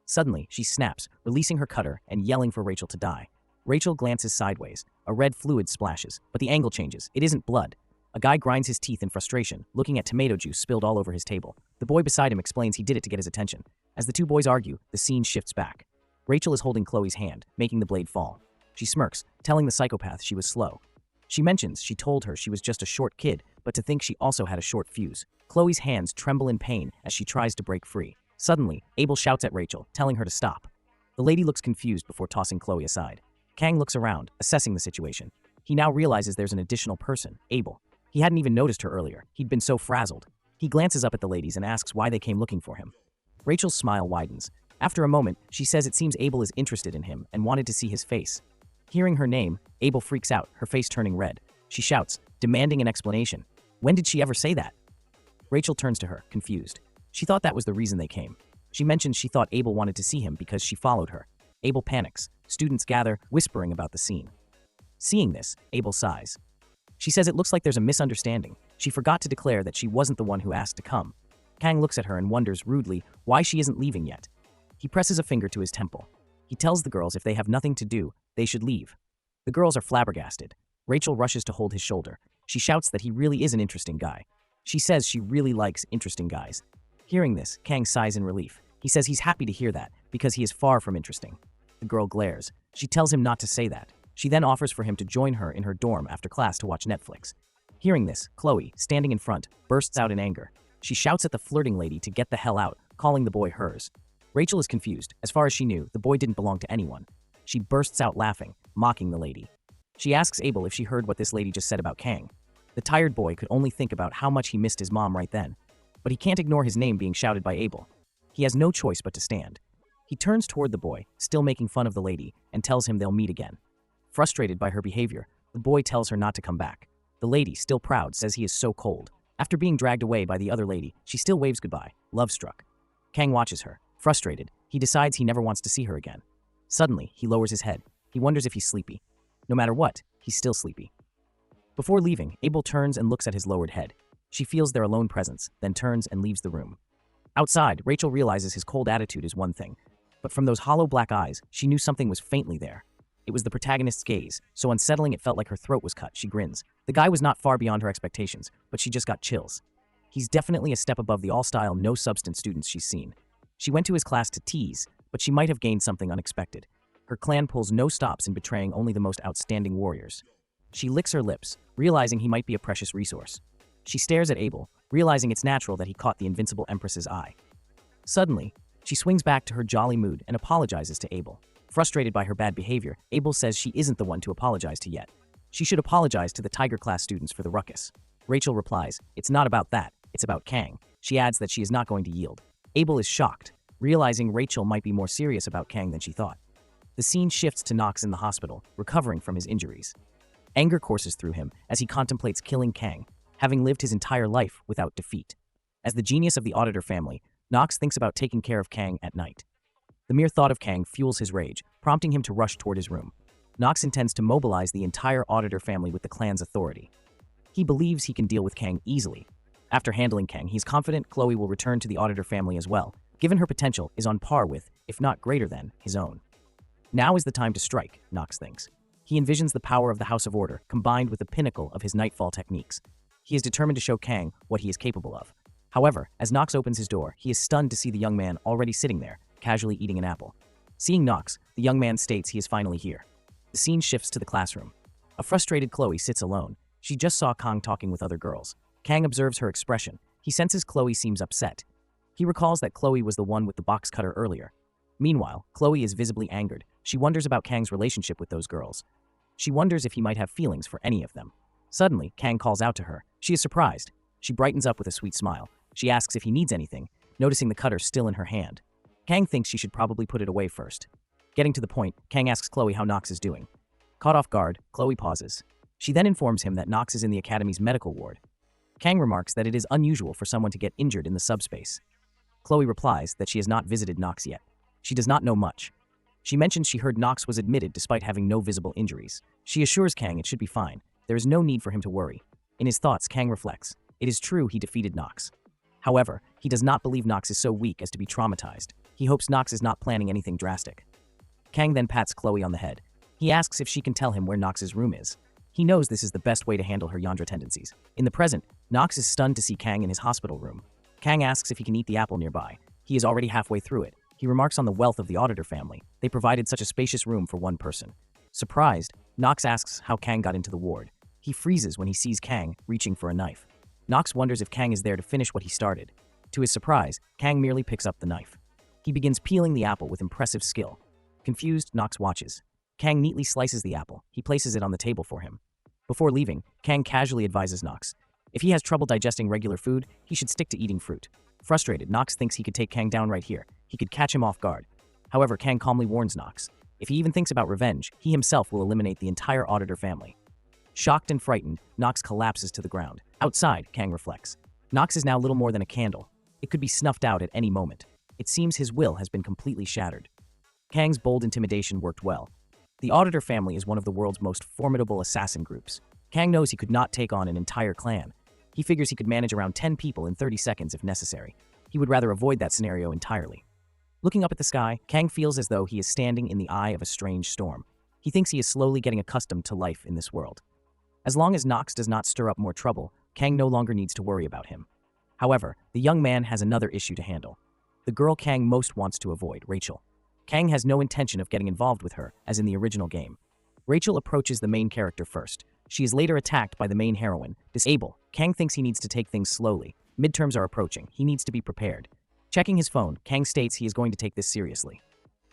Suddenly, she snaps, releasing her cutter and yelling for Rachel to die. Rachel glances sideways. A red fluid splashes, but the angle changes. It isn't blood. A guy grinds his teeth in frustration, looking at tomato juice spilled all over his table. The boy beside him explains he did it to get his attention. As the two boys argue, the scene shifts back. Rachel is holding Chloe's hand, making the blade fall. She smirks, telling the psychopath she was slow. She mentions she told her she was just a short kid, but to think she also had a short fuse. Chloe's hands tremble in pain as she tries to break free. Suddenly, Abel shouts at Rachel, telling her to stop. The lady looks confused before tossing Chloe aside. Kang looks around, assessing the situation. He now realizes there's an additional person, Abel. He hadn't even noticed her earlier. He'd been so frazzled. He glances up at the ladies and asks why they came looking for him. Rachel's smile widens. After a moment, she says it seems Abel is interested in him and wanted to see his face. Hearing her name, Abel freaks out, her face turning red. She shouts, demanding an explanation. When did she ever say that? Rachel turns to her, confused. She thought that was the reason they came. She mentions she thought Abel wanted to see him because she followed her. Abel panics. Students gather, whispering about the scene. Seeing this, Abel sighs. She says it looks like there's a misunderstanding. She forgot to declare that she wasn't the one who asked to come. Kang looks at her and wonders rudely why she isn't leaving yet. He presses a finger to his temple. He tells the girls if they have nothing to do, they should leave. The girls are flabbergasted. Rachel rushes to hold his shoulder. She shouts that he really is an interesting guy. She says she really likes interesting guys. Hearing this, Kang sighs in relief. He says he's happy to hear that, because he is far from interesting. The girl glares. She tells him not to say that. She then offers for him to join her in her dorm after class to watch Netflix. Hearing this, Chloe, standing in front, bursts out in anger. She shouts at the flirting lady to get the hell out, calling the boy hers. Rachel is confused. As far as she knew, the boy didn't belong to anyone. She bursts out laughing, mocking the lady. She asks Abel if she heard what this lady just said about Kang. The tired boy could only think about how much he missed his mom right then. But he can't ignore his name being shouted by Abel. He has no choice but to stand. He turns toward the boy, still making fun of the lady, and tells him they'll meet again. Frustrated by her behavior, the boy tells her not to come back. The lady, still proud, says he is so cold. After being dragged away by the other lady, she still waves goodbye, love-struck. Kang watches her. Frustrated, he decides he never wants to see her again. Suddenly, he lowers his head. He wonders if he's sleepy. No matter what, he's still sleepy. Before leaving, Abel turns and looks at his lowered head. She feels their alone presence, then turns and leaves the room. Outside, Rachel realizes his cold attitude is one thing, but from those hollow black eyes, she knew something was faintly there. It was the protagonist's gaze, so unsettling it felt like her throat was cut. She grins. The guy was not far beyond her expectations, but she just got chills. He's definitely a step above the all-style, no-substance students she's seen. She went to his class to tease, but she might have gained something unexpected. Her clan pulls no stops in betraying only the most outstanding warriors. She licks her lips, realizing he might be a precious resource. She stares at Abel, realizing it's natural that he caught the invincible Empress's eye. Suddenly, she swings back to her jolly mood and apologizes to Abel. Frustrated by her bad behavior, Abel says she isn't the one to apologize to yet. She should apologize to the Tiger class students for the ruckus. Rachel replies, it's not about that, it's about Kang. She adds that she is not going to yield. Abel is shocked, realizing Rachel might be more serious about Kang than she thought. The scene shifts to Nox in the hospital, recovering from his injuries. Anger courses through him as he contemplates killing Kang, having lived his entire life without defeat. As the genius of the Auditor family, Nox thinks about taking care of Kang at night. The mere thought of Kang fuels his rage, prompting him to rush toward his room. Nox intends to mobilize the entire Auditor family with the clan's authority. He believes he can deal with Kang easily. After handling Kang, he's confident Chloe will return to the Auditor family as well, given her potential is on par with, if not greater than, his own. Now is the time to strike, Nox thinks. He envisions the power of the House of Order, combined with the pinnacle of his Nightfall techniques. He is determined to show Kang what he is capable of. However, as Nox opens his door, he is stunned to see the young man already sitting there, casually eating an apple. Seeing Nox, the young man states he is finally here. The scene shifts to the classroom. A frustrated Chloe sits alone. She just saw Kang talking with other girls. Kang observes her expression. He senses Chloe seems upset. He recalls that Chloe was the one with the box cutter earlier. Meanwhile, Chloe is visibly angered. She wonders about Kang's relationship with those girls. She wonders if he might have feelings for any of them. Suddenly, Kang calls out to her. She is surprised. She brightens up with a sweet smile. She asks if he needs anything, noticing the cutter still in her hand. Kang thinks she should probably put it away first. Getting to the point, Kang asks Chloe how Nox is doing. Caught off guard, Chloe pauses. She then informs him that Nox is in the Academy's medical ward. Kang remarks that it is unusual for someone to get injured in the subspace. Chloe replies that she has not visited Nox yet. She does not know much. She mentions she heard Nox was admitted despite having no visible injuries. She assures Kang it should be fine. There is no need for him to worry. In his thoughts, Kang reflects. It is true he defeated Nox. However, he does not believe Nox is so weak as to be traumatized. He hopes Nox is not planning anything drastic. Kang then pats Chloe on the head. He asks if she can tell him where Nox's room is. He knows this is the best way to handle her Yandra tendencies. In the present, Nox is stunned to see Kang in his hospital room. Kang asks if he can eat the apple nearby. He is already halfway through it. He remarks on the wealth of the Auditor family. They provided such a spacious room for one person. Surprised, Nox asks how Kang got into the ward. He freezes when he sees Kang reaching for a knife. Nox wonders if Kang is there to finish what he started. To his surprise, Kang merely picks up the knife. He begins peeling the apple with impressive skill. Confused, Nox watches. Kang neatly slices the apple. He places it on the table for him. Before leaving, Kang casually advises Nox. If he has trouble digesting regular food, he should stick to eating fruit. Frustrated, Nox thinks he could take Kang down right here. He could catch him off guard. However, Kang calmly warns Nox. If he even thinks about revenge, he himself will eliminate the entire Auditor family. Shocked and frightened, Nox collapses to the ground. Outside, Kang reflects. Nox is now little more than a candle. It could be snuffed out at any moment. It seems his will has been completely shattered. Kang's bold intimidation worked well. The Auditor family is one of the world's most formidable assassin groups. Kang knows he could not take on an entire clan. He figures he could manage around 10 people in 30 seconds if necessary. He would rather avoid that scenario entirely. Looking up at the sky, Kang feels as though he is standing in the eye of a strange storm. He thinks he is slowly getting accustomed to life in this world. As long as Nox does not stir up more trouble, Kang no longer needs to worry about him. However, the young man has another issue to handle. The girl Kang most wants to avoid, Rachel. Kang has no intention of getting involved with her, as in the original game. Rachel approaches the main character first. She is later attacked by the main heroine. Disable. Kang thinks he needs to take things slowly. Midterms are approaching. He needs to be prepared. Checking his phone, Kang states he is going to take this seriously.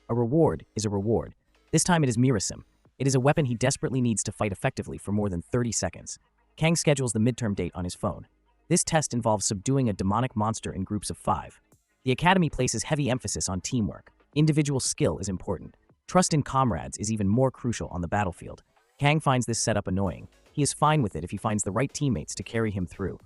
A reward is a reward. This time it is Mirasim. It is a weapon he desperately needs to fight effectively for more than 30 seconds. Kang schedules the midterm date on his phone. This test involves subduing a demonic monster in groups of 5. The Academy places heavy emphasis on teamwork. Individual skill is important. Trust in comrades is even more crucial on the battlefield. Kang finds this setup annoying. He is fine with it if he finds the right teammates to carry him through.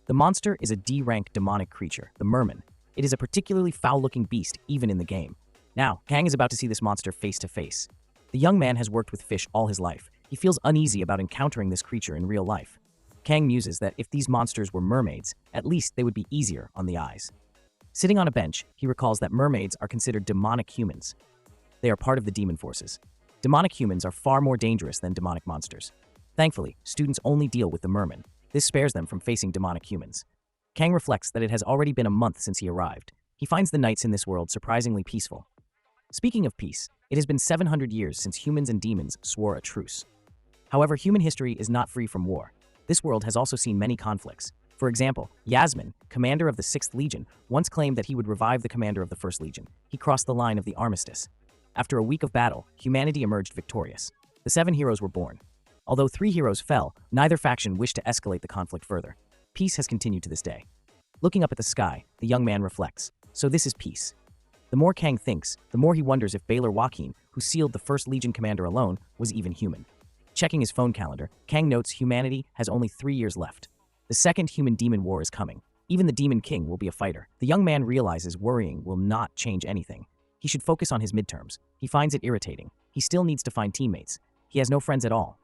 The monster is a D-rank demonic creature, the merman. It is a particularly foul-looking beast even in the game. Now, Kang is about to see this monster face to face. The young man has worked with fish all his life. He feels uneasy about encountering this creature in real life. Kang muses that if these monsters were mermaids, at least they would be easier on the eyes. Sitting on a bench, he recalls that mermaids are considered demonic humans. They are part of the demon forces. Demonic humans are far more dangerous than demonic monsters. Thankfully, students only deal with the merman. This spares them from facing demonic humans. Kang reflects that it has already been a month since he arrived. He finds the nights in this world surprisingly peaceful. Speaking of peace, it has been 700 years since humans and demons swore a truce. However, human history is not free from war. This world has also seen many conflicts. For example, Yasmin, commander of the 6th Legion, once claimed that he would revive the commander of the 1st Legion. He crossed the line of the armistice. After a week of battle, humanity emerged victorious. The 7 heroes were born. Although 3 heroes fell, neither faction wished to escalate the conflict further. Peace has continued to this day. Looking up at the sky, the young man reflects. So this is peace. The more Kang thinks, the more he wonders if Baylor Joaquin, who sealed the 1st Legion commander alone, was even human. Checking his phone calendar, Kang notes humanity has only 3 years left. The second human-demon war is coming. Even the Demon King will be a fighter. The young man realizes worrying will not change anything. He should focus on his midterms. He finds it irritating. He still needs to find teammates. He has no friends at all.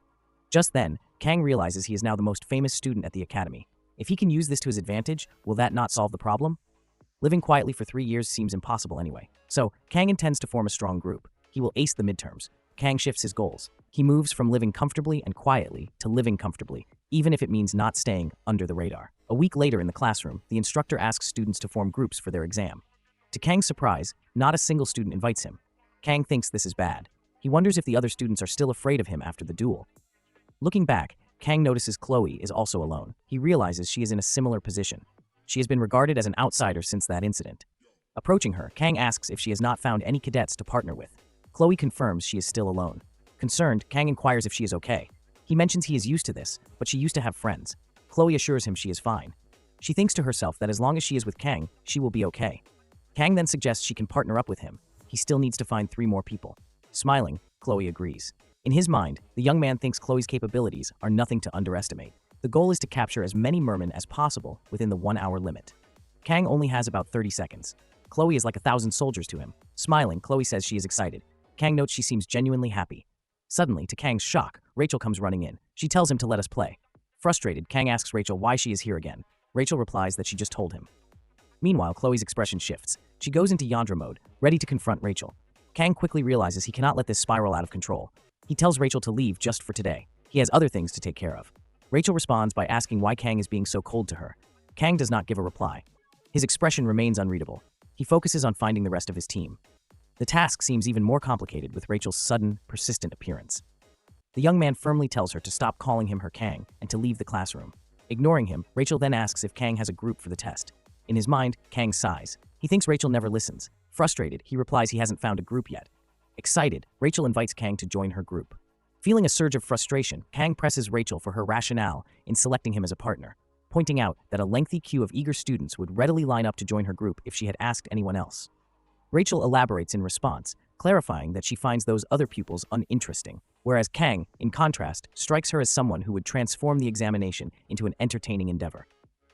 Just then, Kang realizes he is now the most famous student at the academy. If he can use this to his advantage, will that not solve the problem? Living quietly for 3 years seems impossible anyway. So, Kang intends to form a strong group. He will ace the midterms. Kang shifts his goals. He moves from living comfortably and quietly to living comfortably, even if it means not staying under the radar. A week later in the classroom, the instructor asks students to form groups for their exam. To Kang's surprise, not a single student invites him. Kang thinks this is bad. He wonders if the other students are still afraid of him after the duel. Looking back, Kang notices Chloe is also alone. He realizes she is in a similar position. She has been regarded as an outsider since that incident. Approaching her, Kang asks if she has not found any cadets to partner with. Chloe confirms she is still alone. Concerned, Kang inquires if she is okay. He mentions he is used to this, but she used to have friends. Chloe assures him she is fine. She thinks to herself that as long as she is with Kang, she will be okay. Kang then suggests she can partner up with him. He still needs to find 3 more people. Smiling, Chloe agrees. In his mind, the young man thinks Chloe's capabilities are nothing to underestimate. The goal is to capture as many mermen as possible within the 1-hour limit. Kang only has about 30 seconds. Chloe is like 1,000 soldiers to him. Smiling, Chloe says she is excited. Kang notes she seems genuinely happy. Suddenly, to Kang's shock, Rachel comes running in. She tells him to let us play. Frustrated, Kang asks Rachel why she is here again. Rachel replies that she just told him. Meanwhile, Chloe's expression shifts. She goes into Yandra mode, ready to confront Rachel. Kang quickly realizes he cannot let this spiral out of control. He tells Rachel to leave just for today. He has other things to take care of. Rachel responds by asking why Kang is being so cold to her. Kang does not give a reply. His expression remains unreadable. He focuses on finding the rest of his team. The task seems even more complicated with Rachel's sudden, persistent appearance. The young man firmly tells her to stop calling him her Kang and to leave the classroom. Ignoring him, Rachel then asks if Kang has a group for the test. In his mind, Kang sighs. He thinks Rachel never listens. Frustrated, he replies he hasn't found a group yet. Excited, Rachel invites Kang to join her group. Feeling a surge of frustration, Kang presses Rachel for her rationale in selecting him as a partner, pointing out that a lengthy queue of eager students would readily line up to join her group if she had asked anyone else. Rachel elaborates in response, clarifying that she finds those other pupils uninteresting, whereas Kang, in contrast, strikes her as someone who would transform the examination into an entertaining endeavor.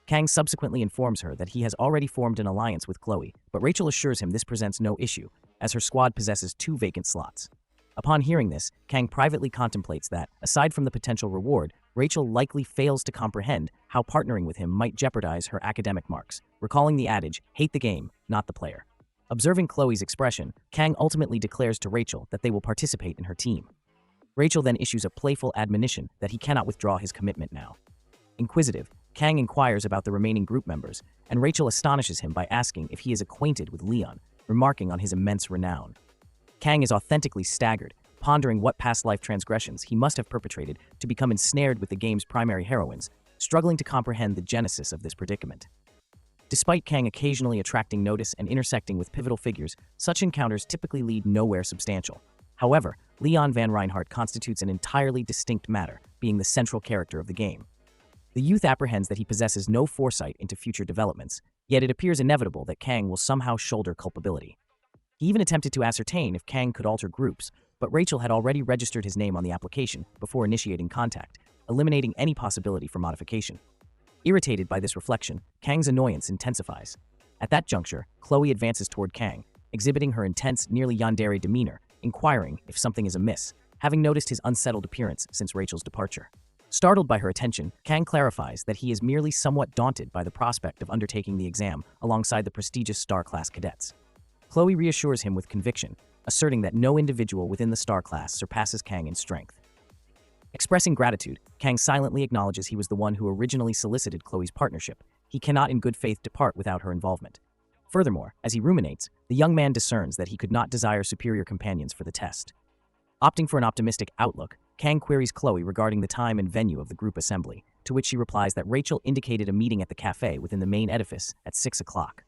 Kang subsequently informs her that he has already formed an alliance with Chloe, but Rachel assures him this presents no issue, as her squad possesses 2 vacant slots. Upon hearing this, Kang privately contemplates that, aside from the potential reward, Rachel likely fails to comprehend how partnering with him might jeopardize her academic marks, recalling the adage, hate the game, not the player. Observing Chloe's expression, Kang ultimately declares to Rachel that they will participate in her team. Rachel then issues a playful admonition that he cannot withdraw his commitment now. Inquisitive, Kang inquires about the remaining group members, and Rachel astonishes him by asking if he is acquainted with Leon, remarking on his immense renown. Kang is authentically staggered, pondering what past life transgressions he must have perpetrated to become ensnared with the game's primary heroines, struggling to comprehend the genesis of this predicament. Despite Kang occasionally attracting notice and intersecting with pivotal figures, such encounters typically lead nowhere substantial. However, Leon Van Reinhardt constitutes an entirely distinct matter, being the central character of the game. The youth apprehends that he possesses no foresight into future developments, yet it appears inevitable that Kang will somehow shoulder culpability. He even attempted to ascertain if Kang could alter groups, but Rachel had already registered his name on the application before initiating contact, eliminating any possibility for modification. Irritated by this reflection, Kang's annoyance intensifies. At that juncture, Chloe advances toward Kang, exhibiting her intense, nearly yandere demeanor, inquiring if something is amiss, having noticed his unsettled appearance since Rachel's departure. Startled by her attention, Kang clarifies that he is merely somewhat daunted by the prospect of undertaking the exam alongside the prestigious Star Class cadets. Chloe reassures him with conviction, asserting that no individual within the Star Class surpasses Kang in strength. Expressing gratitude, Kang silently acknowledges he was the one who originally solicited Chloe's partnership. He cannot in good faith depart without her involvement. Furthermore, as he ruminates, the young man discerns that he could not desire superior companions for the test. Opting for an optimistic outlook, Kang queries Chloe regarding the time and venue of the group assembly, to which she replies that Rachel indicated a meeting at the cafe within the main edifice at 6 o'clock.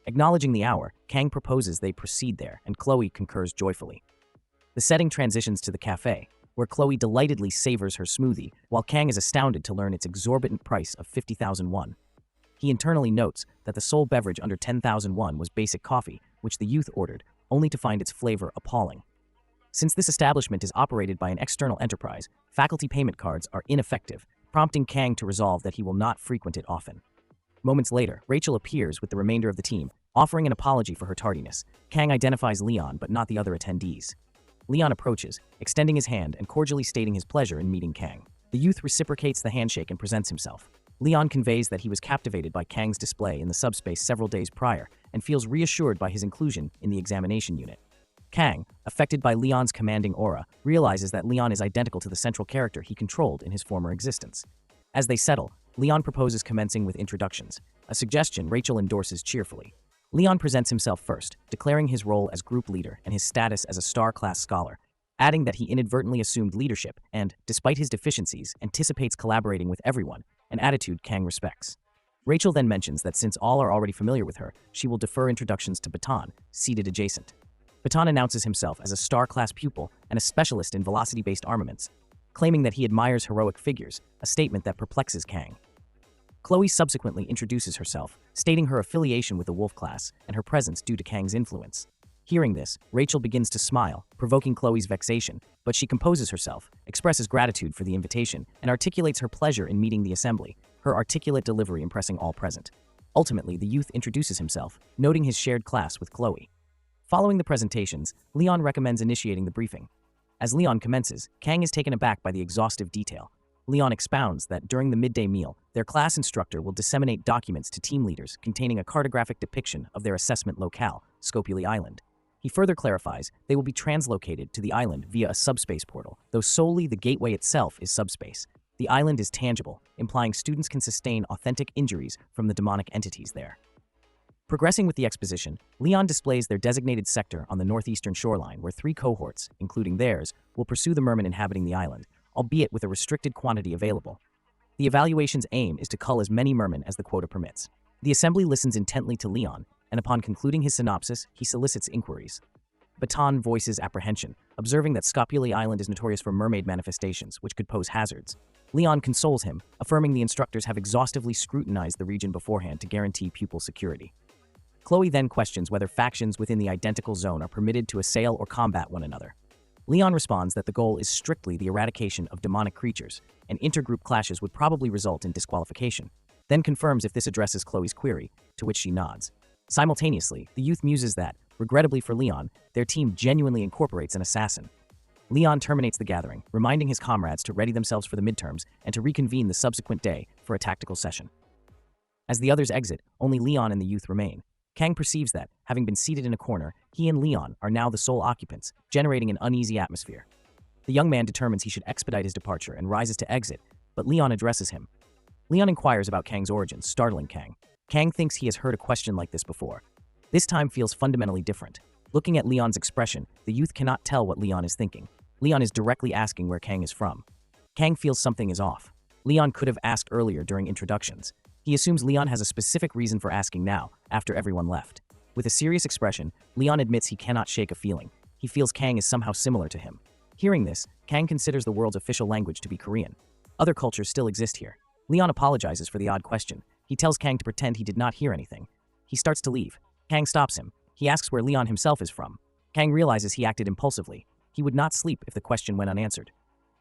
Acknowledging the hour, Kang proposes they proceed there, and Chloe concurs joyfully. The setting transitions to the cafe, where Chloe delightedly savors her smoothie, while Kang is astounded to learn its exorbitant price of 50,000 won. He internally notes that the sole beverage under 10,000 won was basic coffee, which the youth ordered, only to find its flavor appalling. Since this establishment is operated by an external enterprise, faculty payment cards are ineffective, prompting Kang to resolve that he will not frequent it often. Moments later, Rachel appears with the remainder of the team, offering an apology for her tardiness. Kang identifies Leon but not the other attendees. Leon approaches, extending his hand and cordially stating his pleasure in meeting Kang. The youth reciprocates the handshake and presents himself. Leon conveys that he was captivated by Kang's display in the subspace several days prior and feels reassured by his inclusion in the examination unit. Kang, affected by Leon's commanding aura, realizes that Leon is identical to the central character he controlled in his former existence. As they settle, Leon proposes commencing with introductions, a suggestion Rachel endorses cheerfully. Leon presents himself first, declaring his role as group leader and his status as a star-class scholar, adding that he inadvertently assumed leadership and, despite his deficiencies, anticipates collaborating with everyone, an attitude Kang respects. Rachel then mentions that since all are already familiar with her, she will defer introductions to Baton, seated adjacent. Baton announces himself as a star-class pupil and a specialist in velocity-based armaments, claiming that he admires heroic figures, a statement that perplexes Kang. Chloe subsequently introduces herself, stating her affiliation with the Wolf class and her presence due to Kang's influence. Hearing this, Rachel begins to smile, provoking Chloe's vexation, but she composes herself, expresses gratitude for the invitation, and articulates her pleasure in meeting the assembly, her articulate delivery impressing all present. Ultimately, the youth introduces himself, noting his shared class with Chloe. Following the presentations, Leon recommends initiating the briefing. As Leon commences, Kang is taken aback by the exhaustive detail. Leon expounds that during the midday meal, their class instructor will disseminate documents to team leaders containing a cartographic depiction of their assessment locale, Scopuli Island. He further clarifies they will be translocated to the island via a subspace portal, though solely the gateway itself is subspace. The island is tangible, implying students can sustain authentic injuries from the demonic entities there. Progressing with the exposition, Leon displays their designated sector on the northeastern shoreline where 3 cohorts, including theirs, will pursue the mermen inhabiting the island, albeit with a restricted quantity available. The evaluation's aim is to cull as many mermen as the quota permits. The assembly listens intently to Leon, and upon concluding his synopsis, he solicits inquiries. Baton voices apprehension, observing that Scopuli Island is notorious for mermaid manifestations, which could pose hazards. Leon consoles him, affirming the instructors have exhaustively scrutinized the region beforehand to guarantee pupil security. Chloe then questions whether factions within the identical zone are permitted to assail or combat one another. Leon responds that the goal is strictly the eradication of demonic creatures, and intergroup clashes would probably result in disqualification, then confirms if this addresses Chloe's query, to which she nods. Simultaneously, the youth muses that, regrettably for Leon, their team genuinely incorporates an assassin. Leon terminates the gathering, reminding his comrades to ready themselves for the midterms and to reconvene the subsequent day for a tactical session. As the others exit, only Leon and the youth remain. Kang perceives that, having been seated in a corner, he and Leon are now the sole occupants, generating an uneasy atmosphere. The young man determines he should expedite his departure and rises to exit, but Leon addresses him. Leon inquires about Kang's origins, startling Kang. Kang thinks he has heard a question like this before. This time feels fundamentally different. Looking at Leon's expression, the youth cannot tell what Leon is thinking. Leon is directly asking where Kang is from. Kang feels something is off. Leon could have asked earlier during introductions. He assumes Leon has a specific reason for asking now, after everyone left. With a serious expression, Leon admits he cannot shake a feeling. He feels Kang is somehow similar to him. Hearing this, Kang considers the world's official language to be Korean. Other cultures still exist here. Leon apologizes for the odd question. He tells Kang to pretend he did not hear anything. He starts to leave. Kang stops him. He asks where Leon himself is from. Kang realizes he acted impulsively. He would not sleep if the question went unanswered.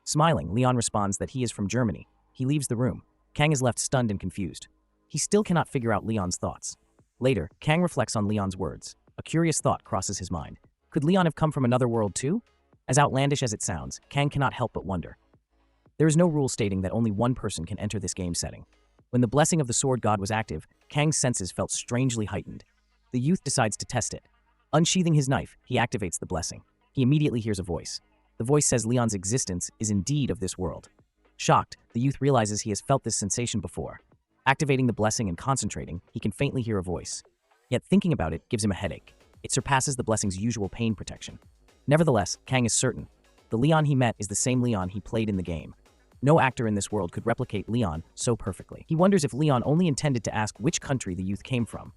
Smiling, Leon responds that he is from Germany. He leaves the room. Kang is left stunned and confused. He still cannot figure out Leon's thoughts. Later, Kang reflects on Leon's words. A curious thought crosses his mind. Could Leon have come from another world too? As outlandish as it sounds, Kang cannot help but wonder. There is no rule stating that only one person can enter this game setting. When the blessing of the sword god was active, Kang's senses felt strangely heightened. The youth decides to test it. Unsheathing his knife, he activates the blessing. He immediately hears a voice. The voice says Leon's existence is indeed of this world. Shocked, the youth realizes he has felt this sensation before. Activating the blessing and concentrating, he can faintly hear a voice. Yet thinking about it gives him a headache. It surpasses the blessing's usual pain protection. Nevertheless, Kang is certain. The Leon he met is the same Leon he played in the game. No actor in this world could replicate Leon so perfectly. He wonders if Leon only intended to ask which country the youth came from.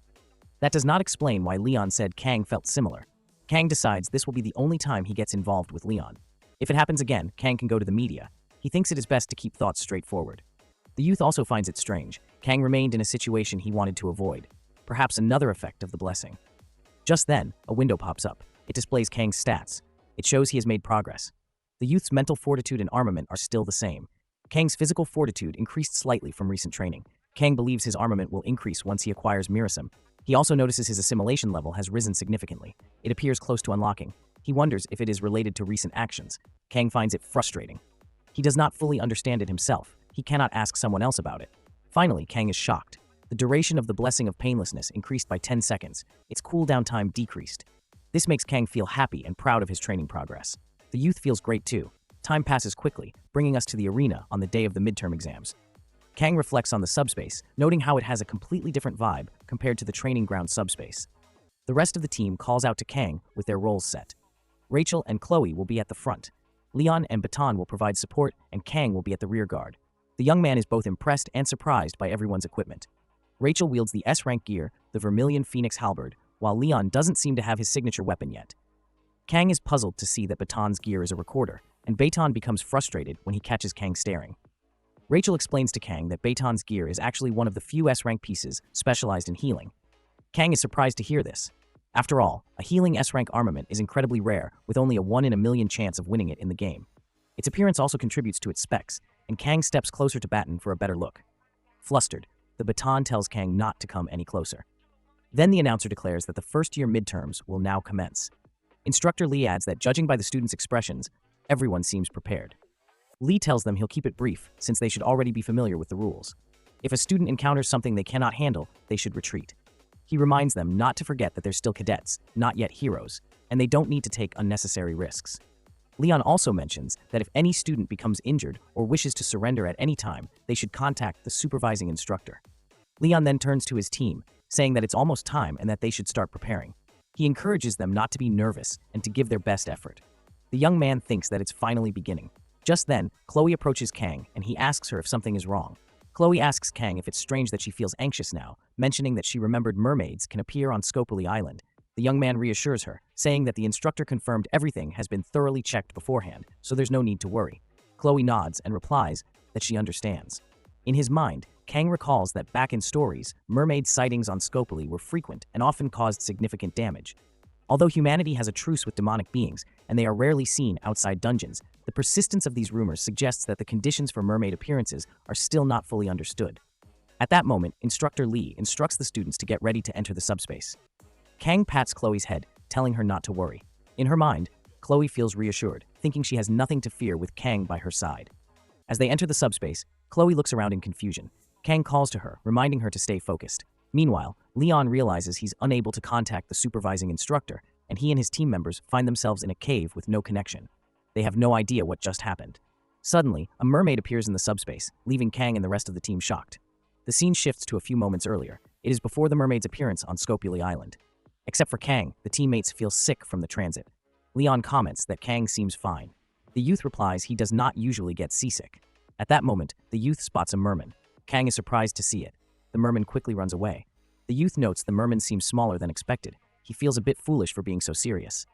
That does not explain why Leon said Kang felt similar. Kang decides this will be the only time he gets involved with Leon. If it happens again, Kang can go to the media. He thinks it is best to keep thoughts straightforward. The youth also finds it strange. Kang remained in a situation he wanted to avoid. Perhaps another effect of the blessing. Just then, a window pops up. It displays Kang's stats. It shows he has made progress. The youth's mental fortitude and armament are still the same. Kang's physical fortitude increased slightly from recent training. Kang believes his armament will increase once he acquires Mirasim. He also notices his assimilation level has risen significantly. It appears close to unlocking. He wonders if it is related to recent actions. Kang finds it frustrating. He does not fully understand it himself. He cannot ask someone else about it. Finally, Kang is shocked. The duration of the blessing of painlessness increased by 10 seconds. Its cooldown time decreased. This makes Kang feel happy and proud of his training progress. The youth feels great too. Time passes quickly, bringing us to the arena on the day of the midterm exams. Kang reflects on the subspace, noting how it has a completely different vibe compared to the training ground subspace. The rest of the team calls out to Kang with their roles set. Rachel and Chloe will be at the front. Leon and Baton will provide support, and Kang will be at the rear guard. The young man is both impressed and surprised by everyone's equipment. Rachel wields the S-rank gear, the Vermilion Phoenix halberd, while Leon doesn't seem to have his signature weapon yet. Kang is puzzled to see that Baton's gear is a recorder, and Baton becomes frustrated when he catches Kang staring. Rachel explains to Kang that Baton's gear is actually one of the few S-rank pieces specialized in healing. Kang is surprised to hear this. After all, a healing S-rank armament is incredibly rare, with only a 1 in a million chance of winning it in the game. Its appearance also contributes to its specs, and Kang steps closer to Baton for a better look. Flustered, the Baton tells Kang not to come any closer. Then the announcer declares that the first-year midterms will now commence. Instructor Lee adds that judging by the students' expressions, everyone seems prepared. Lee tells them he'll keep it brief, since they should already be familiar with the rules. If a student encounters something they cannot handle, they should retreat. He reminds them not to forget that they're still cadets, not yet heroes, and they don't need to take unnecessary risks. Leon also mentions that if any student becomes injured or wishes to surrender at any time, they should contact the supervising instructor. Leon then turns to his team, saying that it's almost time and that they should start preparing. He encourages them not to be nervous and to give their best effort. The young man thinks that it's finally beginning. Just then, Chloe approaches Kang and he asks her if something is wrong. Chloe asks Kang if it's strange that she feels anxious now, mentioning that she remembered mermaids can appear on Scopely Island. The young man reassures her, saying that the instructor confirmed everything has been thoroughly checked beforehand, so there's no need to worry. Chloe nods and replies that she understands. In his mind, Kang recalls that back in stories, mermaid sightings on Scopely were frequent and often caused significant damage. Although humanity has a truce with demonic beings, and they are rarely seen outside dungeons, the persistence of these rumors suggests that the conditions for mermaid appearances are still not fully understood. At that moment, Instructor Lee instructs the students to get ready to enter the subspace. Kang pats Chloe's head, telling her not to worry. In her mind, Chloe feels reassured, thinking she has nothing to fear with Kang by her side. As they enter the subspace, Chloe looks around in confusion. Kang calls to her, reminding her to stay focused. Meanwhile, Leon realizes he's unable to contact the supervising instructor, and he and his team members find themselves in a cave with no connection. They have no idea what just happened. Suddenly, a mermaid appears in the subspace, leaving Kang and the rest of the team shocked. The scene shifts to a few moments earlier. It is before the mermaid's appearance on Scopuli Island. Except for Kang, the teammates feel sick from the transit. Leon comments that Kang seems fine. The youth replies he does not usually get seasick. At that moment, the youth spots a merman. Kang is surprised to see it. The merman quickly runs away. The youth notes the merman seems smaller than expected. He feels a bit foolish for being so serious.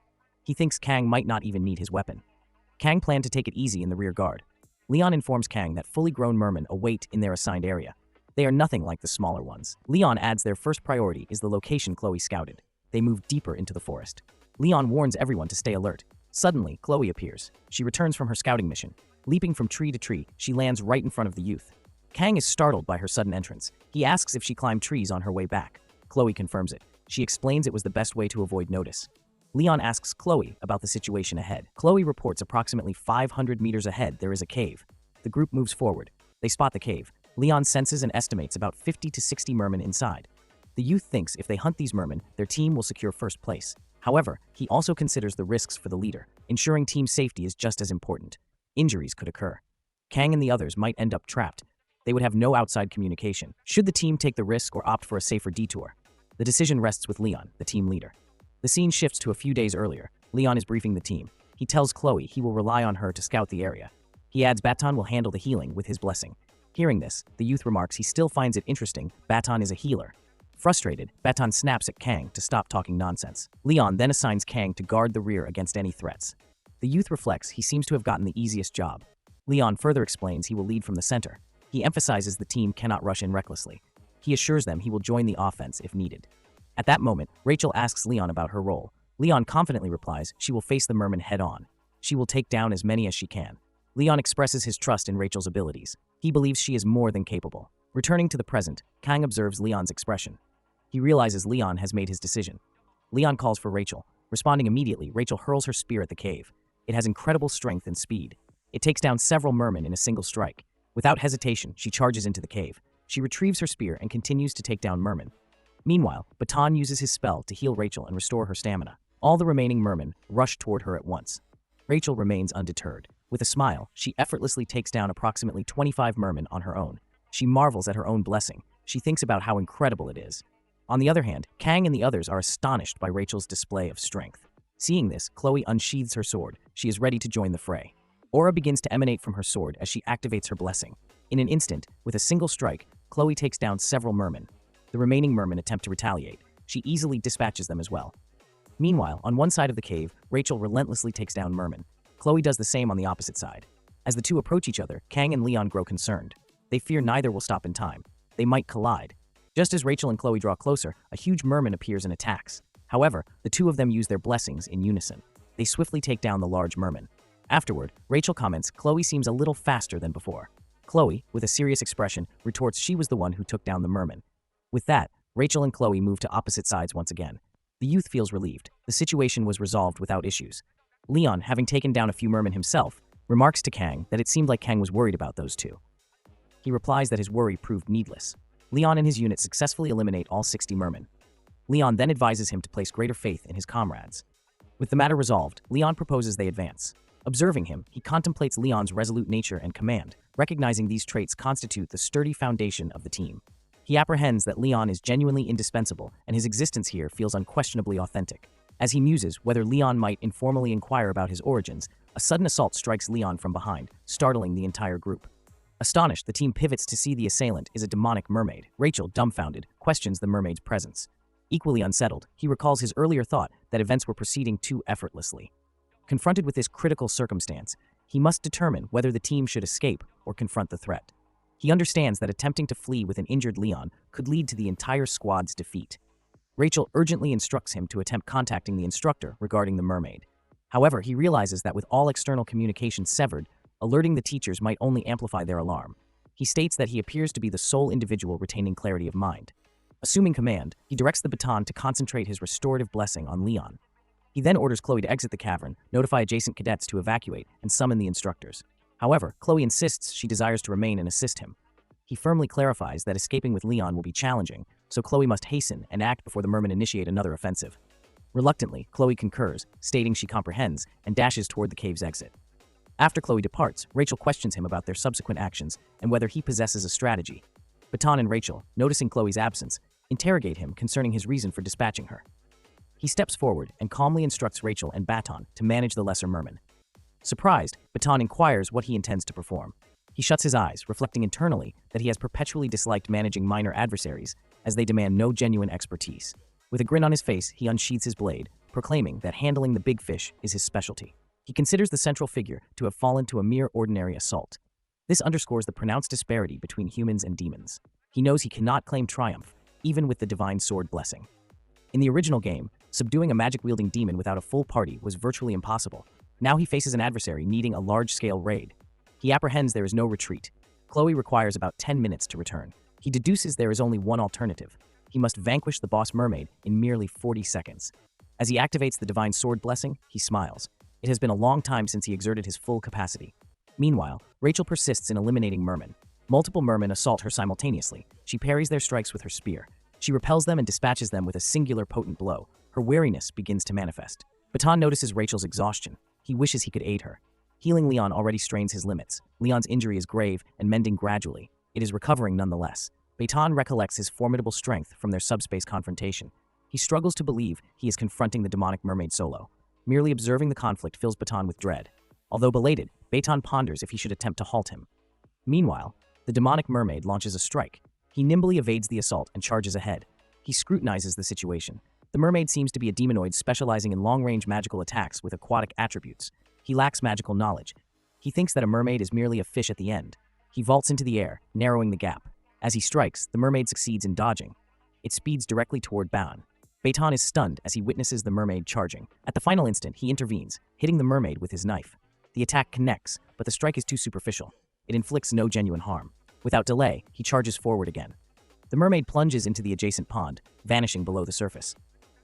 He thinks Kang might not even need his weapon. Kang planned to take it easy in the rear guard. Leon informs Kang that fully grown mermen await in their assigned area. They are nothing like the smaller ones. Leon adds their first priority is the location Chloe scouted. They move deeper into the forest. Leon warns everyone to stay alert. Suddenly, Chloe appears. She returns from her scouting mission. Leaping from tree to tree, she lands right in front of the youth. Kang is startled by her sudden entrance. He asks if she climbed trees on her way back. Chloe confirms it. She explains it was the best way to avoid notice. Leon asks Chloe about the situation ahead. Chloe reports approximately 500 meters ahead there is a cave. The group moves forward. They spot the cave. Leon senses and estimates about 50 to 60 mermen inside. The youth thinks if they hunt these mermen, their team will secure first place. However, he also considers the risks for the leader. Ensuring team safety is just as important. Injuries could occur. Kang and the others might end up trapped. They would have no outside communication. Should the team take the risk or opt for a safer detour? The decision rests with Leon, the team leader. The scene shifts to a few days earlier. Leon is briefing the team. He tells Chloe he will rely on her to scout the area. He adds Baton will handle the healing with his blessing. Hearing this, the youth remarks he still finds it interesting Baton is a healer. Frustrated, Baton snaps at Kang to stop talking nonsense. Leon then assigns Kang to guard the rear against any threats. The youth reflects he seems to have gotten the easiest job. Leon further explains he will lead from the center. He emphasizes the team cannot rush in recklessly. He assures them he will join the offense if needed. At that moment, Rachel asks Leon about her role. Leon confidently replies she will face the merman head-on. She will take down as many as she can. Leon expresses his trust in Rachel's abilities. He believes she is more than capable. Returning to the present, Kang observes Leon's expression. He realizes Leon has made his decision. Leon calls for Rachel. Responding immediately, Rachel hurls her spear at the cave. It has incredible strength and speed. It takes down several mermen in a single strike. Without hesitation, she charges into the cave. She retrieves her spear and continues to take down mermen. Meanwhile, Baton uses his spell to heal Rachel and restore her stamina. All the remaining mermen rush toward her at once. Rachel remains undeterred. With a smile, she effortlessly takes down approximately 25 mermen on her own. She marvels at her own blessing. She thinks about how incredible it is. On the other hand, Kang and the others are astonished by Rachel's display of strength. Seeing this, Chloe unsheathes her sword. She is ready to join the fray. Aura begins to emanate from her sword as she activates her blessing. In an instant, with a single strike, Chloe takes down several mermen. The remaining mermen attempt to retaliate. She easily dispatches them as well. Meanwhile, on one side of the cave, Rachel relentlessly takes down mermen. Chloe does the same on the opposite side. As the two approach each other, Kang and Leon grow concerned. They fear neither will stop in time. They might collide. Just as Rachel and Chloe draw closer, a huge merman appears and attacks. However, the two of them use their blessings in unison. They swiftly take down the large merman. Afterward, Rachel comments Chloe seems a little faster than before. Chloe, with a serious expression, retorts she was the one who took down the merman. With that, Rachel and Chloe move to opposite sides once again. The youth feels relieved. The situation was resolved without issues. Leon, having taken down a few mermen himself, remarks to Kang that it seemed like Kang was worried about those two. He replies that his worry proved needless. Leon and his unit successfully eliminate all 60 mermen. Leon then advises him to place greater faith in his comrades. With the matter resolved, Leon proposes they advance. Observing him, he contemplates Leon's resolute nature and command, recognizing these traits constitute the sturdy foundation of the team. He apprehends that Leon is genuinely indispensable, and his existence here feels unquestionably authentic. As he muses whether Leon might informally inquire about his origins, a sudden assault strikes Leon from behind, startling the entire group. Astonished, the team pivots to see the assailant is a demonic mermaid. Rachel, dumbfounded, questions the mermaid's presence. Equally unsettled, he recalls his earlier thought that events were proceeding too effortlessly. Confronted with this critical circumstance, he must determine whether the team should escape or confront the threat. He understands that attempting to flee with an injured Leon could lead to the entire squad's defeat. Rachel urgently instructs him to attempt contacting the instructor regarding the mermaid. However, he realizes that with all external communication severed, alerting the teachers might only amplify their alarm. He states that he appears to be the sole individual retaining clarity of mind. Assuming command, he directs the baton to concentrate his restorative blessing on Leon. He then orders Chloe to exit the cavern, notify adjacent cadets to evacuate, and summon the instructors. However, Chloe insists she desires to remain and assist him. He firmly clarifies that escaping with Leon will be challenging, so Chloe must hasten and act before the mermen initiate another offensive. Reluctantly, Chloe concurs, stating she comprehends, and dashes toward the cave's exit. After Chloe departs, Rachel questions him about their subsequent actions and whether he possesses a strategy. Baton and Rachel, noticing Chloe's absence, interrogate him concerning his reason for dispatching her. He steps forward and calmly instructs Rachel and Baton to manage the lesser merman. Surprised, Baton inquires what he intends to perform. He shuts his eyes, reflecting internally that he has perpetually disliked managing minor adversaries, as they demand no genuine expertise. With a grin on his face, he unsheathes his blade, proclaiming that handling the big fish is his specialty. He considers the central figure to have fallen to a mere ordinary assault. This underscores the pronounced disparity between humans and demons. He knows he cannot claim triumph, even with the divine sword blessing. In the original game, subduing a magic-wielding demon without a full party was virtually impossible. Now he faces an adversary needing a large-scale raid. He apprehends there is no retreat. Chloe requires about 10 minutes to return. He deduces there is only one alternative. He must vanquish the boss mermaid in merely 40 seconds. As he activates the divine sword blessing, he smiles. It has been a long time since he exerted his full capacity. Meanwhile, Rachel persists in eliminating mermen. Multiple mermen assault her simultaneously. She parries their strikes with her spear. She repels them and dispatches them with a singular potent blow. Her wariness begins to manifest. Baton notices Rachel's exhaustion. He wishes he could aid her. Healing Leon already strains his limits. Leon's injury is grave and mending gradually. It is recovering nonetheless. Baton recollects his formidable strength from their subspace confrontation. He struggles to believe he is confronting the demonic mermaid solo. Merely observing the conflict fills Baton with dread. Although belated, Baton ponders if he should attempt to halt him. Meanwhile, the demonic mermaid launches a strike. He nimbly evades the assault and charges ahead. He scrutinizes the situation. The mermaid seems to be a demonoid specializing in long-range magical attacks with aquatic attributes. He lacks magical knowledge. He thinks that a mermaid is merely a fish at the end. He vaults into the air, narrowing the gap. As he strikes, the mermaid succeeds in dodging. It speeds directly toward Baton. Baton is stunned as he witnesses the mermaid charging. At the final instant, he intervenes, hitting the mermaid with his knife. The attack connects, but the strike is too superficial. It inflicts no genuine harm. Without delay, he charges forward again. The mermaid plunges into the adjacent pond, vanishing below the surface.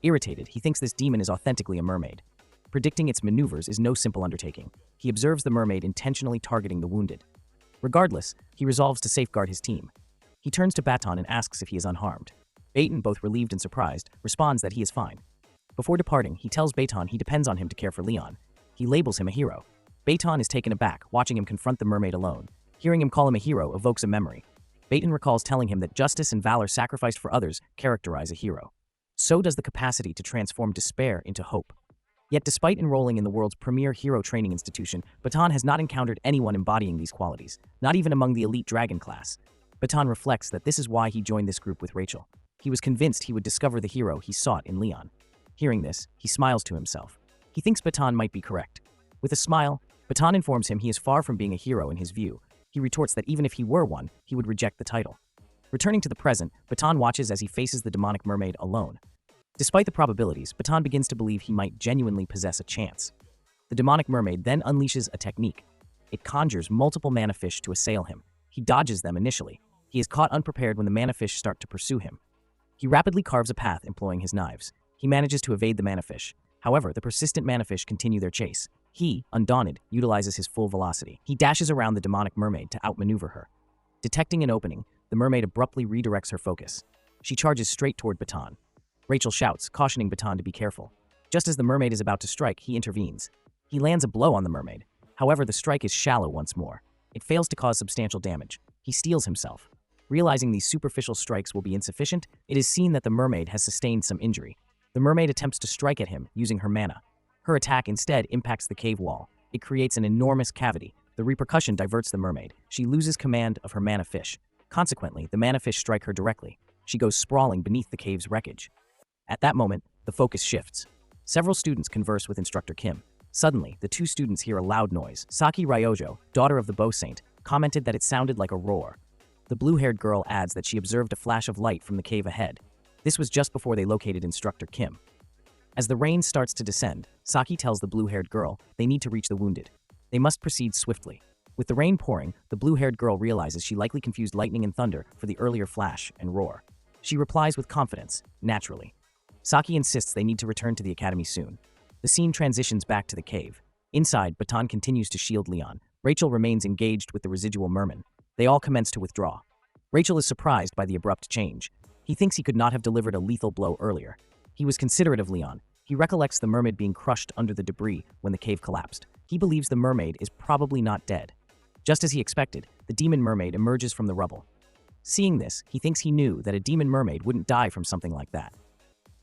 Irritated, he thinks this demon is authentically a mermaid. Predicting its maneuvers is no simple undertaking. He observes the mermaid intentionally targeting the wounded. Regardless, he resolves to safeguard his team. He turns to Baton and asks if he is unharmed. Baton, both relieved and surprised, responds that he is fine. Before departing, he tells Baton he depends on him to care for Leon. He labels him a hero. Baton is taken aback, watching him confront the mermaid alone. Hearing him call him a hero evokes a memory. Baton recalls telling him that justice and valor sacrificed for others characterize a hero. So does the capacity to transform despair into hope. Yet despite enrolling in the world's premier hero training institution, Baton has not encountered anyone embodying these qualities, not even among the elite dragon class. Baton reflects that this is why he joined this group with Rachel. He was convinced he would discover the hero he sought in Leon. Hearing this, he smiles to himself. He thinks Baton might be correct. With a smile, Baton informs him he is far from being a hero in his view. He retorts that even if he were one, he would reject the title. Returning to the present, Baton watches as he faces the demonic mermaid alone. Despite the probabilities, Baton begins to believe he might genuinely possess a chance. The demonic mermaid then unleashes a technique. It conjures multiple mana fish to assail him. He dodges them initially. He is caught unprepared when the mana fish start to pursue him. He rapidly carves a path employing his knives. He manages to evade the mana fish. However, the persistent mana fish continue their chase. He, undaunted, utilizes his full velocity. He dashes around the demonic mermaid to outmaneuver her. Detecting an opening, the mermaid abruptly redirects her focus. She charges straight toward Baton. Rachel shouts, cautioning Baton to be careful. Just as the mermaid is about to strike, he intervenes. He lands a blow on the mermaid. However, the strike is shallow once more. It fails to cause substantial damage. He steels himself. Realizing these superficial strikes will be insufficient, it is seen that the mermaid has sustained some injury. The mermaid attempts to strike at him using her mana. Her attack instead impacts the cave wall. It creates an enormous cavity. The repercussion diverts the mermaid. She loses command of her mana fish. Consequently, the mana fish strike her directly. She goes sprawling beneath the cave's wreckage. At that moment, the focus shifts. Several students converse with Instructor Kim. Suddenly, the two students hear a loud noise. Saki Ryojo, daughter of the Bow Saint, commented that it sounded like a roar. The blue-haired girl adds that she observed a flash of light from the cave ahead. This was just before they located Instructor Kim. As the rain starts to descend, Saki tells the blue-haired girl they need to reach the wounded. They must proceed swiftly. With the rain pouring, the blue-haired girl realizes she likely confused lightning and thunder for the earlier flash and roar. She replies with confidence, naturally. Saki insists they need to return to the academy soon. The scene transitions back to the cave. Inside, Baton continues to shield Leon. Rachel remains engaged with the residual merman. They all commence to withdraw. Rachel is surprised by the abrupt change. He thinks he could not have delivered a lethal blow earlier. He was considerate of Leon. He recollects the mermaid being crushed under the debris when the cave collapsed. He believes the mermaid is probably not dead. Just as he expected, the demon mermaid emerges from the rubble. Seeing this, he thinks he knew that a demon mermaid wouldn't die from something like that.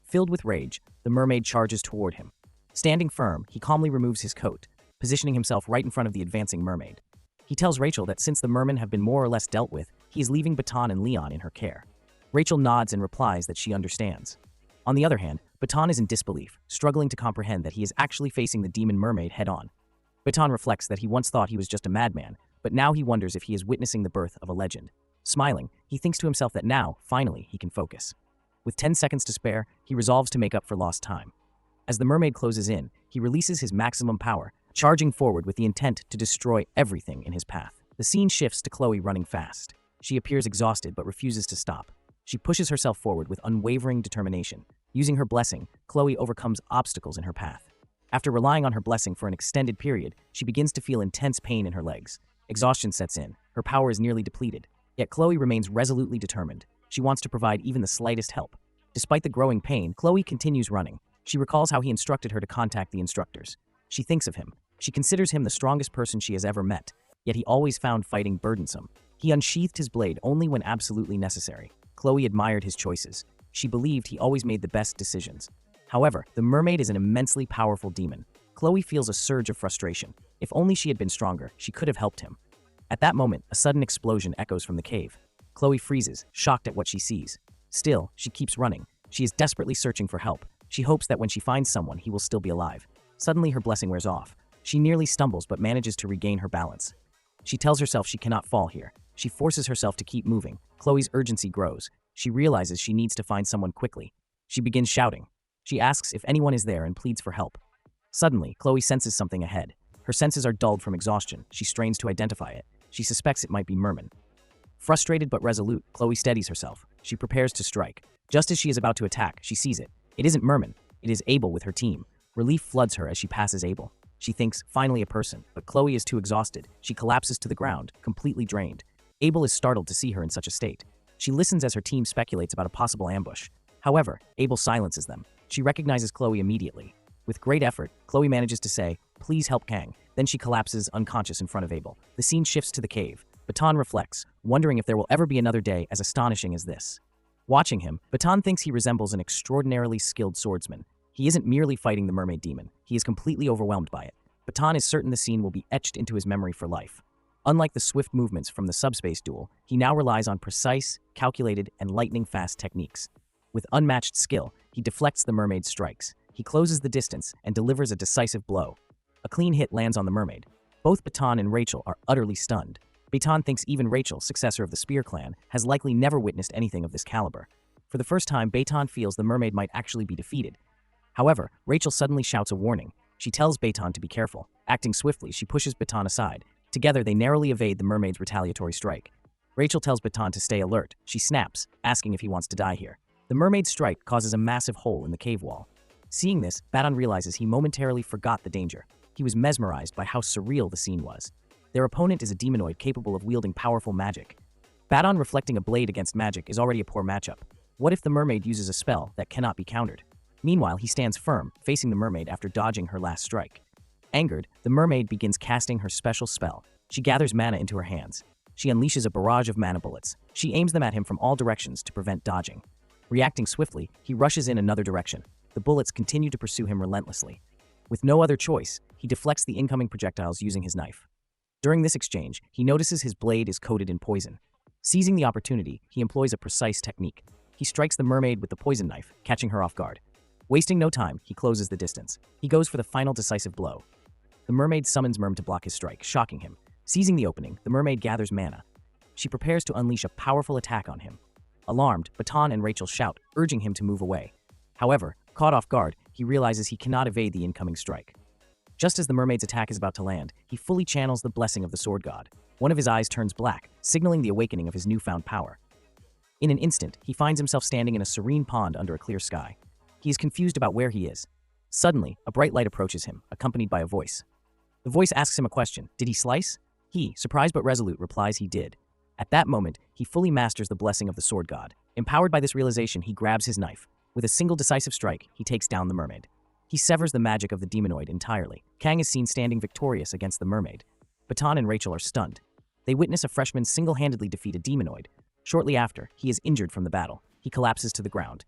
Filled with rage, the mermaid charges toward him. Standing firm, he calmly removes his coat, positioning himself right in front of the advancing mermaid. He tells Rachel that since the mermen have been more or less dealt with, he is leaving Baton and Leon in her care. Rachel nods and replies that she understands. On the other hand, Baton is in disbelief, struggling to comprehend that he is actually facing the demon mermaid head-on. Baton reflects that he once thought he was just a madman, but now he wonders if he is witnessing the birth of a legend. Smiling, he thinks to himself that now, finally, he can focus. With 10 seconds to spare, he resolves to make up for lost time. As the mermaid closes in, he releases his maximum power, charging forward with the intent to destroy everything in his path. The scene shifts to Chloe running fast. She appears exhausted but refuses to stop. She pushes herself forward with unwavering determination. Using her blessing, Chloe overcomes obstacles in her path. After relying on her blessing for an extended period, she begins to feel intense pain in her legs. Exhaustion sets in. Her power is nearly depleted. Yet Chloe remains resolutely determined. She wants to provide even the slightest help. Despite the growing pain, Chloe continues running. She recalls how he instructed her to contact the instructors. She thinks of him. She considers him the strongest person she has ever met, yet he always found fighting burdensome. He unsheathed his blade only when absolutely necessary. Chloe admired his choices. She believed he always made the best decisions. However, the mermaid is an immensely powerful demon. Chloe feels a surge of frustration. If only she had been stronger, she could have helped him. At that moment, a sudden explosion echoes from the cave. Chloe freezes, shocked at what she sees. Still, she keeps running. She is desperately searching for help. She hopes that when she finds someone, he will still be alive. Suddenly, her blessing wears off. She nearly stumbles but manages to regain her balance. She tells herself she cannot fall here. She forces herself to keep moving. Chloe's urgency grows. She realizes she needs to find someone quickly. She begins shouting. She asks if anyone is there and pleads for help. Suddenly, Chloe senses something ahead. Her senses are dulled from exhaustion. She strains to identify it. She suspects it might be merman. Frustrated but resolute, Chloe steadies herself. She prepares to strike. Just as she is about to attack, she sees it. It isn't merman. It is Abel with her team. Relief floods her as she passes Abel. She thinks, finally a person, but Chloe is too exhausted. She collapses to the ground, completely drained. Abel is startled to see her in such a state. She listens as her team speculates about a possible ambush. However, Abel silences them. She recognizes Chloe immediately. With great effort, Chloe manages to say, "Please help Kang." Then she collapses unconscious in front of Abel. The scene shifts to the cave. Baton reflects, wondering if there will ever be another day as astonishing as this. Watching him, Baton thinks he resembles an extraordinarily skilled swordsman. He isn't merely fighting the mermaid demon. He is completely overwhelmed by it. Baton is certain the scene will be etched into his memory for life. Unlike the swift movements from the subspace duel, he now relies on precise, calculated, and lightning-fast techniques. With unmatched skill, he deflects the mermaid's strikes. He closes the distance and delivers a decisive blow. A clean hit lands on the mermaid. Both Baton and Rachel are utterly stunned. Baton thinks even Rachel, successor of the Spear clan, has likely never witnessed anything of this caliber. For the first time, Baton feels the mermaid might actually be defeated. However, Rachel suddenly shouts a warning. She tells Baton to be careful. Acting swiftly, she pushes Baton aside. Together, they narrowly evade the mermaid's retaliatory strike. Rachel tells Baton to stay alert. She snaps, asking if he wants to die here. The mermaid's strike causes a massive hole in the cave wall. Seeing this, Baton realizes he momentarily forgot the danger. He was mesmerized by how surreal the scene was. Their opponent is a demonoid capable of wielding powerful magic. Baton reflecting a blade against magic is already a poor matchup. What if the mermaid uses a spell that cannot be countered? Meanwhile, he stands firm, facing the mermaid after dodging her last strike. Angered, the mermaid begins casting her special spell. She gathers mana into her hands. She unleashes a barrage of mana bullets. She aims them at him from all directions to prevent dodging. Reacting swiftly, he rushes in another direction. The bullets continue to pursue him relentlessly. With no other choice, he deflects the incoming projectiles using his knife. During this exchange, he notices his blade is coated in poison. Seizing the opportunity, he employs a precise technique. He strikes the mermaid with the poison knife, catching her off guard. Wasting no time, he closes the distance. He goes for the final decisive blow. The mermaid summons Merm to block his strike, shocking him. Seizing the opening, the mermaid gathers mana. She prepares to unleash a powerful attack on him. Alarmed, Baton and Rachel shout, urging him to move away. However, caught off guard, he realizes he cannot evade the incoming strike. Just as the mermaid's attack is about to land, he fully channels the blessing of the sword god. One of his eyes turns black, signaling the awakening of his newfound power. In an instant, he finds himself standing in a serene pond under a clear sky. He is confused about where he is. Suddenly, a bright light approaches him, accompanied by a voice. The voice asks him a question. Did he slice? He, surprised but resolute, replies he did. At that moment, he fully masters the blessing of the sword god. Empowered by this realization, he grabs his knife. With a single decisive strike, he takes down the mermaid. He severs the magic of the demonoid entirely. Kang is seen standing victorious against the mermaid. Baton and Rachel are stunned. They witness a freshman single-handedly defeat a demonoid. Shortly after, he is injured from the battle. He collapses to the ground.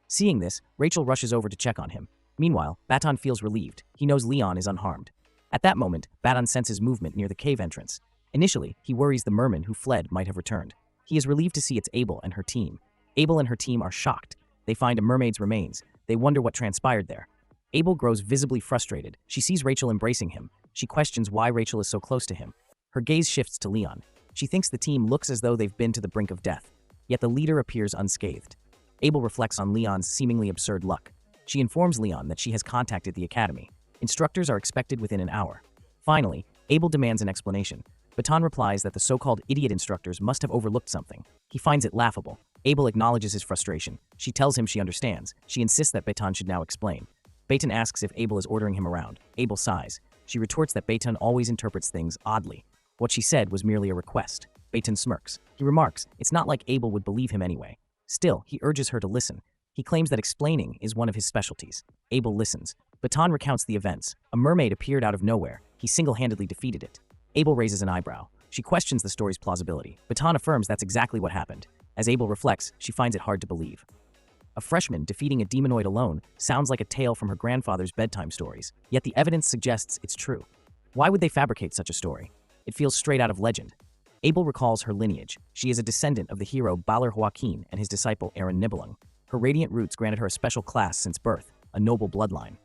Seeing this, Rachel rushes over to check on him. Meanwhile, Baton feels relieved. He knows Leon is unharmed. At that moment, Baton senses movement near the cave entrance. Initially, he worries the merman who fled might have returned. He is relieved to see it's Abel and her team. Abel and her team are shocked. They find a mermaid's remains. They wonder what transpired there. Abel grows visibly frustrated. She sees Rachel embracing him. She questions why Rachel is so close to him. Her gaze shifts to Leon. She thinks the team looks as though they've been to the brink of death. Yet the leader appears unscathed. Abel reflects on Leon's seemingly absurd luck. She informs Leon that she has contacted the academy. Instructors are expected within an hour. Finally, Abel demands an explanation. Baton replies that the so-called idiot instructors must have overlooked something. He finds it laughable. Abel acknowledges his frustration. She tells him she understands. She insists that Baton should now explain. Baton asks if Abel is ordering him around. Abel sighs. She retorts that Baton always interprets things oddly. What she said was merely a request. Baton smirks. He remarks, it's not like Abel would believe him anyway. Still, he urges her to listen. He claims that explaining is one of his specialties. Abel listens. Baton recounts the events. A mermaid appeared out of nowhere. He single-handedly defeated it. Abel raises an eyebrow. She questions the story's plausibility. Baton affirms that's exactly what happened. As Abel reflects, she finds it hard to believe. A freshman defeating a demonoid alone sounds like a tale from her grandfather's bedtime stories, yet the evidence suggests it's true. Why would they fabricate such a story? It feels straight out of legend. Abel recalls her lineage. She is a descendant of the hero Balar Joaquin and his disciple Aaron Nibelung. Her radiant roots granted her a special class since birth, a noble bloodline.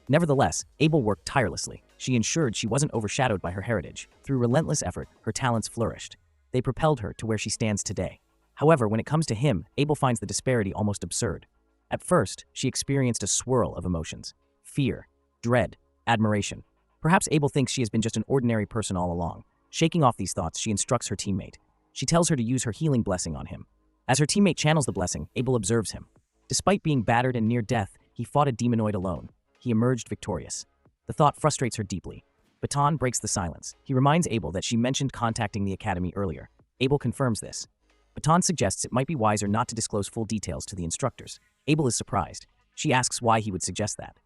Nevertheless, Abel worked tirelessly. She ensured she wasn't overshadowed by her heritage. Through relentless effort, her talents flourished. They propelled her to where she stands today. However, when it comes to him, Abel finds the disparity almost absurd. At first, she experienced a swirl of emotions. Fear, dread, admiration. Perhaps Abel thinks she has been just an ordinary person all along. Shaking off these thoughts, she instructs her teammate. She tells her to use her healing blessing on him. As her teammate channels the blessing, Abel observes him. Despite being battered and near death, he fought a demonoid alone. He emerged victorious. The thought frustrates her deeply. Baton breaks the silence. He reminds Abel that she mentioned contacting the academy earlier. Abel confirms this. Baton suggests it might be wiser not to disclose full details to the instructors. Abel is surprised. She asks why he would suggest that.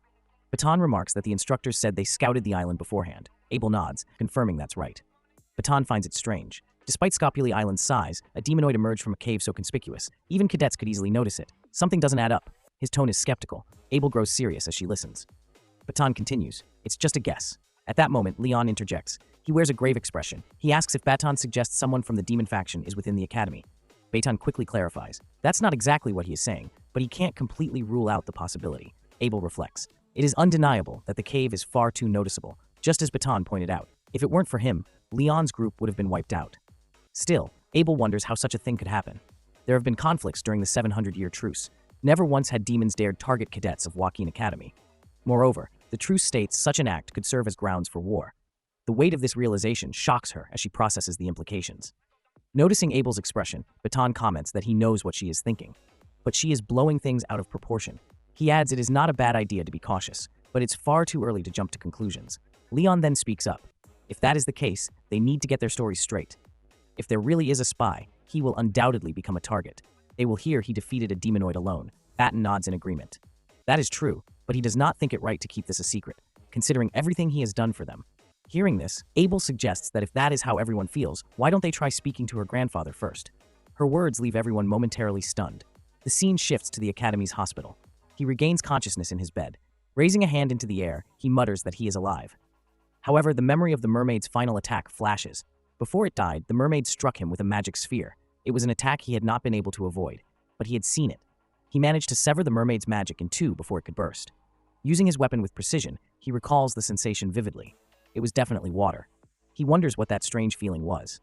Baton remarks that the instructors said they scouted the island beforehand. Abel nods, confirming that's right. Baton finds it strange. Despite Scopuli Island's size, a demonoid emerged from a cave so conspicuous. Even cadets could easily notice it. Something doesn't add up. His tone is skeptical. Abel grows serious as she listens. Baton continues. It's just a guess. At that moment, Leon interjects. He wears a grave expression. He asks if Baton suggests someone from the demon faction is within the academy. Baton quickly clarifies. That's not exactly what he is saying, but he can't completely rule out the possibility. Abel reflects. It is undeniable that the cave is far too noticeable, just as Baton pointed out. If it weren't for him, Leon's group would have been wiped out. Still, Abel wonders how such a thing could happen. There have been conflicts during the 700-year truce. Never once had demons dared target cadets of Joaquin Academy. Moreover, the truce states such an act could serve as grounds for war. The weight of this realization shocks her as she processes the implications. Noticing Abel's expression, Baton comments that he knows what she is thinking. But she is blowing things out of proportion. He adds it is not a bad idea to be cautious, but it's far too early to jump to conclusions. Leon then speaks up. If that is the case, they need to get their stories straight. If there really is a spy, he will undoubtedly become a target. They will hear he defeated a demonoid alone. Baton nods in agreement. That is true, but he does not think it right to keep this a secret, considering everything he has done for them. Hearing this, Abel suggests that if that is how everyone feels, why don't they try speaking to her grandfather first? Her words leave everyone momentarily stunned. The scene shifts to the academy's hospital. He regains consciousness in his bed. Raising a hand into the air, he mutters that he is alive. However, the memory of the mermaid's final attack flashes. Before it died, the mermaid struck him with a magic sphere. It was an attack he had not been able to avoid, but he had seen it. He managed to sever the mermaid's magic in two before it could burst. Using his weapon with precision, he recalls the sensation vividly. It was definitely water. He wonders what that strange feeling was.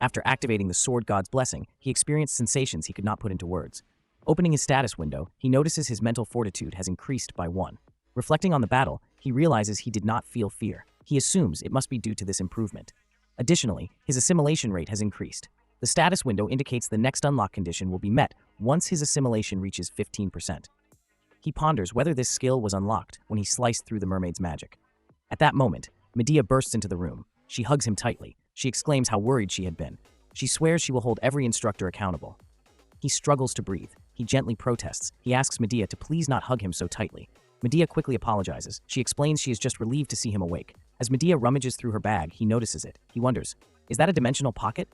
After activating the sword god's blessing, he experienced sensations he could not put into words. Opening his status window, he notices his mental fortitude has increased by 1. Reflecting on the battle, he realizes he did not feel fear. He assumes it must be due to this improvement. Additionally, his assimilation rate has increased. The status window indicates the next unlock condition will be met once his assimilation reaches 15%. He ponders whether this skill was unlocked when he sliced through the mermaid's magic. At that moment, Medea bursts into the room. She hugs him tightly. She exclaims how worried she had been. She swears she will hold every instructor accountable. He struggles to breathe. He gently protests. He asks Medea to please not hug him so tightly. Medea quickly apologizes. She explains she is just relieved to see him awake. As Medea rummages through her bag, he notices it. He wonders, is that a dimensional pocket?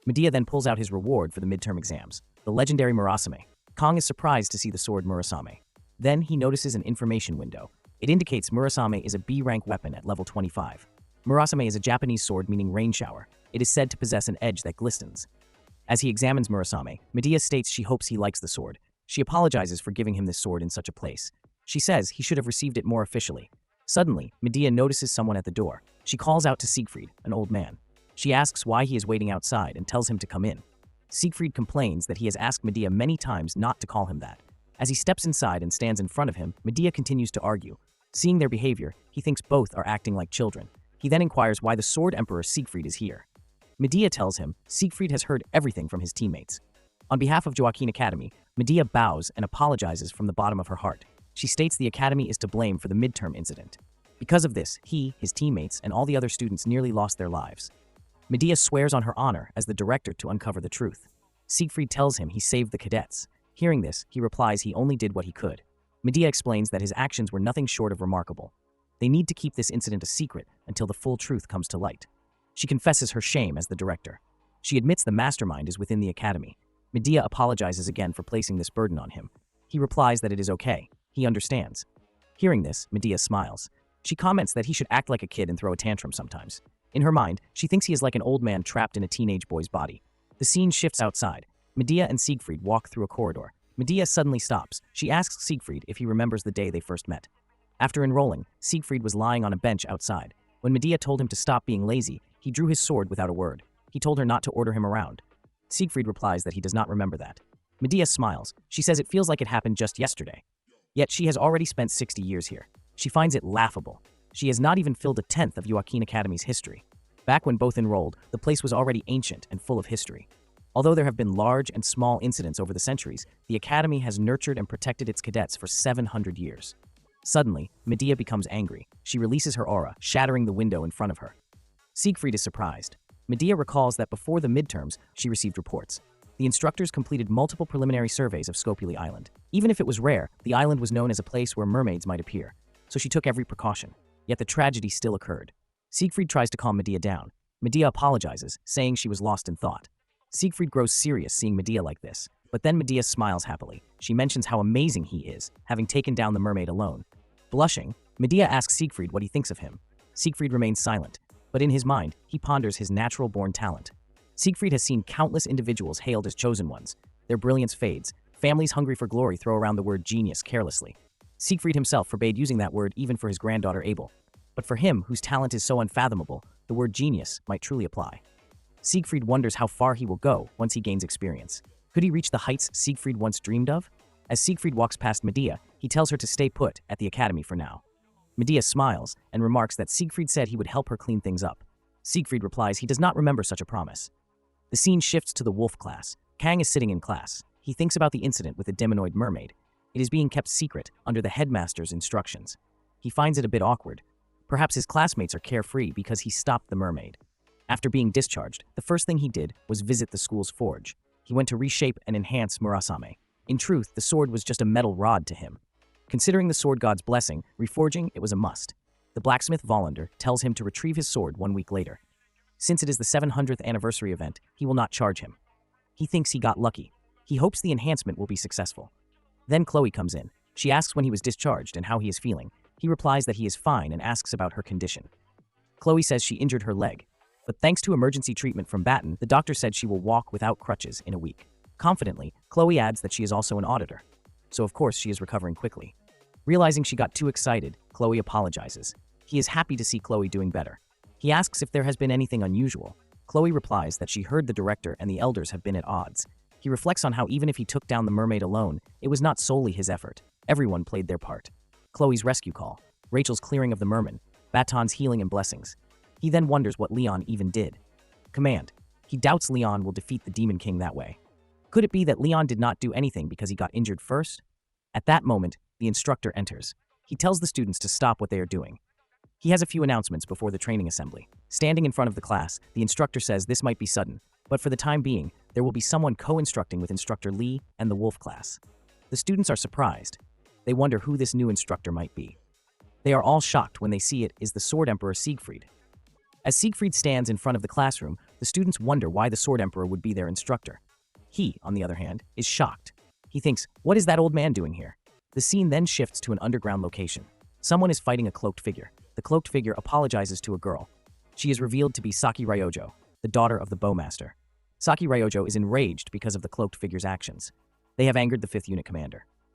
Medea then pulls out his reward for the midterm exams, the legendary Murasame. Kong is surprised to see the sword Murasame. Then he notices an information window. It indicates Murasame is a B-rank weapon at level 25. Murasame is a Japanese sword meaning rain shower. It is said to possess an edge that glistens. As he examines Murasame, Medea states she hopes he likes the sword. She apologizes for giving him this sword in such a place. She says he should have received it more officially. Suddenly, Medea notices someone at the door. She calls out to Siegfried, an old man. She asks why he is waiting outside and tells him to come in. Siegfried complains that he has asked Medea many times not to call him that. As he steps inside and stands in front of him, Medea continues to argue. Seeing their behavior, he thinks both are acting like children. He then inquires why the Sword Emperor Siegfried is here. Medea tells him Siegfried has heard everything from his teammates. On behalf of Joaquin Academy, Medea bows and apologizes from the bottom of her heart. She states the academy is to blame for the midterm incident. Because of this, he, his teammates, and all the other students nearly lost their lives. Medea swears on her honor as the director to uncover the truth. Siegfried tells him he saved the cadets. Hearing this, he replies he only did what he could. Medea explains that his actions were nothing short of remarkable. They need to keep this incident a secret until the full truth comes to light. She confesses her shame as the director. She admits the mastermind is within the academy. Medea apologizes again for placing this burden on him. He replies that it is okay. He understands. Hearing this, Medea smiles. She comments that he should act like a kid and throw a tantrum sometimes. In her mind, she thinks he is like an old man trapped in a teenage boy's body. The scene shifts outside. Medea and Siegfried walk through a corridor. Medea suddenly stops. She asks Siegfried if he remembers the day they first met. After enrolling, Siegfried was lying on a bench outside. When Medea told him to stop being lazy, he drew his sword without a word. He told her not to order him around. Siegfried replies that he does not remember that. Medea smiles. She says it feels like it happened just yesterday. Yet she has already spent 60 years here. She finds it laughable. She has not even filled a tenth of Joaquin Academy's history. Back when both enrolled, the place was already ancient and full of history. Although there have been large and small incidents over the centuries, the Academy has nurtured and protected its cadets for 700 years. Suddenly, Medea becomes angry. She releases her aura, shattering the window in front of her. Siegfried is surprised. Medea recalls that before the midterms, she received reports. The instructors completed multiple preliminary surveys of Scopuli Island. Even if it was rare, the island was known as a place where mermaids might appear, so she took every precaution. Yet the tragedy still occurred. Siegfried tries to calm Medea down. Medea apologizes, saying she was lost in thought. Siegfried grows serious seeing Medea like this, but then Medea smiles happily. She mentions how amazing he is, having taken down the mermaid alone. Blushing, Medea asks Siegfried what he thinks of him. Siegfried remains silent, but in his mind, he ponders his natural-born talent. Siegfried has seen countless individuals hailed as chosen ones. Their brilliance fades. Families hungry for glory throw around the word genius carelessly. Siegfried himself forbade using that word even for his granddaughter Abel. But for him, whose talent is so unfathomable, the word genius might truly apply. Siegfried wonders how far he will go once he gains experience. Could he reach the heights Siegfried once dreamed of? As Siegfried walks past Medea, he tells her to stay put at the academy for now. Medea smiles and remarks that Siegfried said he would help her clean things up. Siegfried replies he does not remember such a promise. The scene shifts to the wolf class. Kang is sitting in class. He thinks about the incident with the demonoid mermaid. It is being kept secret under the headmaster's instructions. He finds it a bit awkward. Perhaps his classmates are carefree because he stopped the mermaid. After being discharged, the first thing he did was visit the school's forge. He went to reshape and enhance Murasame. In truth, the sword was just a metal rod to him. Considering the sword god's blessing, reforging it was a must. The blacksmith Volander tells him to retrieve his sword 1 week later. Since it is the 700th anniversary event, he will not charge him. He thinks he got lucky. He hopes the enhancement will be successful. Then Chloe comes in. She asks when he was discharged and how he is feeling. He replies that he is fine and asks about her condition. Chloe says she injured her leg, but thanks to emergency treatment from Batten, the doctor said she will walk without crutches in a week. Confidently, Chloe adds that she is also an auditor, so of course she is recovering quickly. Realizing she got too excited, Chloe apologizes. He is happy to see Chloe doing better. He asks if there has been anything unusual. Chloe replies that she heard the director and the elders have been at odds. He reflects on how even if he took down the mermaid alone, it was not solely his effort. Everyone played their part. Chloe's rescue call, Rachel's clearing of the merman, Baton's healing and blessings. He then wonders what Leon even did. Command. He doubts Leon will defeat the Demon King that way. Could it be that Leon did not do anything because he got injured first? At that moment, the instructor enters. He tells the students to stop what they are doing. He has a few announcements before the training assembly. Standing in front of the class, the instructor says this might be sudden, but for the time being, there will be someone co-instructing with Instructor Lee and the Wolf class. The students are surprised. They wonder who this new instructor might be. They are all shocked when they see it is the Sword Emperor Siegfried. As Siegfried stands in front of the classroom, the students wonder why the Sword Emperor would be their instructor. He, on the other hand, is shocked. He thinks, what is that old man doing here? The scene then shifts to an underground location. Someone is fighting a cloaked figure. The cloaked figure apologizes to a girl. She is revealed to be Saki Ryojo, the daughter of the Bowmaster. Saki Ryojo is enraged because of the cloaked figure's actions. They have angered the 5th unit commander.